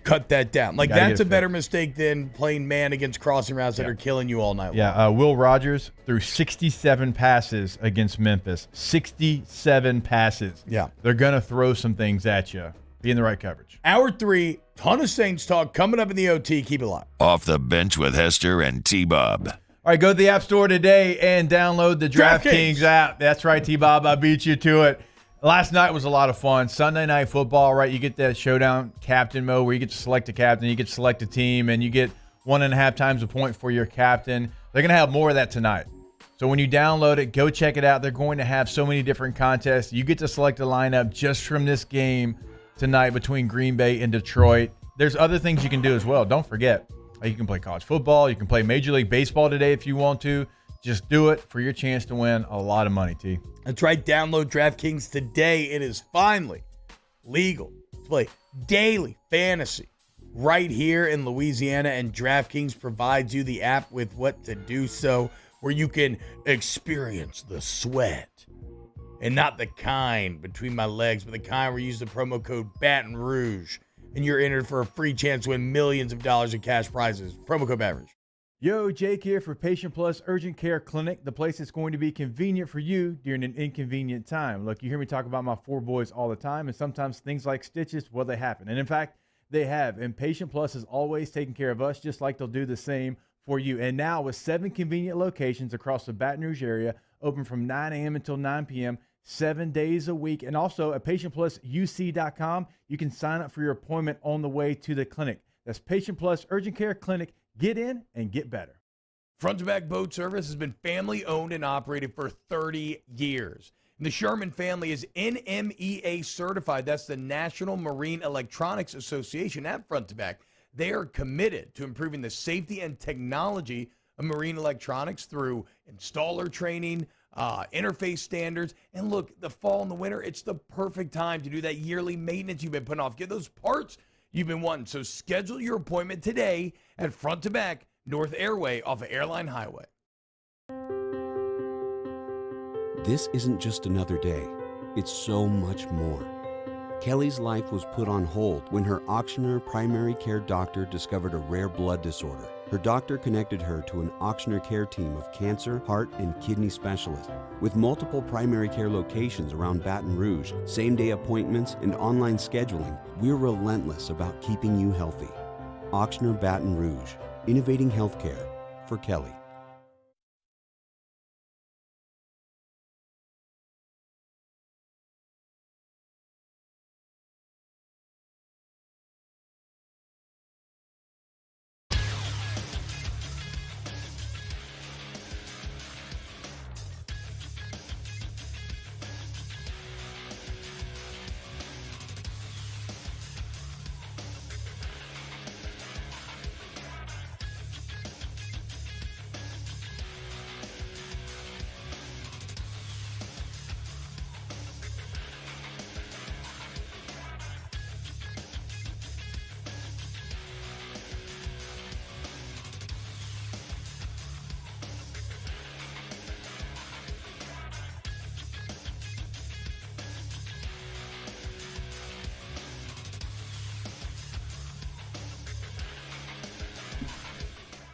cut that down. Like, that's a better mistake than playing man against crossing routes that are killing you all night long. Yeah, Will Rogers threw 67 passes against Memphis. 67 passes. Yeah. They're going to throw some things at you. Be in the right coverage. Hour 3, ton of Saints talk coming up in the OT. Keep it live. Off the Bench with Hester and T-Bob. All right, go to the App Store today and download the DraftKings app. That's right, T-Bob. I beat you to it. Last night was a lot of fun. Sunday Night Football, right? You get that showdown captain mode where you get to select a captain, you get to select a team, and you get 1.5 times a point for your captain. They're going to have more of that tonight. So when you download it, go check it out. They're going to have so many different contests. You get to select a lineup just from this game tonight between Green Bay and Detroit. There's other things you can do as well. Don't forget, You can play college football. You can play Major League Baseball today if you want to. Just do it for your chance to win a lot of money, T. That's right. Download DraftKings today. It is finally legal to play daily fantasy right here in Louisiana, and DraftKings provides you the app with what to do so, where you can experience the sweat. And not the kind between my legs, but the kind where you use the promo code Baton Rouge, and you're entered for a free chance to win millions of dollars in cash prizes. Promo code Baton Rouge. Yo, Jake here for Patient Plus Urgent Care Clinic, the place that's going to be convenient for you during an inconvenient time. Look, you hear me talk about my 4 boys all the time, and sometimes things like stitches, well, they happen. And in fact, they have. And Patient Plus is always taking care of us, just like they'll do the same for you. And now with 7 convenient locations across the Baton Rouge area, open from 9 a.m. until 9 p.m., 7 days a week. And also at PatientPlusUC.com, you can sign up for your appointment on the way to the clinic. That's Patient Plus Urgent Care Clinic. Get in and get better. Front to Back Boat Service has been family owned and operated for 30 years. And the Sherman family is NMEA certified. That's the National Marine Electronics Association at Front to Back. They are committed to improving the safety and technology of marine electronics through installer training, interface standards. And look, the fall and the winter, it's the perfect time to do that yearly maintenance you've been putting off. Get those parts you've been wanting. So schedule your appointment today at Front to Back North Airway off of Airline Highway. This isn't just another day. It's so much more. Kelly's life was put on hold when her Auctioner primary care doctor discovered a rare blood disorder. Her doctor connected her to an Auctioner care team of cancer, heart, and kidney specialists. With multiple primary care locations around Baton Rouge, same-day appointments, and online scheduling, we're relentless about keeping you healthy. Auctioner Baton Rouge, innovating healthcare for Kelly.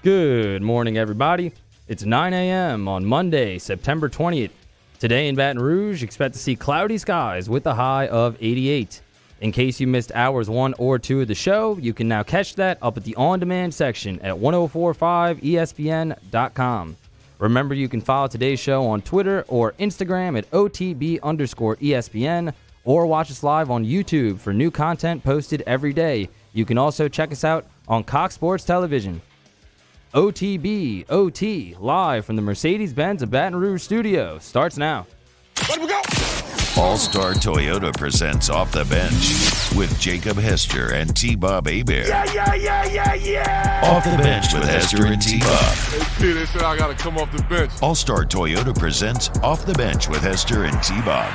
Good morning, everybody. It's 9 a.m. on Monday, September 20th. Today in Baton Rouge, expect to see cloudy skies with a high of 88. In case you missed hours 1 or 2 of the show, you can now catch that up at the on-demand section at 1045ESPN.com. Remember, you can follow today's show on Twitter or Instagram at OTB_ESPN, or watch us live on YouTube for new content posted every day. You can also check us out on Cox Sports Television. OTB OT, live from the Mercedes-Benz of Baton Rouge studio, starts now. Let we go! All-Star Toyota presents Off the Bench with Jacob Hester and T-Bob Hebert. Yeah! Off the Bench with Hester and T-Bob. Hey, they said I gotta come off the bench. All-Star Toyota presents Off the Bench with Hester and T-Bob.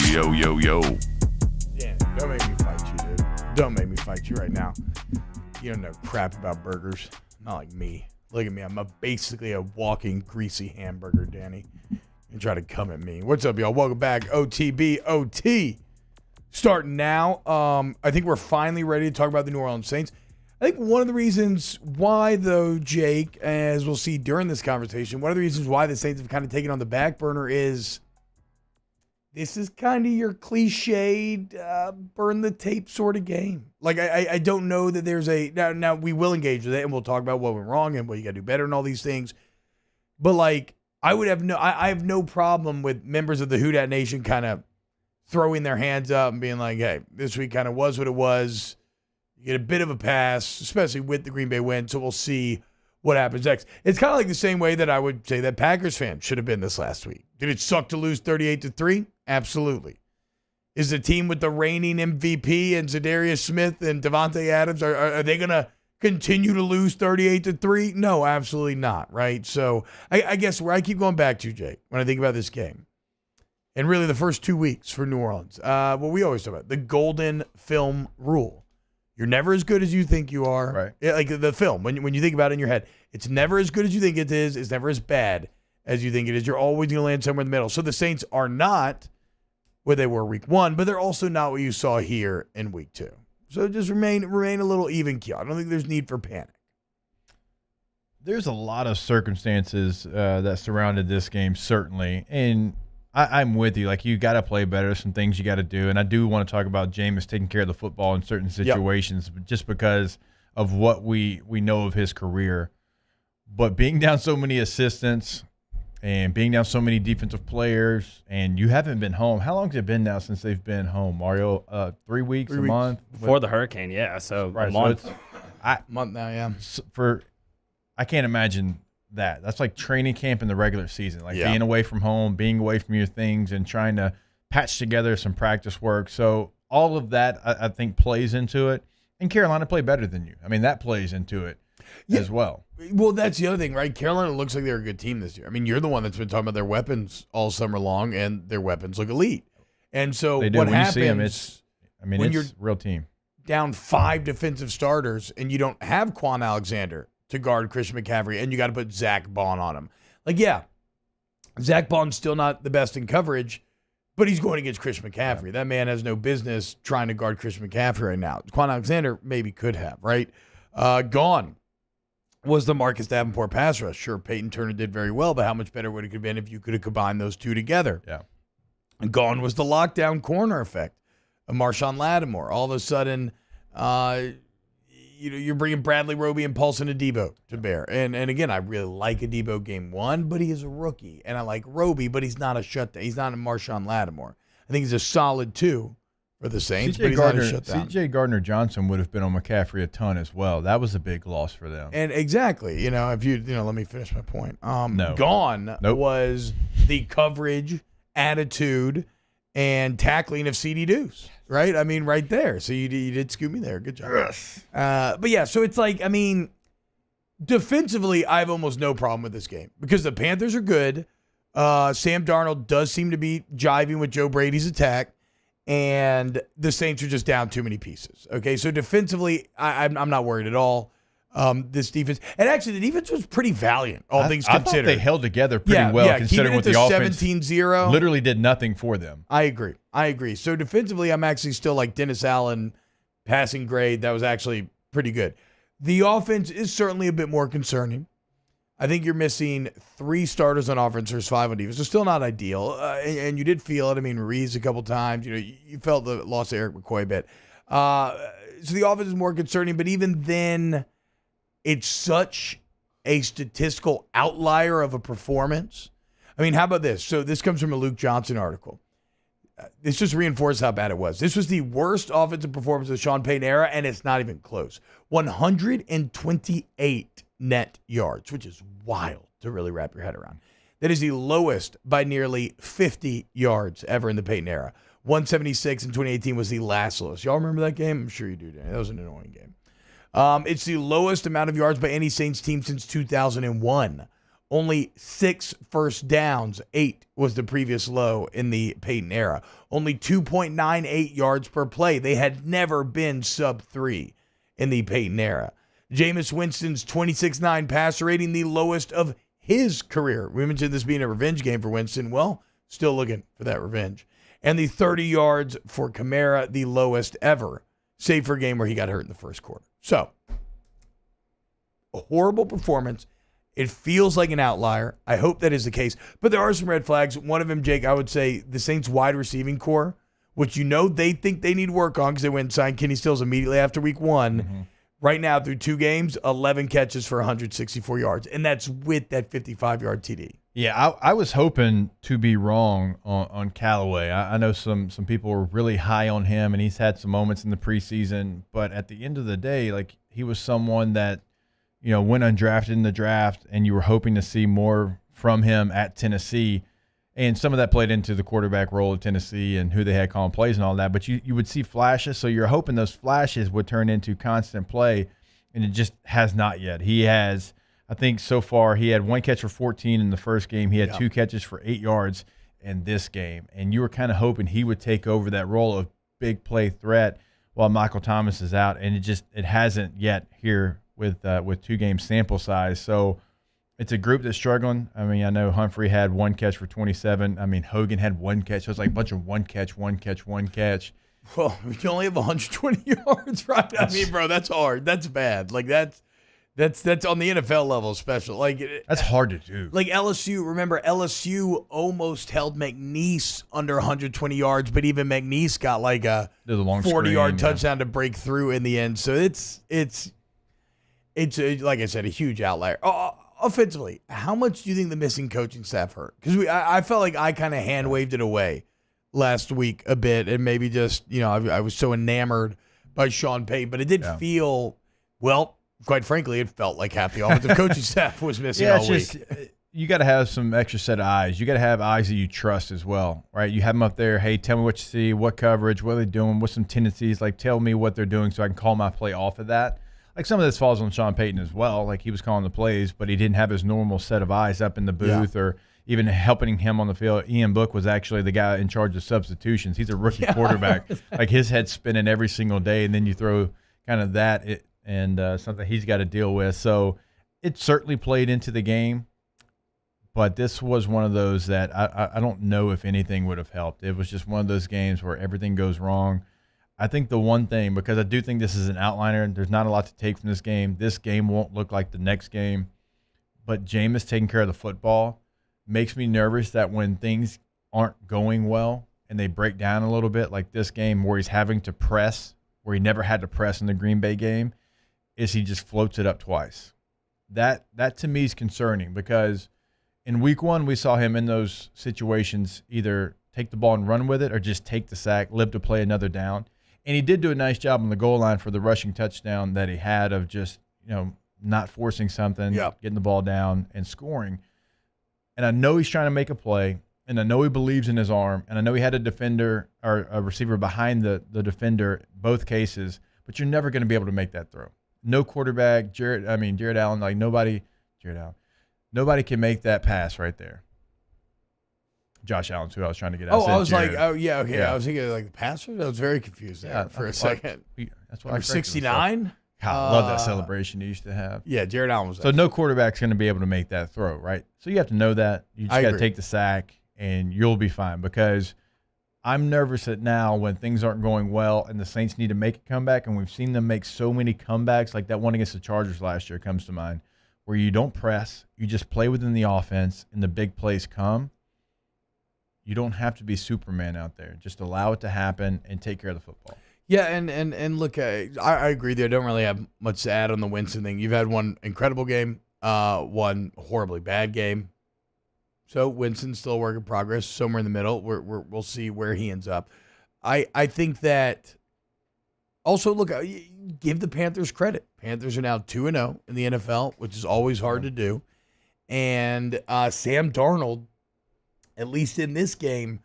Yo, yo, yo. Yeah, don't make me fight you, dude. Don't make me fight you right now. You don't know crap about burgers. Not like me. Look at me. I'm basically a walking greasy hamburger, Danny. And try to come at me. What's up, y'all? Welcome back. OTB OT. Starting now. I think we're finally ready to talk about the New Orleans Saints. I think one of the reasons why, though, Jake, as we'll see during this conversation, one of the reasons why the Saints have kind of taken on the back burner is this is kind of your cliched burn the tape sort of game. Like, I don't know that there's a... Now, we will engage with it, and we'll talk about what went wrong and what you got to do better and all these things. But, like, I have no problem with members of the Who Dat Nation kind of throwing their hands up and being like, hey, this week kind of was what it was. You get a bit of a pass, especially with the Green Bay win, so we'll see what happens next. It's kind of like the same way that I would say that Packers fans should have been this last week. Did it suck to lose 38-3? Absolutely. Is the team with the reigning MVP and Zadarius Smith and Devontae Adams, are they going to continue to lose 38-3? No, absolutely not, right? So I guess where I keep going back to, Jake, when I think about this game, and really the first 2 weeks for New Orleans, what we always talk about, the golden film rule. You're never as good as you think you are. Right. Yeah, like the film, when you think about it in your head, it's never as good as you think it is. It's never as bad as you think it is. You're always going to land somewhere in the middle. So the Saints are not where they were week 1, but they're also not what you saw here in week 2. So just remain a little even keel. I don't think there's need for panic. There's a lot of circumstances that surrounded this game, certainly. And I'm with you. Like, you got to play better. Some things you got to do. And I do want to talk about Jameis taking care of the football in certain situations, just because of what we know of his career. But being down so many assistants and being down so many defensive players, and you haven't been home. How long has it been now since they've been home, Mario? 3 weeks, a month? Before the hurricane, yeah. So right, a month. So month now, yeah. I can't imagine that. That's like training camp in the regular season, like being away from home, being away from your things, and trying to patch together some practice work. So all of that, I think, plays into it. And Carolina played better than you. I mean, that plays into it as well. Well, that's the other thing, right? Carolina looks like they're a good team this year. I mean, you're the one that's been talking about their weapons all summer long, and their weapons look elite. And so they do. What when happens? You see them, it's you're a real team. Down 5 defensive starters, and you don't have Quan Alexander to guard Christian McCaffrey, and you got to put Zach Bond on him. Like, yeah, Zach Bond's still not the best in coverage, but he's going against Christian McCaffrey. That man has no business trying to guard Christian McCaffrey right now. Quan Alexander maybe could have, right? Gone was the Marcus Davenport pass rush. Sure, Peyton Turner did very well, but how much better would it have been if you could have combined those two together? Yeah. And gone was the lockdown corner effect of Marshawn Lattimore. All of a sudden, you're bringing Bradley Roby and Paulson Adebo to bear. And again, I really like Adebo game 1, but he is a rookie. And I like Roby, but he's not a shutdown. He's not a Marshawn Lattimore. I think he's a solid 2 for the Saints, but he's not a shutdown. C.J. Gardner-Johnson would have been on McCaffrey a ton as well. That was a big loss for them. And exactly, if let me finish my point. No. Gone was the coverage, attitude, and tackling of CD Deuce, right? I mean, right there. So you did scoop me there. Good job. Yes. But yeah, so it's like, I mean, defensively, I have almost no problem with this game because the Panthers are good. Sam Darnold does seem to be jiving with Joe Brady's attack, and the Saints are just down too many pieces. Okay, so defensively, I'm not worried at all. This defense, and actually the defense was pretty valiant, all things considered. I thought they held together pretty well, considering what the offense 17-0 literally did nothing for them. I agree. So defensively, I'm actually still like Dennis Allen passing grade. That was actually pretty good. The offense is certainly a bit more concerning. I think you're missing 3 starters on offense. There's 5 on defense. So still not ideal. And you did feel it. I mean, Ruiz a couple times. You felt the loss of Eric McCoy a bit. So the offense is more concerning. But even then, it's such a statistical outlier of a performance. I mean, how about this? So this comes from a Luke Johnson article. This just reinforces how bad it was. This was the worst offensive performance of the Sean Payton era, and it's not even close. 128 net yards, which is wild to really wrap your head around. That is the lowest by nearly 50 yards ever in the Payton era. 176 in 2018 was the last lowest. Y'all remember that game? I'm sure you do, Danny. That was an annoying game. It's the lowest amount of yards by any Saints team since 2001. Only 6 first downs. 8 was the previous low in the Payton era. Only 2.98 yards per play. They had never been sub 3 in the Payton era. Jameis Winston's 26.9 passer rating, the lowest of his career. We mentioned this being a revenge game for Winston. Well, still looking for that revenge. And the 30 yards for Kamara, the lowest ever, save for a game where he got hurt in the first quarter. So, a horrible performance. It feels like an outlier. I hope that is the case. But there are some red flags. One of them, Jake, I would say the Saints wide receiving core, which they think they need work on because they went and signed Kenny Stills immediately after week 1. Mm-hmm. Right now, through 2 games, 11 catches for 164 yards. And that's with that 55-yard TD. Yeah, I was hoping to be wrong on Callaway. I know some people were really high on him, and he's had some moments in the preseason. But at the end of the day, like, he was someone that, went undrafted in the draft, and you were hoping to see more from him at Tennessee. And some of that played into the quarterback role at Tennessee and who they had calling plays and all that. But you would see flashes, so you're hoping those flashes would turn into constant play. and it just has not yet. He has, I think so far, he had 1 catch for 14 in the first game. He had 2 catches for 8 yards in this game. And you were kind of hoping he would take over that role of big play threat while Michael Thomas is out. And it hasn't yet here with 2-game sample size. So it's a group that's struggling. I mean, I know Humphrey had 1 catch for 27. I mean, Hogan had 1 catch. So it's like a bunch of 1 catch, 1 catch, 1 catch. Well, you only have 120 yards, right? I mean, bro, that's hard. That's bad. Like that's on the NFL level, special. Like that's hard to do. Like LSU, remember LSU almost held McNeese under 120 yards, but even McNeese got like a 40-yard touchdown to break through in the end. So it's like I said, a huge outlier. Offensively, how much do you think the missing coaching staff hurt? Because I felt like I kind of hand waved it away last week a bit, and maybe just, I was so enamored by Sean Payton, but it did feel, well, quite frankly, it felt like half the offensive coaching staff was missing all week. You got to have some extra set of eyes. You got to have eyes that you trust as well, right? You have them up there, hey, tell me what you see, what coverage, what are they doing, what's some tendencies, like tell me what they're doing so I can call my play off of that. Like some of this falls on Sean Payton as well. Like he was calling the plays, but he didn't have his normal set of eyes up in the booth or even helping him on the field. Ian Book was actually the guy in charge of substitutions. He's a rookie quarterback. Like his head's spinning every single day, and then you throw kind of that and something he's got to deal with. So it certainly played into the game, but this was one of those that I don't know if anything would have helped. It was just one of those games where everything goes wrong. I think the one thing, because I do think this is an outliner, there's not a lot to take from this game. This game won't look like the next game, but Jameis taking care of the football makes me nervous that when things aren't going well and they break down a little bit, like this game where he's having to press, where he never had to press in the Green Bay game, is he just floats it up twice. That to me is concerning, because in week 1 we saw him in those situations either take the ball and run with it or just take the sack, live to play another down. And he did do a nice job on the goal line for the rushing touchdown that he had of just, not forcing something, getting the ball down and scoring. And I know he's trying to make a play, and I know he believes in his arm, and I know he had a defender or a receiver behind the defender both cases, but you're never going to be able to make that throw. No quarterback, Jared Allen, like nobody can make that pass right there. Josh Allen's who I was trying to get out. I was Jared. Like, okay. I was thinking like the passer. I was very confused there for a second. That's why 69. God, I love that celebration he used to have. Yeah, Jared Allen was. So no quarterback's going to be able to make that throw, right? So you have to know that. You just got to take the sack, and you'll be fine. Because I'm nervous that now when things aren't going well and the Saints need to make a comeback, and we've seen them make so many comebacks, like that one against the Chargers last year comes to mind, where you don't press, you just play within the offense, and the big plays come. You don't have to be Superman out there. Just allow it to happen and take care of the football. Yeah, and look, I agree there. I don't really have much to add on the Winston thing. You've had one incredible game, one horribly bad game. So Winston's still a work in progress, somewhere in the middle. We'll see where he ends up. I think that also, look, give the Panthers credit. Panthers are now 2-0 in the NFL, which is always hard to do. And Sam Darnold, at least in this game,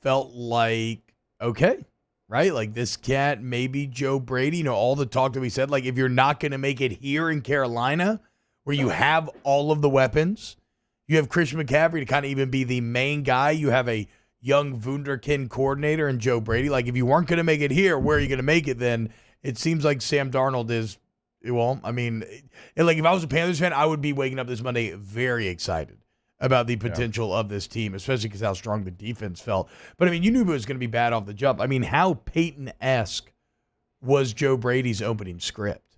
felt like, okay, right? Like this cat, maybe Joe Brady, all the talk that we said, like if you're not going to make it here in Carolina, where you have all of the weapons, you have Christian McCaffrey to kind of even be the main guy, you have a young Wunderkind coordinator and Joe Brady. Like if you weren't going to make it here, where are you going to make it then? It seems like Sam Darnold is, well, I mean, like if I was a Panthers fan, I would be waking up this Monday very excited about the potential of this team, especially because how strong the defense felt. But, I mean, you knew it was going to be bad off the jump. I mean, how Peyton-esque was Joe Brady's opening script?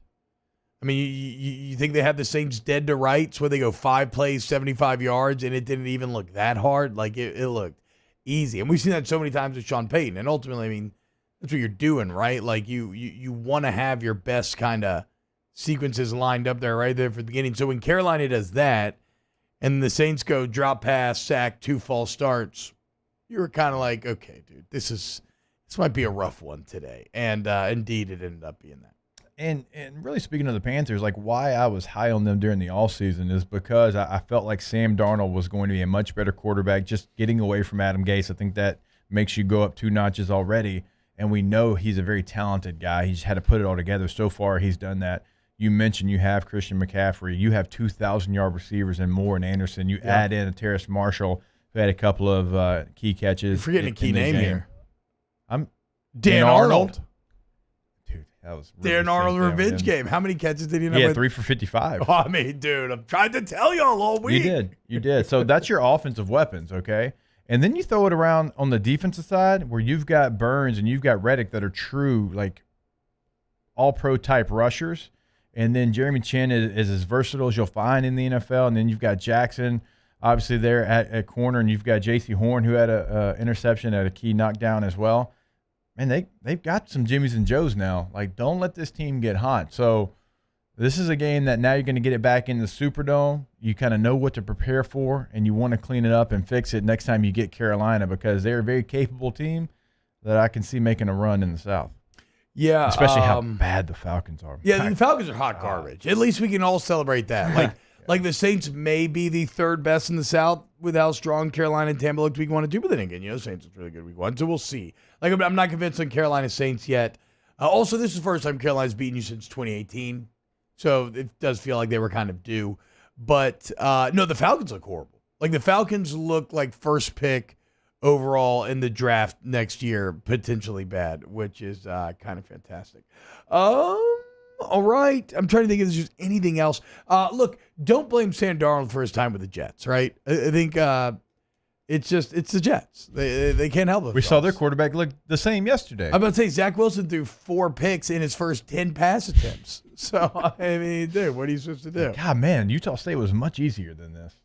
I mean, you think they had the Saints dead to rights where they go 5 plays, 75 yards, and it didn't even look that hard? Like, it looked easy. And we've seen that so many times with Sean Payton. And ultimately, I mean, that's what you're doing, right? Like, you want to have your best kind of sequences lined up there right there for the beginning. So when Carolina does that, and the Saints go drop pass, sack, 2 false starts, you were kind of like, okay, dude, this might be a rough one today. And indeed, it ended up being that. And really speaking of the Panthers, like why I was high on them during the offseason is because I felt like Sam Darnold was going to be a much better quarterback, just getting away from Adam Gase. I think that makes you go up 2 notches already. And we know he's a very talented guy. He just had to put it all together. So far, he's done that. You mentioned you have Christian McCaffrey. You have 2,000-yard receivers and more in Anderson. You add in a Terrace Marshall, who had a couple of key catches. You're forgetting a key name here. I'm Dan Arnold. Dude, that was really Dan Arnold revenge game. How many catches did he have? Yeah, 3 for 55. Oh, I mean, dude, I'm trying to tell y'all all week. You did. So that's your offensive weapons, okay? And then you throw it around on the defensive side where you've got Burns and you've got Reddick that are true, like, all-pro type rushers. And then Jeremy Chin is as versatile as you'll find in the NFL. And then you've got Jackson, obviously, there at corner. And you've got J.C. Horn, who had an interception at a key knockdown as well. Man, they've got some Jimmies and Joes now. Like, don't let this team get hot. So this is a game that now you're going to get it back in the Superdome. You kind of know what to prepare for, and you want to clean it up and fix it next time you get Carolina because they're a very capable team that I can see making a run in the South. Yeah. Especially how bad the Falcons are. Yeah, the Falcons are hot garbage. At least we can all celebrate that. Like the Saints may be the third best in the South with how strong Carolina and Tampa looked week 1 and 2, but then again, Saints was really good week 1, so we'll see. Like, I'm not convinced on Carolina Saints yet. Also, this is the first time Carolina's beaten you since 2018, so it does feel like they were kind of due. But, no, the Falcons look horrible. Like, the Falcons look like first pick overall in the draft next year, potentially bad, which is kind of fantastic. All right. I'm trying to think if there's just anything else. Look, don't blame Sam Darnold for his time with the Jets, right? I think it's the Jets. They can't help it. We saw their quarterback look the same yesterday. I'm about to say, Zach Wilson threw 4 picks in his first 10 pass attempts. So, I mean, dude, what are you supposed to do? God, man, Utah State was much easier than this.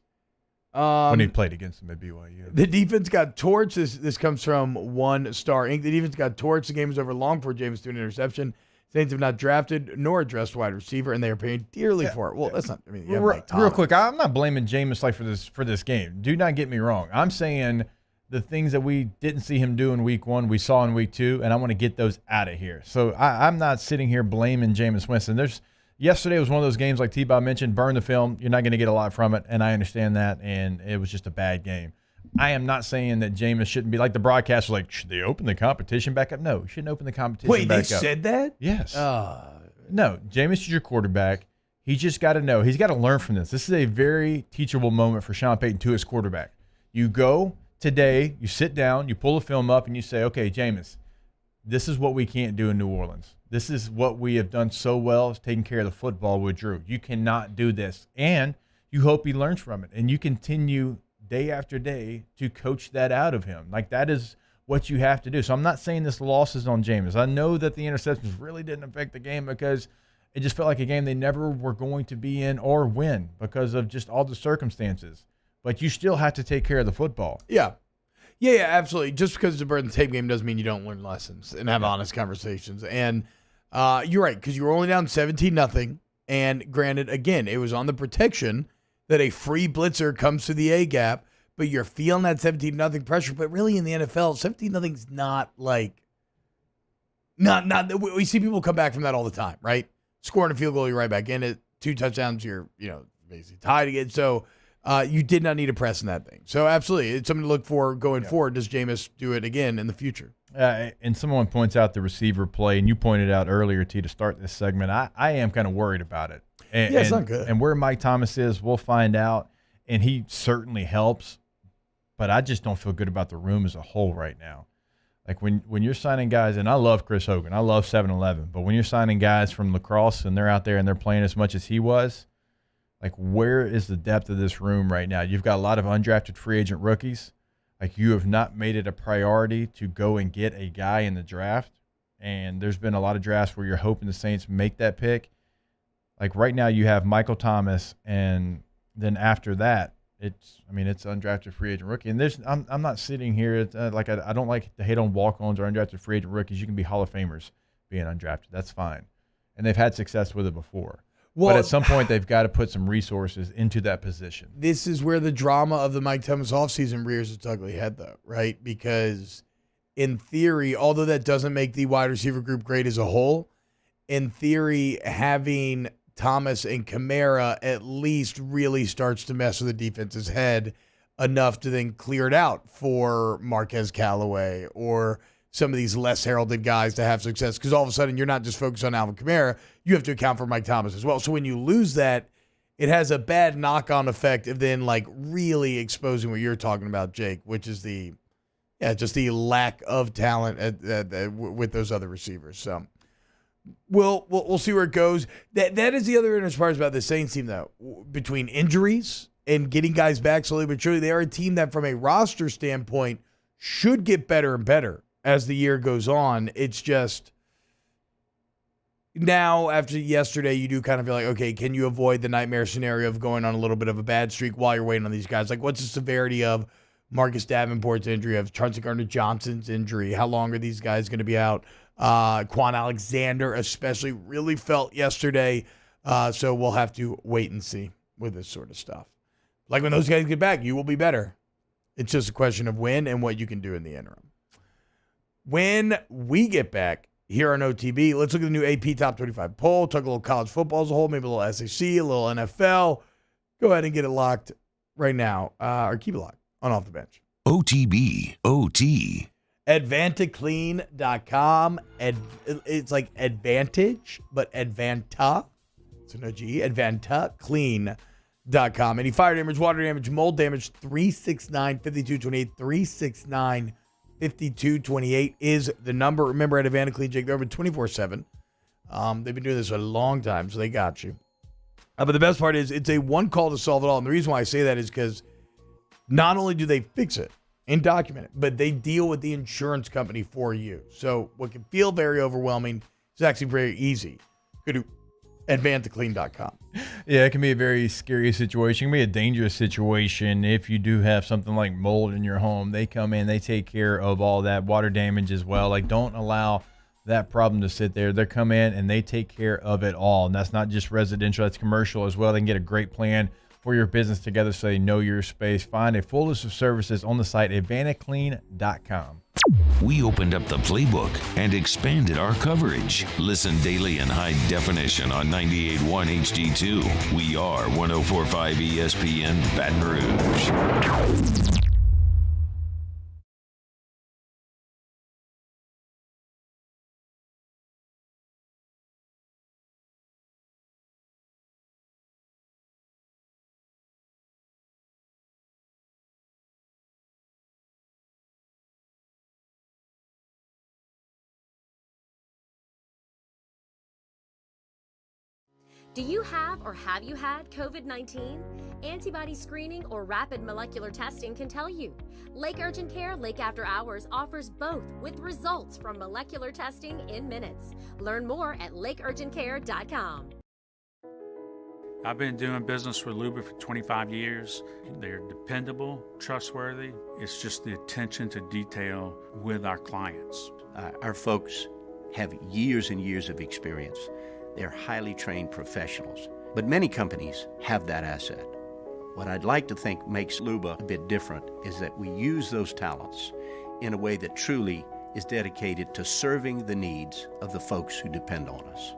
When he played against them at BYU. The defense got torched. This comes from One Star Inc. The defense got torched. The game was over long before James threw an interception. Saints have not drafted nor addressed wide receiver, and they are paying dearly for it. Well, that's not. I mean, real quick, I'm not blaming Jameis like for this game. Do not get me wrong. I'm saying the things that we didn't see him do in week 1, we saw in week 2, and I want to get those out of here. So I'm not sitting here blaming Jameis Winston. Yesterday was one of those games, like T-Bob mentioned, burn the film. You're not going to get a lot from it, and I understand that, and it was just a bad game. I am not saying that Jameis shouldn't be like the broadcast was like, should they open the competition back up? No, you shouldn't open the competition back up. Wait, they said that? Yes. No, Jameis is your quarterback. He just got to know. He's got to learn from this. This is a very teachable moment for Sean Payton to his quarterback. You go today, you sit down, you pull the film up, and you say, okay, Jameis, this is what we can't do in New Orleans. This is what we have done so well, is taking care of the football with Drew. You cannot do this. And you hope he learns from it. And you continue day after day to coach that out of him. Like, that is what you have to do. So I'm not saying this loss is on Jameis. I know that the interceptions really didn't affect the game because it just felt like a game they never were going to be in or win because of just all the circumstances. But you still have to take care of the football. Yeah, absolutely. Just because it's a burn the tape game doesn't mean you don't learn lessons and have honest conversations. And you're right, because you were only down 17-0. And granted, again, it was on the protection that a free blitzer comes to the A-gap, but you're feeling that 17-0 pressure. But really in the NFL, 17-0 is not like – not we see people come back from that all the time, right? Scoring a field goal, you're right back in it. 2 touchdowns, you're basically tied again. So you did not need to press in that thing. So absolutely, it's something to look for going forward. Does Jameis do it again in the future? And someone points out the receiver play, and you pointed out earlier, T, to start this segment. I am kind of worried about it. It's not good. And where Mike Thomas is, we'll find out. And he certainly helps. But I just don't feel good about the room as a whole right now. Like when you're signing guys, and I love Chris Hogan, I love 7-Eleven, but when you're signing guys from lacrosse and they're out there and they're playing as much as he was, like, where is the depth of this room right now? You've got a lot of undrafted free agent rookies. Like, you have not made it a priority to go and get a guy in the draft. And there's been a lot of drafts where you're hoping the Saints make that pick. Like, right now you have Michael Thomas, and then after that, it's undrafted free agent rookie. And I'm not sitting here I don't like to hate on walk-ons or undrafted free agent rookies. You can be Hall of Famers being undrafted. That's fine. And they've had success with it before. Well, but at some point, they've got to put some resources into that position. This is where the drama of the Mike Thomas offseason rears its ugly head, though, right? Because in theory, although that doesn't make the wide receiver group great as a whole, in theory, having Thomas and Kamara at least really starts to mess with the defense's head enough to then clear it out for Marquez Callaway or some of these less heralded guys to have success, because all of a sudden you're not just focused on Alvin Kamara, you have to account for Mike Thomas as well. So when you lose that, it has a bad knock-on effect of then like really exposing what you're talking about, Jake, which is just the lack of talent with those other receivers. So we'll see where it goes. That is the other interesting part about the Saints team, though. Between injuries and getting guys back slowly but surely, they are a team that from a roster standpoint should get better and better as the year goes on. It's just now, after yesterday, you do kind of feel like, okay, can you avoid the nightmare scenario of going on a little bit of a bad streak while you're waiting on these guys? Like, what's the severity of Marcus Davenport's injury, of Chauncey Gardner-Johnson's injury? How long are these guys going to be out? Quan Alexander especially really felt yesterday. So we'll have to wait and see with this sort of stuff. Like when those guys get back, you will be better. It's just a question of when and what you can do in the interim. When we get back here on OTB, let's look at the new AP Top 25 poll. Talk a little college football as a whole, maybe a little SEC, a little NFL. Go ahead and get it locked right now, or keep it locked on Off the Bench. OTB, OT. AdvantaClean.com. It's like Advantage, but Advanta. So no G. AdvantaClean.com. Any fire damage, water damage, mold damage, 369-5228. 369-5228 is the number. Remember, at AdvantaClean, Jake, they're open 24/7. They've been doing this for a long time, so they got you. But the best part is it's a one call to solve it all. And the reason why I say that is because not only do they fix it and document it, but they deal with the insurance company for you. So what can feel very overwhelming is actually very easy. Go to AdvantaClean.com. Yeah, it can be a very scary situation. It can be a dangerous situation if you do have something like mold in your home. They come in, they take care of all that water damage as well. Like, don't allow that problem to sit there. They come in and they take care of it all. And that's not just residential, that's commercial as well. They can get a great plan for your business together so they know your space. Find a full list of services on the site, AdvantaClean.com. We opened up the playbook and expanded our coverage. Listen daily in high definition on 98.1 HD2. We are 104.5 ESPN Baton Rouge. Do you have or have you had COVID-19? Antibody screening or rapid molecular testing can tell you. Lake Urgent Care Lake After Hours offers both with results from molecular testing in minutes. Learn more at lakeurgentcare.com. I've been doing business with Luba for 25 years. They're dependable, trustworthy. It's just the attention to detail with our clients. Our folks have years and years of experience. They're highly trained professionals, but many companies have that asset. What I'd like to think makes Luba a bit different is that we use those talents in a way that truly is dedicated to serving the needs of the folks who depend on us.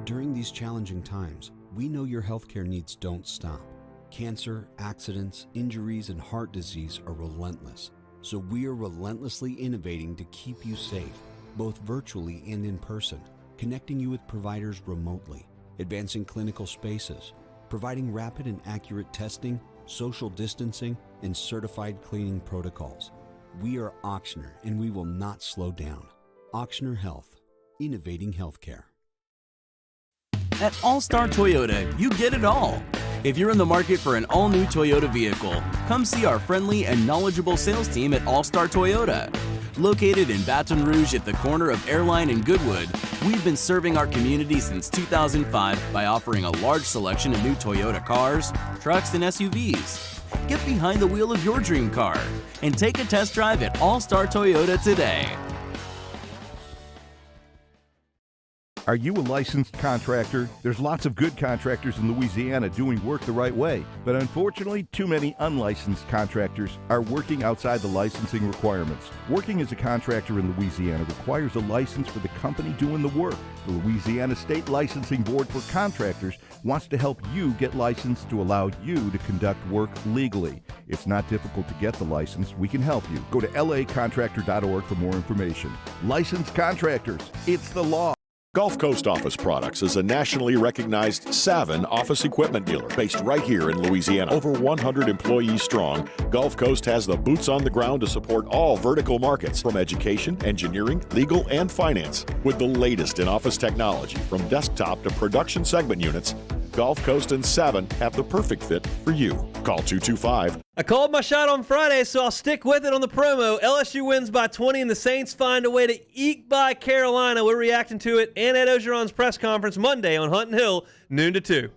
During these challenging times, we know your healthcare needs don't stop. Cancer, accidents, injuries, and heart disease are relentless. So we are relentlessly innovating to keep you safe, both virtually and in person, connecting you with providers remotely, advancing clinical spaces, providing rapid and accurate testing, social distancing, and certified cleaning protocols. We are Auctioner, and we will not slow down. Auctioner Health, innovating healthcare. At All-Star Toyota, you get it all. If you're in the market for an all-new Toyota vehicle, come see our friendly and knowledgeable sales team at All-Star Toyota. Located in Baton Rouge at the corner of Airline and Goodwood, we've been serving our community since 2005 by offering a large selection of new Toyota cars, trucks, and SUVs. Get behind the wheel of your dream car and take a test drive at All-Star Toyota today. Are you a licensed contractor? There's lots of good contractors in Louisiana doing work the right way, but unfortunately, too many unlicensed contractors are working outside the licensing requirements. Working as a contractor in Louisiana requires a license for the company doing the work. The Louisiana State Licensing Board for Contractors wants to help you get licensed to allow you to conduct work legally. It's not difficult to get the license. We can help you. Go to lacontractor.org for more information. Licensed contractors, it's the law. Gulf Coast Office Products is a nationally recognized Savin office equipment dealer based right here in Louisiana. Over 100 employees strong, Gulf Coast has the boots on the ground to support all vertical markets, from education, engineering, legal, and finance. With the latest in office technology, from desktop to production segment units, Gulf Coast and Savin have the perfect fit for you. Call 225. I called my shot on Friday, so I'll stick with it on the promo. LSU wins by 20, and the Saints find a way to eke by Carolina. We're reacting to it and Ed Ogeron's press conference Monday on Hunt and Hill, noon to 2.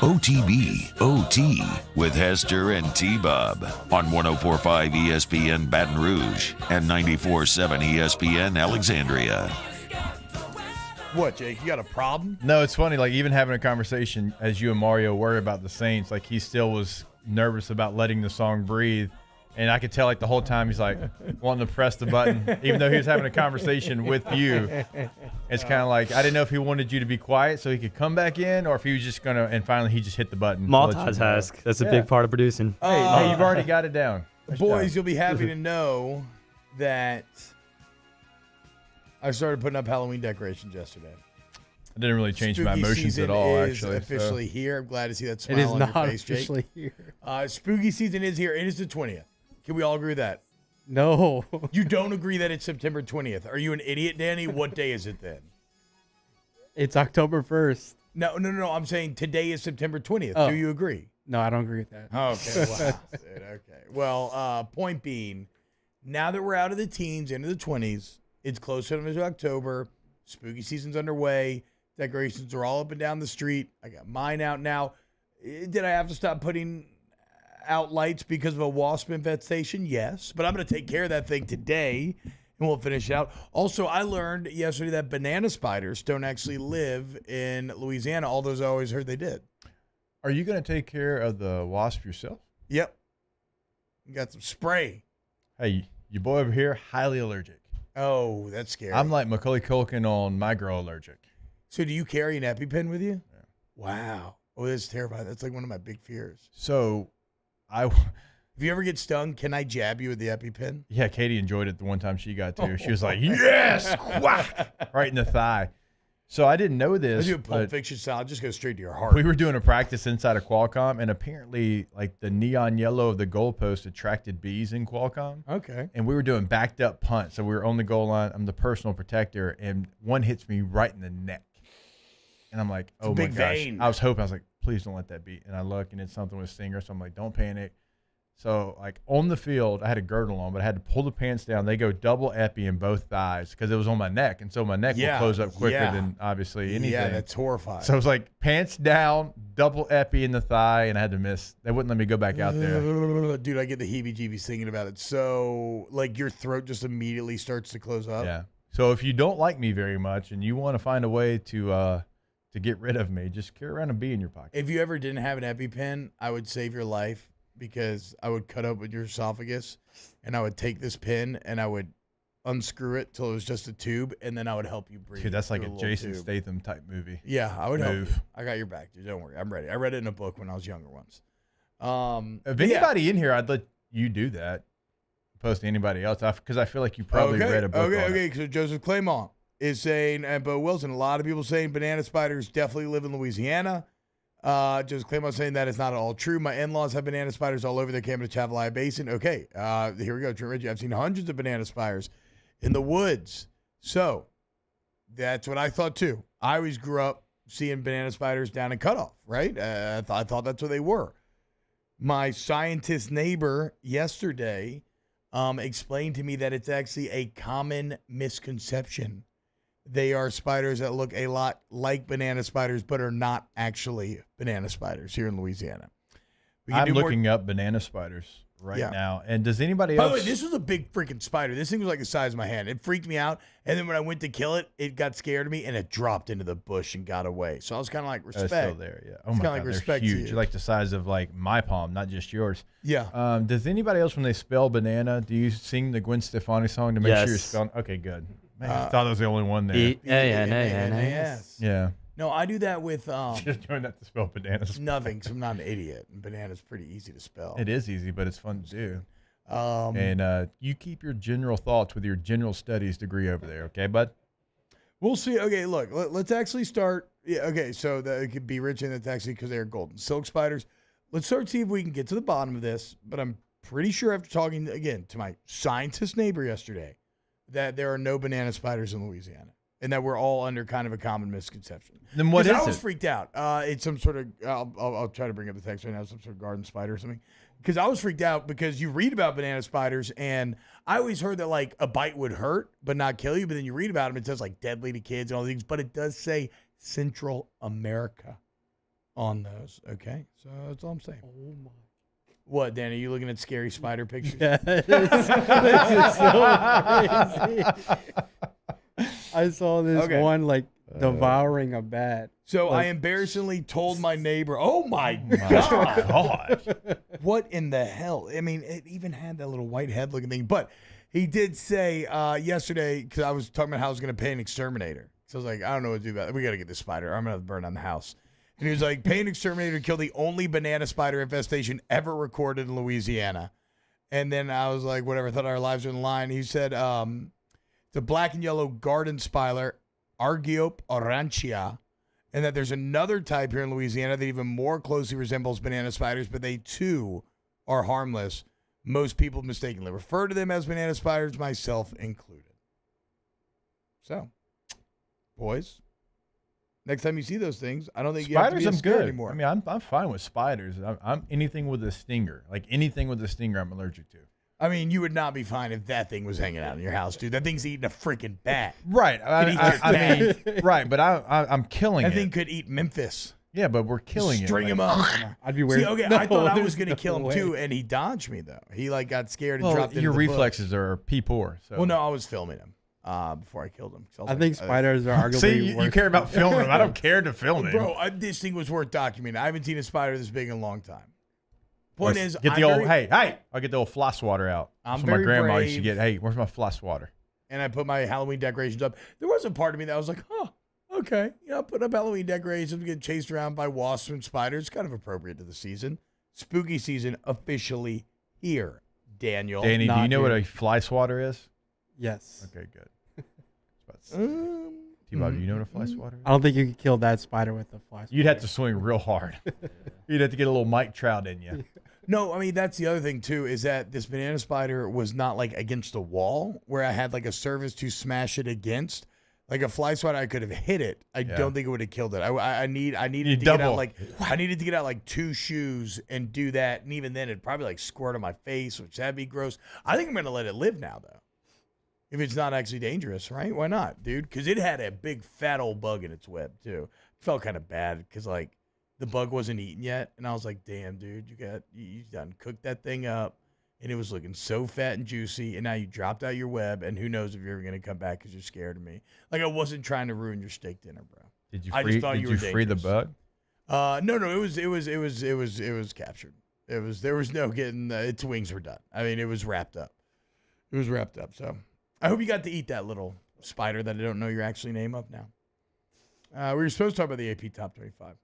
OTB OT with Hester and T-Bob on 104.5 ESPN Baton Rouge and 94.7 ESPN Alexandria. What, Jake? You got a problem? No, it's funny. Like, even having a conversation as you and Mario worry about the Saints, like, he still was nervous about letting the song breathe. And I could tell, like, the whole time he's, like, wanting to press the button, even though he was having a conversation with you. It's kind of like, I didn't know if he wanted you to be quiet so he could come back in, or if he was just going to, and finally he just hit the button. Multitask. That's a big part of producing. Hey, you've already got it down. Boys, you'll be happy to know that I started putting up Halloween decorations yesterday. I didn't really change my Spooky emotions season at all, is actually. officially here. I'm glad to see that smile It is on not your face, Jake. officially here. Spooky season is here. It is the 20th. Can we all agree with that? No. You don't agree that it's September 20th. Are you an idiot, Danny? What day is it then? It's October 1st. No. I'm saying today is September 20th. Oh. Do you agree? No, I don't agree with that. Okay. Wow. Okay. Well, point being, now that we're out of the teens, into the 20s, it's closer to October. Spooky season's underway. Decorations are all up and down the street. I got mine out now. Did I have to stop putting out lights because of a wasp infestation? Yes, but I'm going to take care of that thing today, and we'll finish it out. Also, I learned yesterday that banana spiders don't actually live in Louisiana, although I always heard they did. Are you going to take care of the wasp yourself? Yep. You got some spray. Hey, your boy over here, highly allergic. Oh, that's scary. I'm like Macaulay Culkin on My Girl allergic. So do you carry an EpiPen with you? Yeah. Wow. Oh, that's terrifying. That's like one of my big fears. So if you ever get stung, can I jab you with the EpiPen? Yeah, Katie enjoyed it the one time she got to. She was like, yes, whack, right in the thigh. So I didn't know this. I do a Pulp Fiction style. Just go straight to your heart. We were doing a practice inside of Qualcomm, and apparently, like, the neon yellow of the goalpost attracted bees in Qualcomm. Okay. And we were doing backed up punts, so we were on the goal line. I'm the personal protector, and one hits me right in the neck. And I'm like, oh my gosh. Vein. I was hoping, I was like, please don't let that be. And I look, and it's something with stinger, so I'm like, don't panic. So, like, on the field, I had a girdle on, but I had to pull the pants down. They go double epi in both thighs because it was on my neck. And so my neck will close up quicker than, obviously, anything. Yeah, that's horrifying. So it was like pants down, double epi in the thigh, and I had to miss. They wouldn't let me go back out there. Dude, I get the heebie-jeebies thinking about it. So, like, your throat just immediately starts to close up? Yeah. So if you don't like me very much and you want to find a way to get rid of me, just carry around a bee in your pocket. If you ever didn't have an EpiPen, I would save your life. Because I would cut open your esophagus, and I would take this pin, and I would unscrew it till it was just a tube, and then I would help you breathe. Dude, that's like a Jason Statham type movie. Yeah, I would help you. I got your back, dude. Don't worry. I'm ready. I read it in a book when I was younger once. If anybody in here, I'd let you do that. Opposed to anybody else, because I feel like you probably read a book on it. Okay. So Joseph Claymont is saying, and Bo Wilson, a lot of people saying banana spiders definitely live in Louisiana. Joseph Claymont saying that is not at all true. My in-laws have banana spiders all over their camp in the Chavalaya Basin. Okay, here we go. Trent Ridge, I've seen hundreds of banana spiders in the woods. So that's what I thought too. I always grew up seeing banana spiders down in Cutoff, right? I thought that's what they were. My scientist neighbor yesterday explained to me that it's actually a common misconception. They are spiders that look a lot like banana spiders, but are not actually banana spiders here in Louisiana. I'm looking up banana spiders right now. And does anybody By else? the way, this was a big freaking spider. This thing was like the size of my hand. It freaked me out. And then when I went to kill it, it got scared of me and it dropped into the bush and got away. So I was kind of like, respect. Still there, yeah. Oh It's my kinda God, like they're respect to huge. you. Like the size of like my palm, not just yours. Yeah. Does anybody else, when they spell banana, do you sing the Gwen Stefani song to make sure you're Yes. spelling? Okay, good. Man, I thought I was the only one there. B-A-N-A-N-A-S. Yeah. No, I do that with Just doing that to spell bananas. nothing, because I'm not an idiot. And banana's pretty easy to spell. It is easy, but it's fun to do. Um, And you keep your general thoughts with your general studies degree over there, okay, bud? We'll see. Okay, look, let's actually start. Yeah, okay, so it could be rich, and that's actually because they're golden silk spiders. Let's start to see if we can get to the bottom of this. But I'm pretty sure after talking, again, to my scientist neighbor yesterday, that there are no banana spiders in Louisiana. And that we're all under kind of a common misconception. Then what is I was it? freaked out. It's some sort of, I'll try to bring up the text right now, some sort of garden spider or something. Because I was freaked out because you read about banana spiders, and I always heard that like a bite would hurt but not kill you. But then you read about them, it says like deadly to kids and all these things. But it does say Central America on those. Okay, so that's all I'm saying. Oh my. What, Dan? Are you looking at scary spider pictures? Yeah, this is so crazy. I saw this one like devouring a bat. So like, I embarrassingly told my neighbor, "Oh my God, what in the hell?" I mean, it even had that little white head looking thing. But he did say yesterday, because I was talking about how I was going to pay an exterminator. So I was like, I don't know what to do about it. We got to get this spider. I'm going to burn down the house. And he was like, pay an exterminator to kill the only banana spider infestation ever recorded in Louisiana. And then I was like, whatever, thought our lives were in line. He said, the black and yellow garden spider, Argiope aurantia, and that there's another type here in Louisiana that even more closely resembles banana spiders, but they too are harmless. Most people mistakenly refer to them as banana spiders, myself included. So, boys, next time you see those things, I don't think you have to be I'm scared good. anymore. I mean, I'm fine with spiders. I'm anything with a stinger. Like anything with a stinger, I'm allergic to. I mean, you would not be fine if that thing was hanging out in your house, dude. That thing's eating a freaking bat. Right. I mean, right. But I'm killing that it. thing could eat Memphis. Yeah, but we're killing it. String him up. I'd be weird. See, okay, No, I thought I was there's going to no kill him way. too, and he dodged me though. He like got scared and Well, dropped into your the bush. reflexes are pee poor. So. Well, no, I was filming him before I killed him. I think spiders are arguably See, worse. you care about filming them. I don't care to film it. Bro, this thing was worth documenting. I haven't seen a spider this big in a long time. Point is, get the old I'll get the old fly swatter out. I'm That's what my very grandma used to brave. get. Hey, where's my fly swatter? And I put my Halloween decorations up. There was a part of me that was like, huh, okay. You know, I put up Halloween decorations, get chased around by wasps and spiders. Kind of appropriate to the season. Spooky season officially here, Daniel. Danny, do you know what a fly swatter is? Yes. Okay, good. T-Bob, do you know what a fly swatter is? I don't think you could kill that spider with a fly swatter. You'd have to swing real hard. You'd have to get a little Mike Trout in you. No, I mean, that's the other thing, too, is that this banana spider was not, like, against a wall where I had, like, a surface to smash it against. Like, a fly swatter, I could have hit it. I don't think it would have killed it. I needed to get out, like, 2 shoes and do that. And even then, it'd probably, like, squirt on my face, which that'd be gross. I think I'm going to let it live now, though. If it's not actually dangerous, right? Why not, dude? Because it had a big, fat old bug in its web, too. Felt kind of bad because, like, the bug wasn't eaten yet, and I was like, "Damn, dude, you done cooked that thing up, and it was looking so fat and juicy, and now you dropped out your web, and who knows if you're ever gonna come back because you're scared of me." Like I wasn't trying to ruin your steak dinner, bro. Did you I free? just thought Did you you were free the dangerous. bug? No, it was captured. There was no getting its wings were done. I mean, it was wrapped up. It was wrapped up. So I hope you got to eat that little spider that I don't know your actual name of now. We were supposed to talk about the AP Top 25.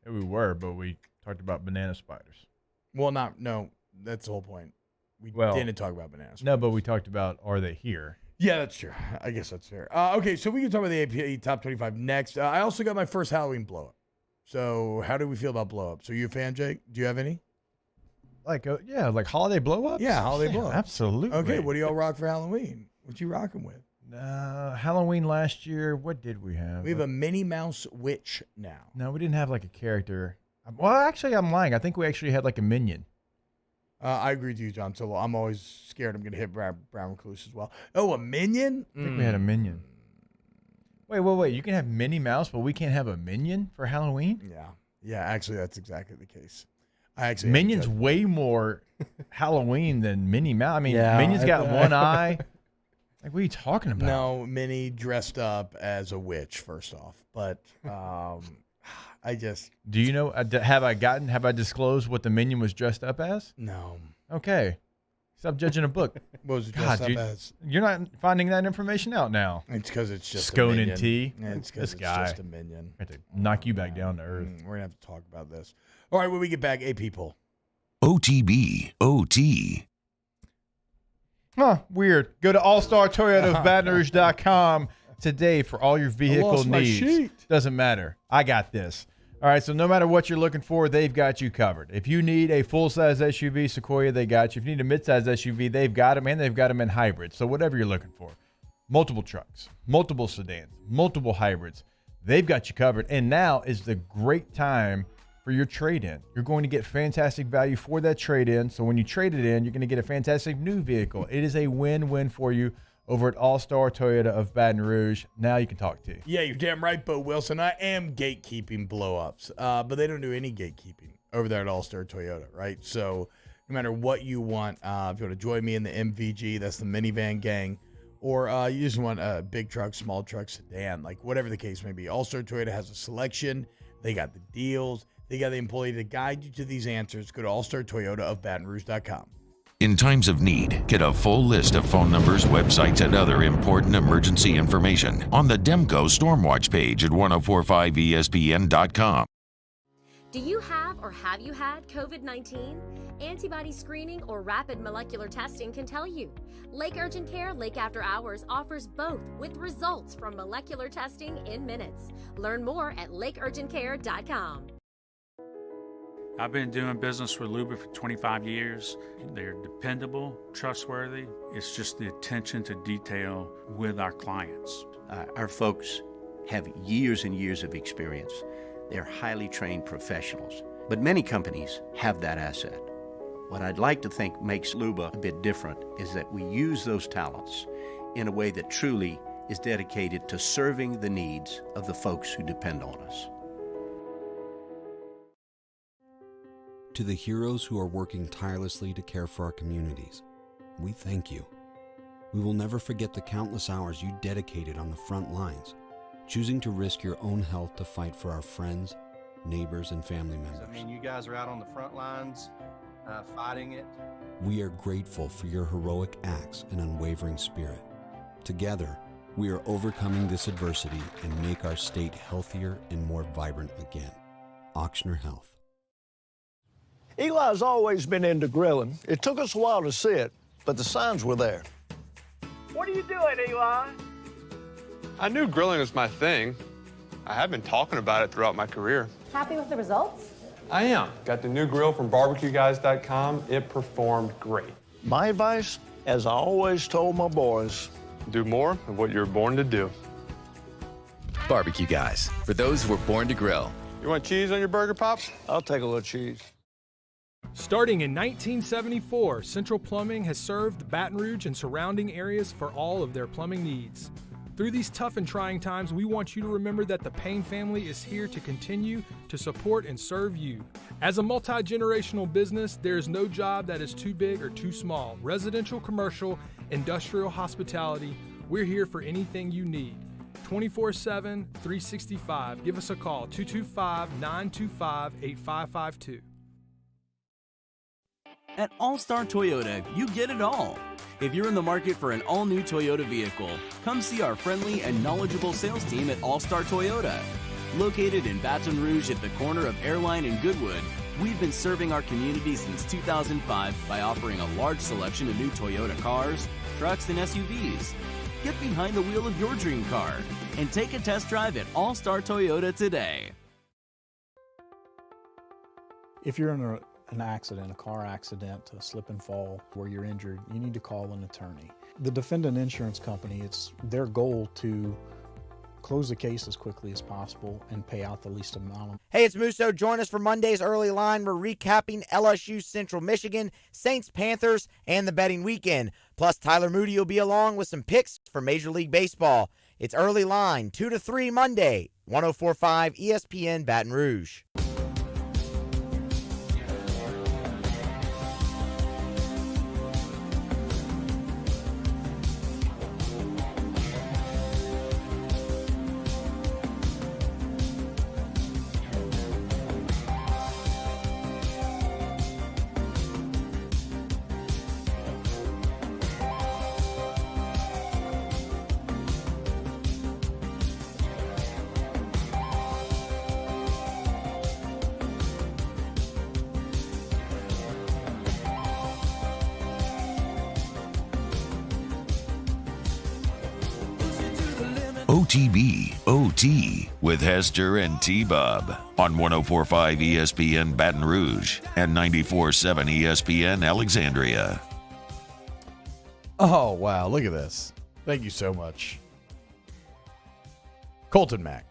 Yeah, we were, but we talked about banana spiders. Well, no, that's the whole point. We didn't talk about bananas. No, but we talked about are they here? Yeah, that's true. I guess that's fair. Okay, so we can talk about the AP Top 25 next. I also got my first Halloween blow-up. So how do we feel about blow-ups? Are you a fan, Jake? Do you have any? Like holiday blow ups? Yeah, holiday blow-ups. Absolutely. Okay, what do y'all rock for Halloween? What you rocking with? Halloween last year, what did we have? We have a Minnie Mouse witch now. No, we didn't have like a character. Well, actually, I'm lying. I think we actually had like a minion. I agree with you, John Solo. I'm always scared I'm going to hit brown recluse as well. Oh, a minion? I think we had a minion. Wait. You can have Minnie Mouse, but we can't have a minion for Halloween? Yeah, actually, that's exactly the case. Minion's way more Halloween than Minnie Mouse. I mean, Minion's got one eye. Like, what are you talking about? No, Minnie dressed up as a witch, first off. But I just... Do you know, have I disclosed what the minion was dressed up as? No. Okay. Stop judging a book. What was it dressed up as? You're not finding that information out now. It's because it's just Scone a minion. and tea. Yeah, it's because it's just a minion. I have to knock you back down to earth. We're going to have to talk about this. All right, when we get back, hey, people. OTB, OT. Huh, weird. Go to allstartoyotaofbatonrouge.com today for all your vehicle needs. Doesn't matter. I got this. All right, so no matter what you're looking for, they've got you covered. If you need a full-size SUV, Sequoia, they got you. If you need a mid-size SUV, they've got them, and they've got them in hybrid. So whatever you're looking for, multiple trucks, multiple sedans, multiple hybrids, they've got you covered. And now is the great time for your trade-in. You're going to get fantastic value for that trade-in. So when you trade it in, you're going to get a fantastic new vehicle. It is a win-win for you over at All-Star Toyota of Baton Rouge. Now you can talk to. Yeah, you're damn right, Bo Wilson. I am gatekeeping blow-ups, but they don't do any gatekeeping over there at All-Star Toyota, right? So no matter what you want, if you want to join me in the MVG, that's the minivan gang, or you just want a big truck, small truck, sedan, like whatever the case may be, All-Star Toyota has a selection. They got the deals. They got the employee to guide you to these answers. Go to allstartoyotaofbatonrouge.com. In times of need, get a full list of phone numbers, websites, and other important emergency information on the Demco Stormwatch page at 1045ESPN.com. Do you have or have you had COVID-19? Antibody screening or rapid molecular testing can tell you. Lake Urgent Care Lake After Hours offers both with results from molecular testing in minutes. Learn more at lakeurgentcare.com. I've been doing business with Luba for 25 years. They're dependable, trustworthy. It's just the attention to detail with our clients. Our folks have years and years of experience. They're highly trained professionals. But many companies have that asset. What I'd like to think makes Luba a bit different is that we use those talents in a way that truly is dedicated to serving the needs of the folks who depend on us. To the heroes who are working tirelessly to care for our communities, we thank you. We will never forget the countless hours you dedicated on the front lines, choosing to risk your own health to fight for our friends, neighbors, and family members. I mean, you guys are out on the front lines fighting it. We are grateful for your heroic acts and unwavering spirit. Together, we are overcoming this adversity and make our state healthier and more vibrant again. Ochsner Health. Eli's always been into grilling. It took us a while to see it, but the signs were there. What are you doing, Eli? I knew grilling was my thing. I have been talking about it throughout my career. Happy with the results? I am. Got the new grill from barbecueguys.com. It performed great. My advice, as I always told my boys, do more of what you're born to do. Barbecue Guys, for those who were born to grill. You want cheese on your burger, Pops? I'll take a little cheese. Starting in 1974, Central Plumbing has served Baton Rouge and surrounding areas for all of their plumbing needs. Through these tough and trying times, we want you to remember that the Payne family is here to continue to support and serve you. As a multi-generational business, there is no job that is too big or too small. Residential, commercial, industrial, hospitality, we're here for anything you need. 24/7, 365. Give us a call, 225-925-8552. At All-Star Toyota, you get it all. If you're in the market for an all-new Toyota vehicle, come see our friendly and knowledgeable sales team at All-Star Toyota. Located in Baton Rouge at the corner of Airline and Goodwood, we've been serving our community since 2005 by offering a large selection of new Toyota cars, trucks, and SUVs. Get behind the wheel of your dream car and take a test drive at All-Star Toyota today. If you're in an an accident, a car accident, a slip and fall where you're injured, you need to call an attorney. The defendant insurance company, it's their goal to close the case as quickly as possible and pay out the least amount. Hey, it's Musso. Join us for Monday's Early Line. We're recapping LSU Central Michigan, Saints Panthers, and the betting weekend. Plus, Tyler Moody will be along with some picks for Major League Baseball. It's Early Line, 2 to 3 Monday, 104.5 ESPN Baton Rouge. OTB OT with Hester and T-Bob on 104.5 ESPN Baton Rouge and 94.7 ESPN Alexandria. Oh, wow. Look at this. Thank you so much. Colton Mack.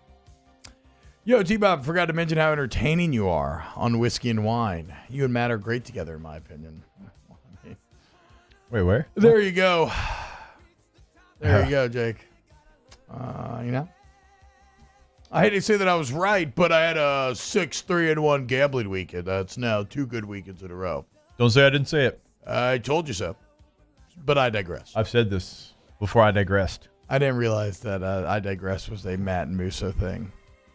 Yo, T-Bob, forgot to mention how entertaining you are on Whiskey and Wine. You and Matt are great together, in my opinion. Wait, where? There you go. There you go, Jake. I hate to say that I was right, but I had a 6-3-1 gambling weekend. That's now 2 good weekends in a row. Don't say I didn't say it. I told you so, but I digress. I've said this before I digressed. I didn't realize that I digress was a Matt and Musso thing,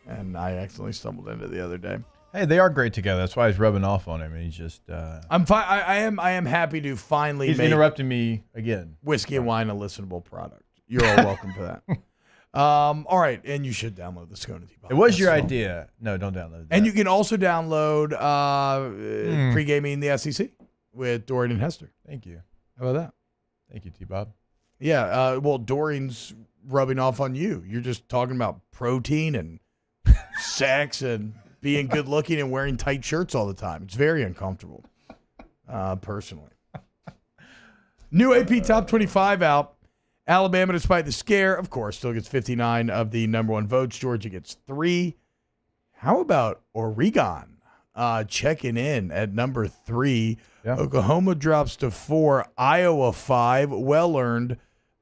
and I accidentally stumbled into it the other day. Hey, they are great together. That's why he's rubbing off on him. And he's just. I'm fine. I am happy to finally. He's make interrupting me again. Whiskey and Wine a listenable product. You're all welcome for that. All right, and you should download the Scone and T-Bob. It was your idea. No, don't download that. And you can also download Pre-Gaming the SEC with Dorian and Hester. Thank you. How about that? Thank you, T-Bob. Yeah, well, Dorian's rubbing off on you. You're just talking about protein and sex and being good looking and wearing tight shirts all the time. It's very uncomfortable, personally. New AP Top 25 out. Alabama, despite the scare, of course, still gets 59 of the number 1 votes. Georgia gets 3. How about Oregon checking in at number 3? Yeah. Oklahoma drops to 4. Iowa 5. Well earned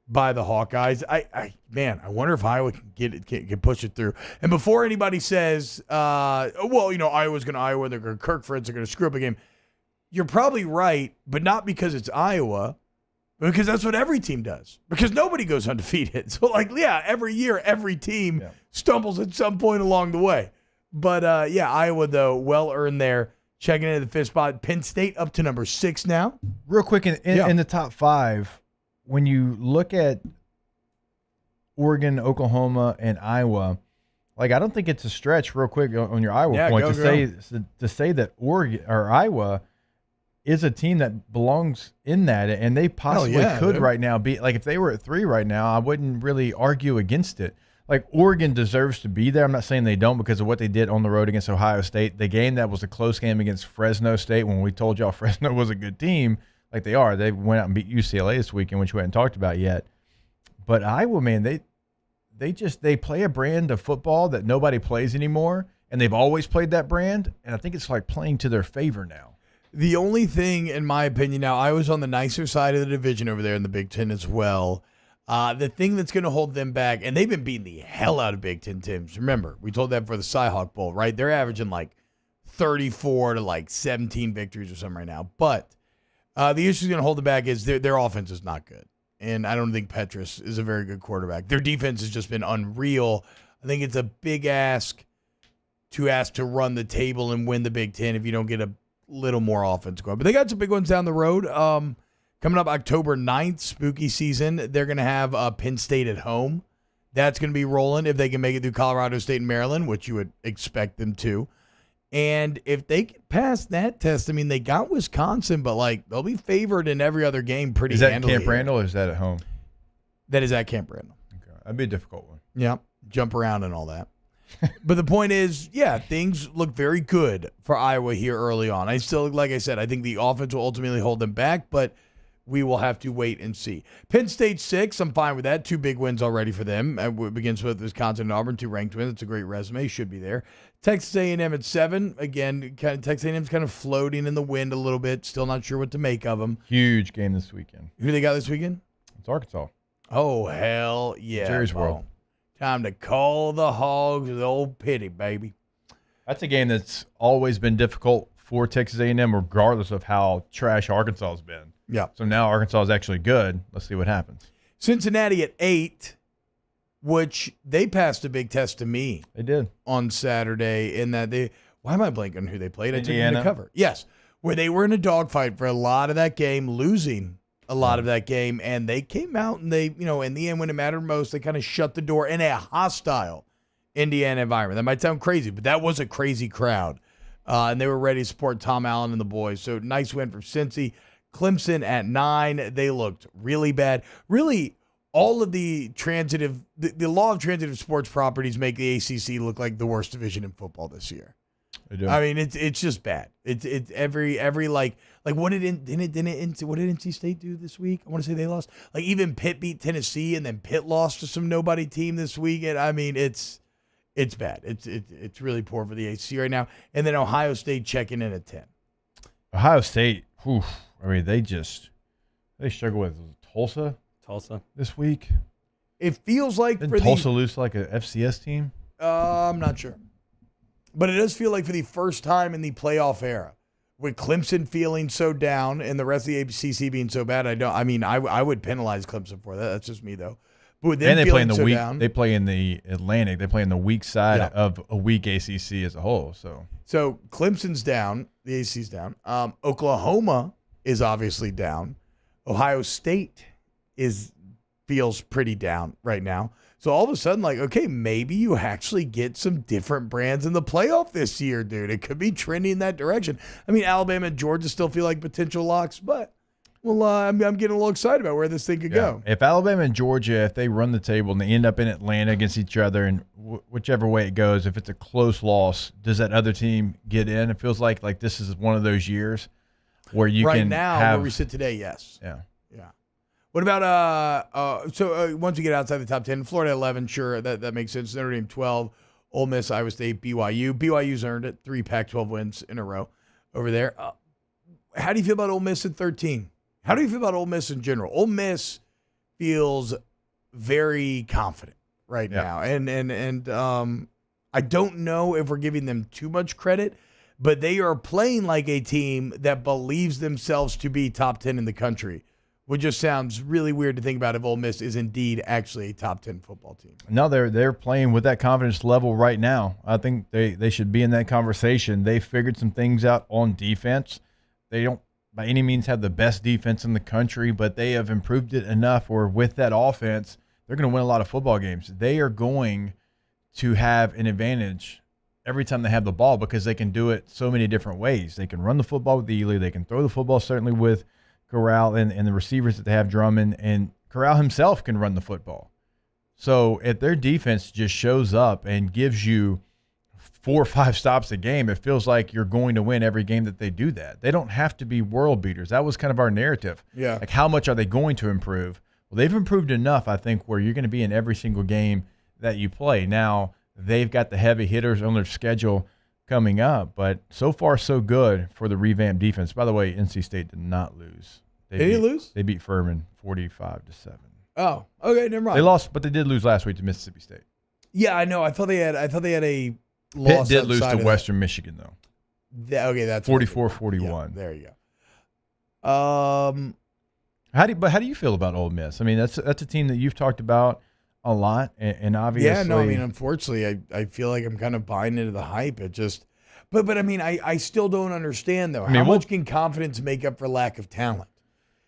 by the Hawkeyes. I wonder if Iowa can push it through. And before anybody says, Iowa's going to Iowa, they're going to Kirk Ferentz, they're going to screw up a game. You're probably right, but not because it's Iowa. Because that's what every team does. Because nobody goes undefeated. So, every year, every team stumbles at some point along the way. But, Iowa, though, well earned there. Checking into the 5th spot. Penn State up to number 6 now. Real quick, in the top 5, when you look at Oregon, Oklahoma, and Iowa, I don't think it's a stretch, real quick, on your Iowa point, to say that Oregon or Iowa is a team that belongs in that, and they possibly could right now be if they were at 3 right now, I wouldn't really argue against it. Oregon deserves to be there. I'm not saying they don't because of what they did on the road against Ohio State. The game that was a close game against Fresno State, when we told y'all Fresno was a good team, they are. They went out and beat UCLA this weekend, which we hadn't talked about yet. But Iowa, man, they play a brand of football that nobody plays anymore, and they've always played that brand, and I think it's playing to their favor now. The only thing, in my opinion, now I was on the nicer side of the division over there in the Big Ten as well. The thing that's going to hold them back, and they've been beating the hell out of Big Ten teams. Remember, we told that for the Cy-Hawk Bowl, right? They're averaging 34 to 17 victories or something right now. But the issue going to hold them back is their offense is not good. And I don't think Petrus is a very good quarterback. Their defense has just been unreal. I think it's a big ask to run the table and win the Big Ten if you don't get a little more offense going. But they got some big ones down the road. Coming up October 9th, spooky season, they're going to have Penn State at home. That's going to be rolling if they can make it through Colorado State and Maryland, which you would expect them to. And if they can pass that test, they got Wisconsin, but they'll be favored in every other game pretty handily. Is that Camp Randall or is that at home? That is at Camp Randall. Okay. That'd be a difficult one. Yeah, jump around and all that. But the point is, yeah, things look very good for Iowa here early on. I still, like I said, I think the offense will ultimately hold them back, but we will have to wait and see. Penn State 6, I'm fine with that. 2 big wins already for them. It begins with Wisconsin and Auburn, 2 ranked wins. It's a great resume. Should be there. Texas A&M at 7. Again, Texas A&M's kind of floating in the wind a little bit. Still not sure what to make of them. Huge game this weekend. Who they got this weekend? It's Arkansas. Oh, hell yeah. Jerry's World. Time to call the Hogs with old pity, baby. That's a game that's always been difficult for Texas A&M, regardless of how trash Arkansas has been. Yeah. So now Arkansas is actually good. Let's see what happens. Cincinnati at 8, which they passed a big test to me. They did. On Saturday in that they – why am I blanking on who they played? I took them Indiana. to cover. Yes, where they were in a dogfight for a lot of that game, losing a lot of that game, and they came out and they, in the end when it mattered most, they kind of shut the door in a hostile Indiana environment. That might sound crazy, but that was a crazy crowd, and they were ready to support Tom Allen and the boys. So nice win for Cincy. Clemson at 9, they looked really bad. Really, all of the law of transitive sports properties make the ACC look like the worst division in football this year. They do. I mean, it's just bad. It's every like what did NC State do this week? I want to say they lost. Like even Pitt beat Tennessee, and then Pitt lost to some nobody team this week. And I mean, it's bad. It's really poor for the ACC right now. And then Ohio State checking in at 10. Ohio State, I mean, they struggle with Tulsa this week. It feels like Didn't Tulsa lose like a FCS team? I'm not sure. But it does feel like for the first time in the playoff era, with Clemson feeling so down and the rest of the ACC being so bad, I would penalize Clemson for that. That's just me though. But with them And they play in the so weak. down, They play in the Atlantic. They play in the weak side of a weak ACC as a whole. So Clemson's down. The ACC's down. Oklahoma is obviously down. Ohio State feels pretty down right now. So all of a sudden, like, okay, maybe you actually get some different brands in the playoff this year, dude. It could be trending in that direction. I mean, Alabama and Georgia still feel like potential locks, but I'm getting a little excited about where this thing could go. If Alabama and Georgia, if they run the table and they end up in Atlanta against each other, and whichever way it goes, if it's a close loss, does that other team get in? It feels like this is one of those years where you right can now, have, where we sit today, yes. Yeah. What about once we get outside the top 10, Florida 11, sure, that makes sense. Notre Dame 12, Ole Miss, Iowa State, BYU. BYU's earned it, 3 Pac-12 wins in a row over there. How do you feel about Ole Miss at 13? How do you feel about Ole Miss in general? Ole Miss feels very confident right now, and I don't know if we're giving them too much credit, but they are playing like a team that believes themselves to be top 10 in the country. Which just sounds really weird to think about if Ole Miss is indeed actually a top 10 football team. No, they're playing with that confidence level right now. I think they should be in that conversation. They figured some things out on defense. They don't by any means have the best defense in the country, but they have improved it enough where with that offense, they're going to win a lot of football games. They are going to have an advantage every time they have the ball because they can do it so many different ways. They can run the football with Ely. They can throw the football certainly with Corral and the receivers that they have, Drummond, and Corral himself can run the football. So if their defense just shows up and gives you 4 or 5 stops a game, it feels like you're going to win every game that they do that. They don't have to be world beaters. That was kind of our narrative. Yeah. Like, how much are they going to improve? Well, they've improved enough, I think, where you're going to be in every single game that you play. Now, they've got the heavy hitters on their schedule coming up, but so far so good for the revamped defense. By the way, NC State did not lose. Did he lose? They beat Furman 45-7. Oh, okay, never mind. They lost, but they did lose last week to Mississippi State. Yeah, I know. I thought they had a loss. Pitt did lose to Western Michigan though. That's 44-41. Yeah, there you go. How do you feel about Ole Miss? I mean, that's a team that you've talked about a lot, and obviously. Yeah, no, I mean, unfortunately, I feel like I'm kind of buying into the hype. It just, but I mean, I still don't understand though. How much can confidence make up for lack of talent?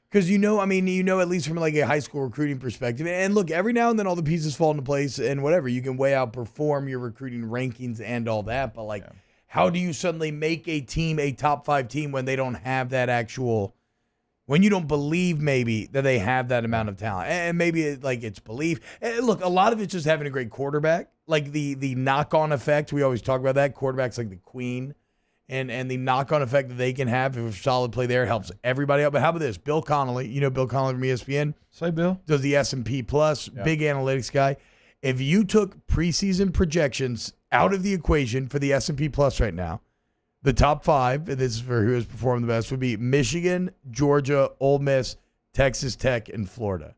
Because at least from like a high school recruiting perspective, and look, every now and then all the pieces fall into place, and whatever you can way outperform your recruiting rankings and all that. But how do you suddenly make a team a top 5 team when they don't have that actual when you don't believe maybe that they have that amount of talent. And maybe it's belief. And look, a lot of it's just having a great quarterback. Like the knock-on effect, we always talk about that. Quarterback's like the queen. And the knock-on effect that they can have if a solid play there helps everybody out. But how about this? Bill Connolly, Bill Connolly from ESPN. Say Bill. Does the S&P Plus, big analytics guy. If you took preseason projections out of the equation for the S&P Plus right now, the top 5, and this is for who has performed the best, would be Michigan, Georgia, Ole Miss, Texas Tech, and Florida.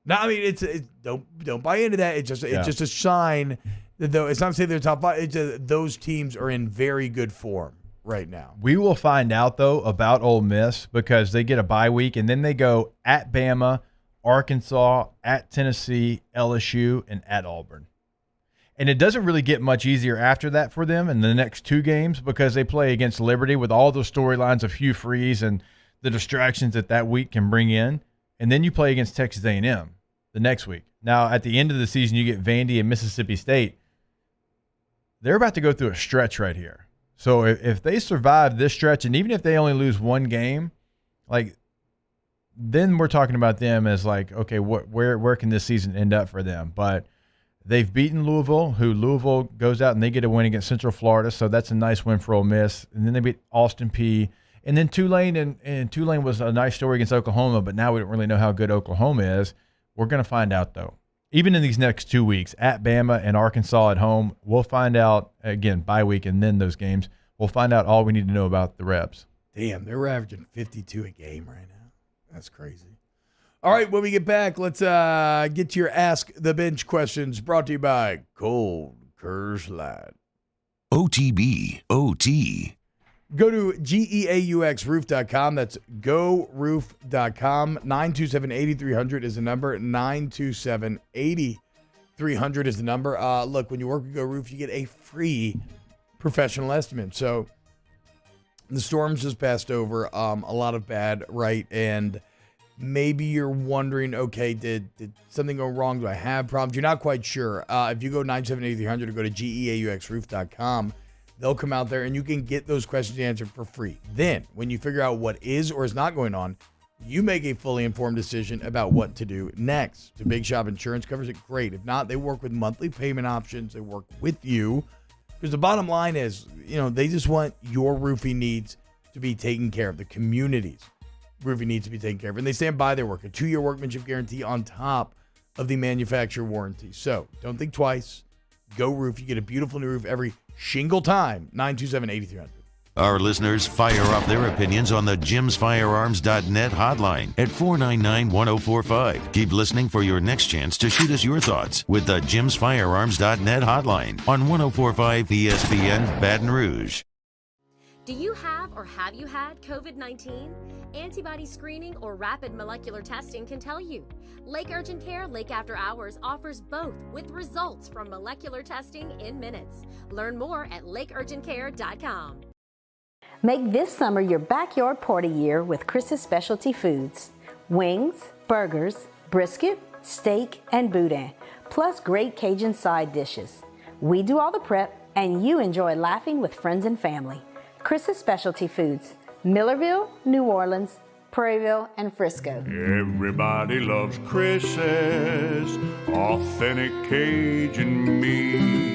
Now, I mean, it's don't buy into that. It's just a sign that though it's not to say they're top 5. It's just, those teams are in very good form right now. We will find out though about Ole Miss because they get a bye week and then they go at Bama, Arkansas, at Tennessee, LSU, and at Auburn. And it doesn't really get much easier after that for them in the next 2 games because they play against Liberty with all those storylines of Hugh Freeze and the distractions that week can bring in. And then you play against Texas A&M the next week. Now, at the end of the season, you get Vandy and Mississippi State. They're about to go through a stretch right here. So if they survive this stretch, and even if they only lose 1 game, then we're talking about them as okay, where can this season end up for them? But they've beaten Louisville, who Louisville goes out and they get a win against Central Florida, so that's a nice win for Ole Miss. And then they beat Austin Peay. And then Tulane, and Tulane was a nice story against Oklahoma, but now we don't really know how good Oklahoma is. We're going to find out, though. Even in these next 2 weeks, at Bama and Arkansas at home, we'll find out, again, bye week and then those games, we'll find out all we need to know about the Rebs. Damn, they're averaging 52 a game right now. That's crazy. All right, when we get back, let's get to your Ask the Bench questions brought to you by Cold Curse Light. OTB, OT. Go to GEAUXroof.com. That's goroof.com. 927-8300 is the number. 927-8300 is the number. Look, when you work with Go Roof, you get a free professional estimate. So the storms just passed over. A lot of bad, right? And maybe you're wondering, okay, did something go wrong? Do I have problems? You're not quite sure. If you go 927-8300 or go to GEAUXroof.com, they'll come out there and you can get those questions answered for free. Then, when you figure out what is or is not going on, you make a fully informed decision about what to do next. The Big Shop Insurance covers it great. If not, they work with monthly payment options. They work with you. Because the bottom line is, they just want your roofing needs to be taken care of. The community's roofing needs to be taken care of. And they stand by their work. A 2-year workmanship guarantee on top of the manufacturer warranty. So, don't think twice. Go Roof. You get a beautiful new roof every shingle time. 927-8300. Our listeners fire off their opinions on the jimsfirearms.net hotline at 499-1045. Keep listening for your next chance to shoot us your thoughts with the jimsfirearms.net hotline on 1045 ESPN Baton Rouge. Do you have or have you had COVID-19? Antibody screening or rapid molecular testing can tell you. Lake Urgent Care Lake After Hours offers both with results from molecular testing in minutes. Learn more at lakeurgentcare.com. Make this summer your backyard party year with Chris's Specialty Foods. Wings, burgers, brisket, steak, and boudin, plus great Cajun side dishes. We do all the prep, and you enjoy laughing with friends and family. Chris's Specialty Foods, Millerville, New Orleans, Prairieville, and Frisco. Everybody loves Chris's authentic Cajun meat.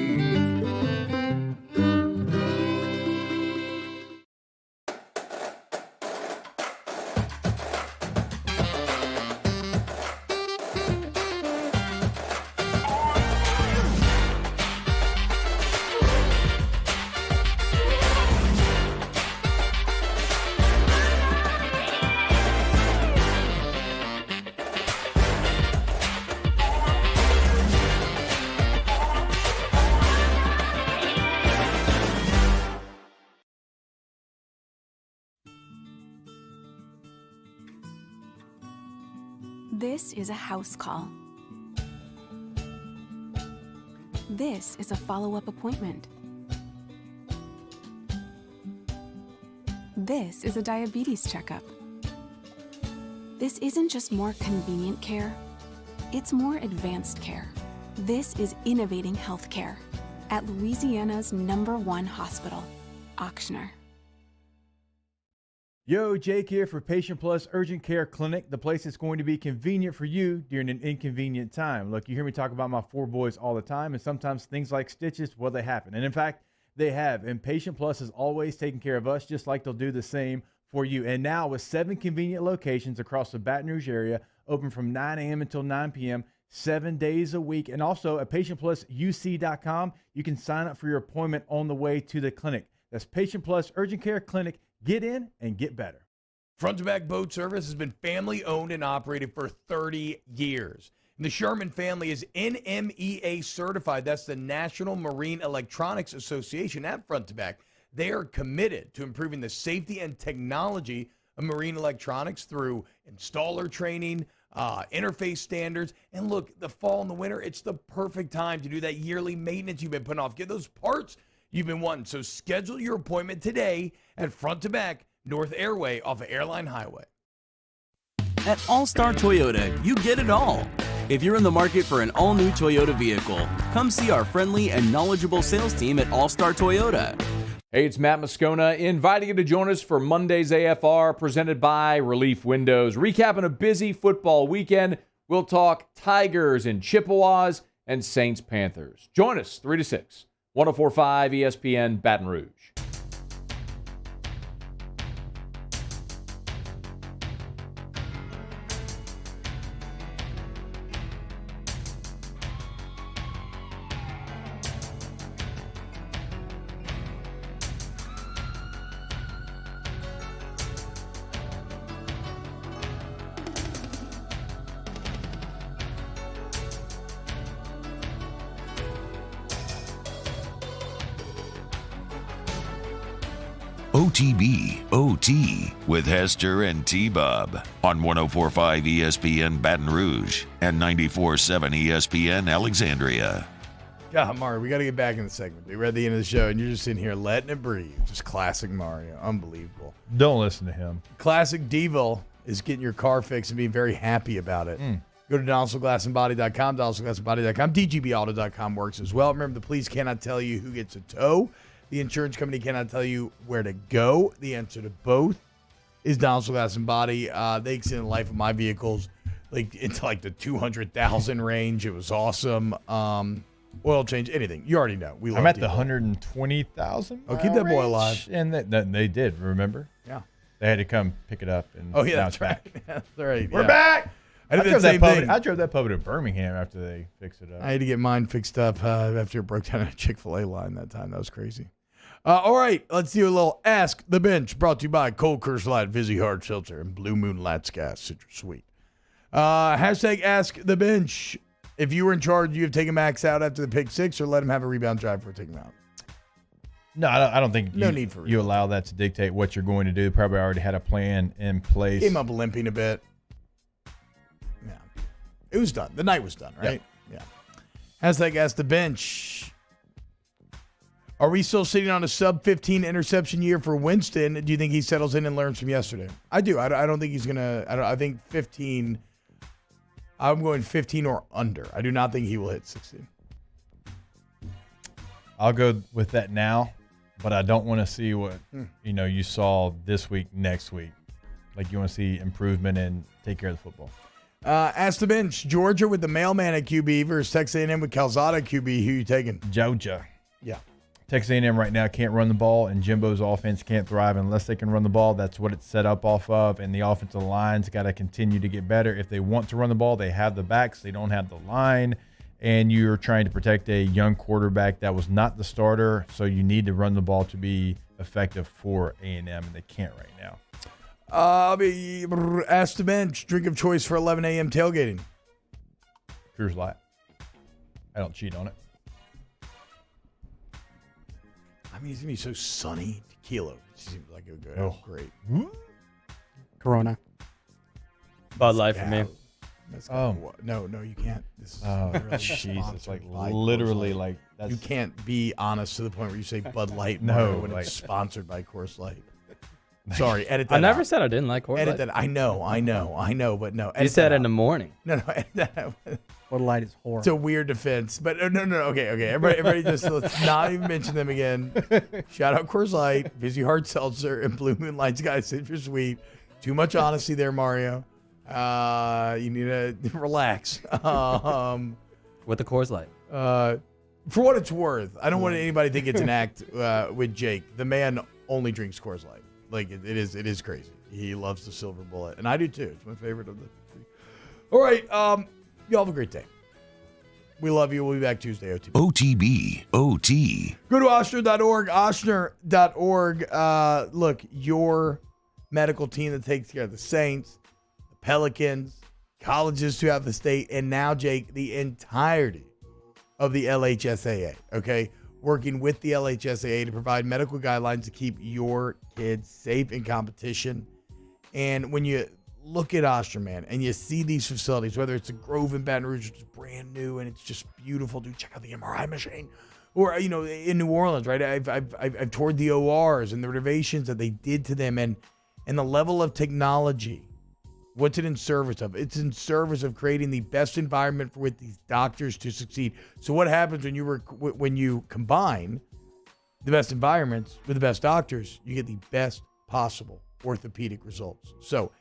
This is a house call. This is a follow-up appointment. This is a diabetes checkup. This isn't just more convenient care, it's more advanced care. This is innovating healthcare at Louisiana's #1 hospital, Ochsner. Yo, Jake here for Patient Plus Urgent Care Clinic, the place that's going to be convenient for you during an inconvenient time. Look, you hear me talk about my 4 boys all the time, and sometimes things like stitches, well, they happen. And in fact, they have. And Patient Plus is always taking care of us, just like they'll do the same for you. And now with 7 convenient locations across the Baton Rouge area, open from 9 a.m. until 9 p.m., 7 days a week. And also at PatientPlusUC.com, you can sign up for your appointment on the way to the clinic. That's Patient Plus Urgent Care Clinic. Get in and get better. Front to Back Boat Service has been family owned and operated for 30 years. And the Sherman family is NMEA certified. That's the National Marine Electronics Association at Front to Back. They are committed to improving the safety and technology of marine electronics through installer training, interface standards. And look, the fall and the winter, it's the perfect time to do that yearly maintenance you've been putting off. Get those parts you've been wanting. So schedule your appointment today at Front to Back North Airway off of Airline Highway. At All-Star Toyota, you get it all. If you're in the market for an all-new Toyota vehicle, come see our friendly and knowledgeable sales team at All-Star Toyota. Hey, it's Matt Moscona inviting you to join us for Monday's AFR presented by Relief Windows. Recapping a busy football weekend, we'll talk Tigers and Chippewas and Saints Panthers. Join us 3 to 6, 104.5 ESPN Baton Rouge. OTB OT with Hester and T-Bob on 104.5 ESPN Baton Rouge and 94.7 ESPN Alexandria. God, Mario, we got to get back in the segment. We're at the end of the show, and you're just sitting here letting it breathe. Just classic Mario. Unbelievable. Don't listen to him. Classic Devil is getting your car fixed and being very happy about it. Go to DonaldSonGlassandBody.com, DonaldSonGlassandBody.com. DGBAuto.com works as well. Remember, the police cannot tell you who gets a tow. The insurance company cannot tell you where to go. The answer to both is Donaldson Glass and Body. They extended the life of my vehicles into like the 200,000 range. It was awesome. Oil change, anything. You already know. I'm at the 120,000. Oh, keep that boy alive. And they did, remember? Yeah. They had to come pick it up. And oh, yeah, now that's it's right. back. That's right. We're back. I drove that puppy to Birmingham after they fixed it up. I had to get mine fixed up after it broke down in a Chick-fil-A line that time. That was crazy. All right, let's do a little Ask the Bench, brought to you by Cold Curse Light, Vizzy Hard Seltzer, and Blue Moon Lights Gas, Citrus Sweet. Hashtag Ask the Bench. If you were in charge, you have taken Max out after the pick six or let him have a rebound drive for taking him out? No, I don't think no need for you allow that to dictate what you're going to do. Probably already had a plan in place. Came up limping a bit. Yeah. It was done. The night was done, right? Yeah. Hashtag Ask the Bench. Are we still sitting on a sub-15 interception year for Winston? Do you think he settles in and learns from yesterday? I do. I don't think he's going to. I think 15. I'm going 15 or under. I do not think he will hit 16. I'll go with that now, but I don't want to see what you saw this week, next week. Like you want to see improvement and take care of the football. Ask the Bench. Georgia with the mailman at QB versus Texas A&M with Calzada at QB. Who you taking? Georgia. Yeah. Texas A&M right now can't run the ball, and Jimbo's offense can't thrive unless they can run the ball. That's what it's set up off of, and the offensive line's got to continue to get better. If they want to run the ball, they have the backs. They don't have the line, and you're trying to protect a young quarterback that was not the starter, so you need to run the ball to be effective for A&M, and they can't right now. Ask the Bench. Drink of choice for 11 a.m. tailgating. Coors Light. I don't cheat on it. I mean, it's going to be so sunny. Tequila. It seems like it would go Oh. great. Corona. Bud Light for me. No, you can't. This is really Jesus, like by literally, Coors Light. like that's, you can't be honest to the point where you say Bud Light No, when like- it's sponsored by Coors Light. Sorry, edit that I never out. said I didn't like Coors Edit Light. that. I know, but no. You edit said that in the out. morning. No, edit that out. Bud Light is horrible. It's a weird defense, but no. Okay. Everybody just let's not even mention them again. Shout out Coors Light, Busy Hard Seltzer, and Blue Moon Light Sky Citrus Sweet. Too much honesty there, Mario. You need to relax. With the Coors Light. For what it's worth, I don't want anybody to think it's an act with Jake. The man only drinks Coors Light. Like it is crazy. He loves the Silver Bullet, and I do too. It's my favorite of the three. All right, y'all have a great day. We love you. We'll be back Tuesday. OTB, OT. Go to Ochsner.org, Ochsner.org. Look, your medical team that takes care of the Saints, the Pelicans, colleges throughout the state, and now, Jake, the entirety of the LHSAA, okay? Working with the LHSAA to provide medical guidelines to keep your kids safe in competition. And when you look at Ochsner, man, and you see these facilities, whether it's a Grove in Baton Rouge, which is brand new and it's just beautiful, dude, check out the MRI machine. Or, you know, in New Orleans, right? I've toured the ORs and the renovations that they did to them, and the level of technology. What's it in service of? It's in service of creating the best environment for with these doctors to succeed. So what happens when you combine the best environments with the best doctors? You get the best possible orthopedic results. So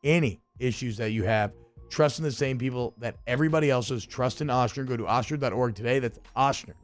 any issues that you have, trust in the same people that everybody else is. Trust in Ochsner. Go to Ochsner.org today. That's Ochsner.org.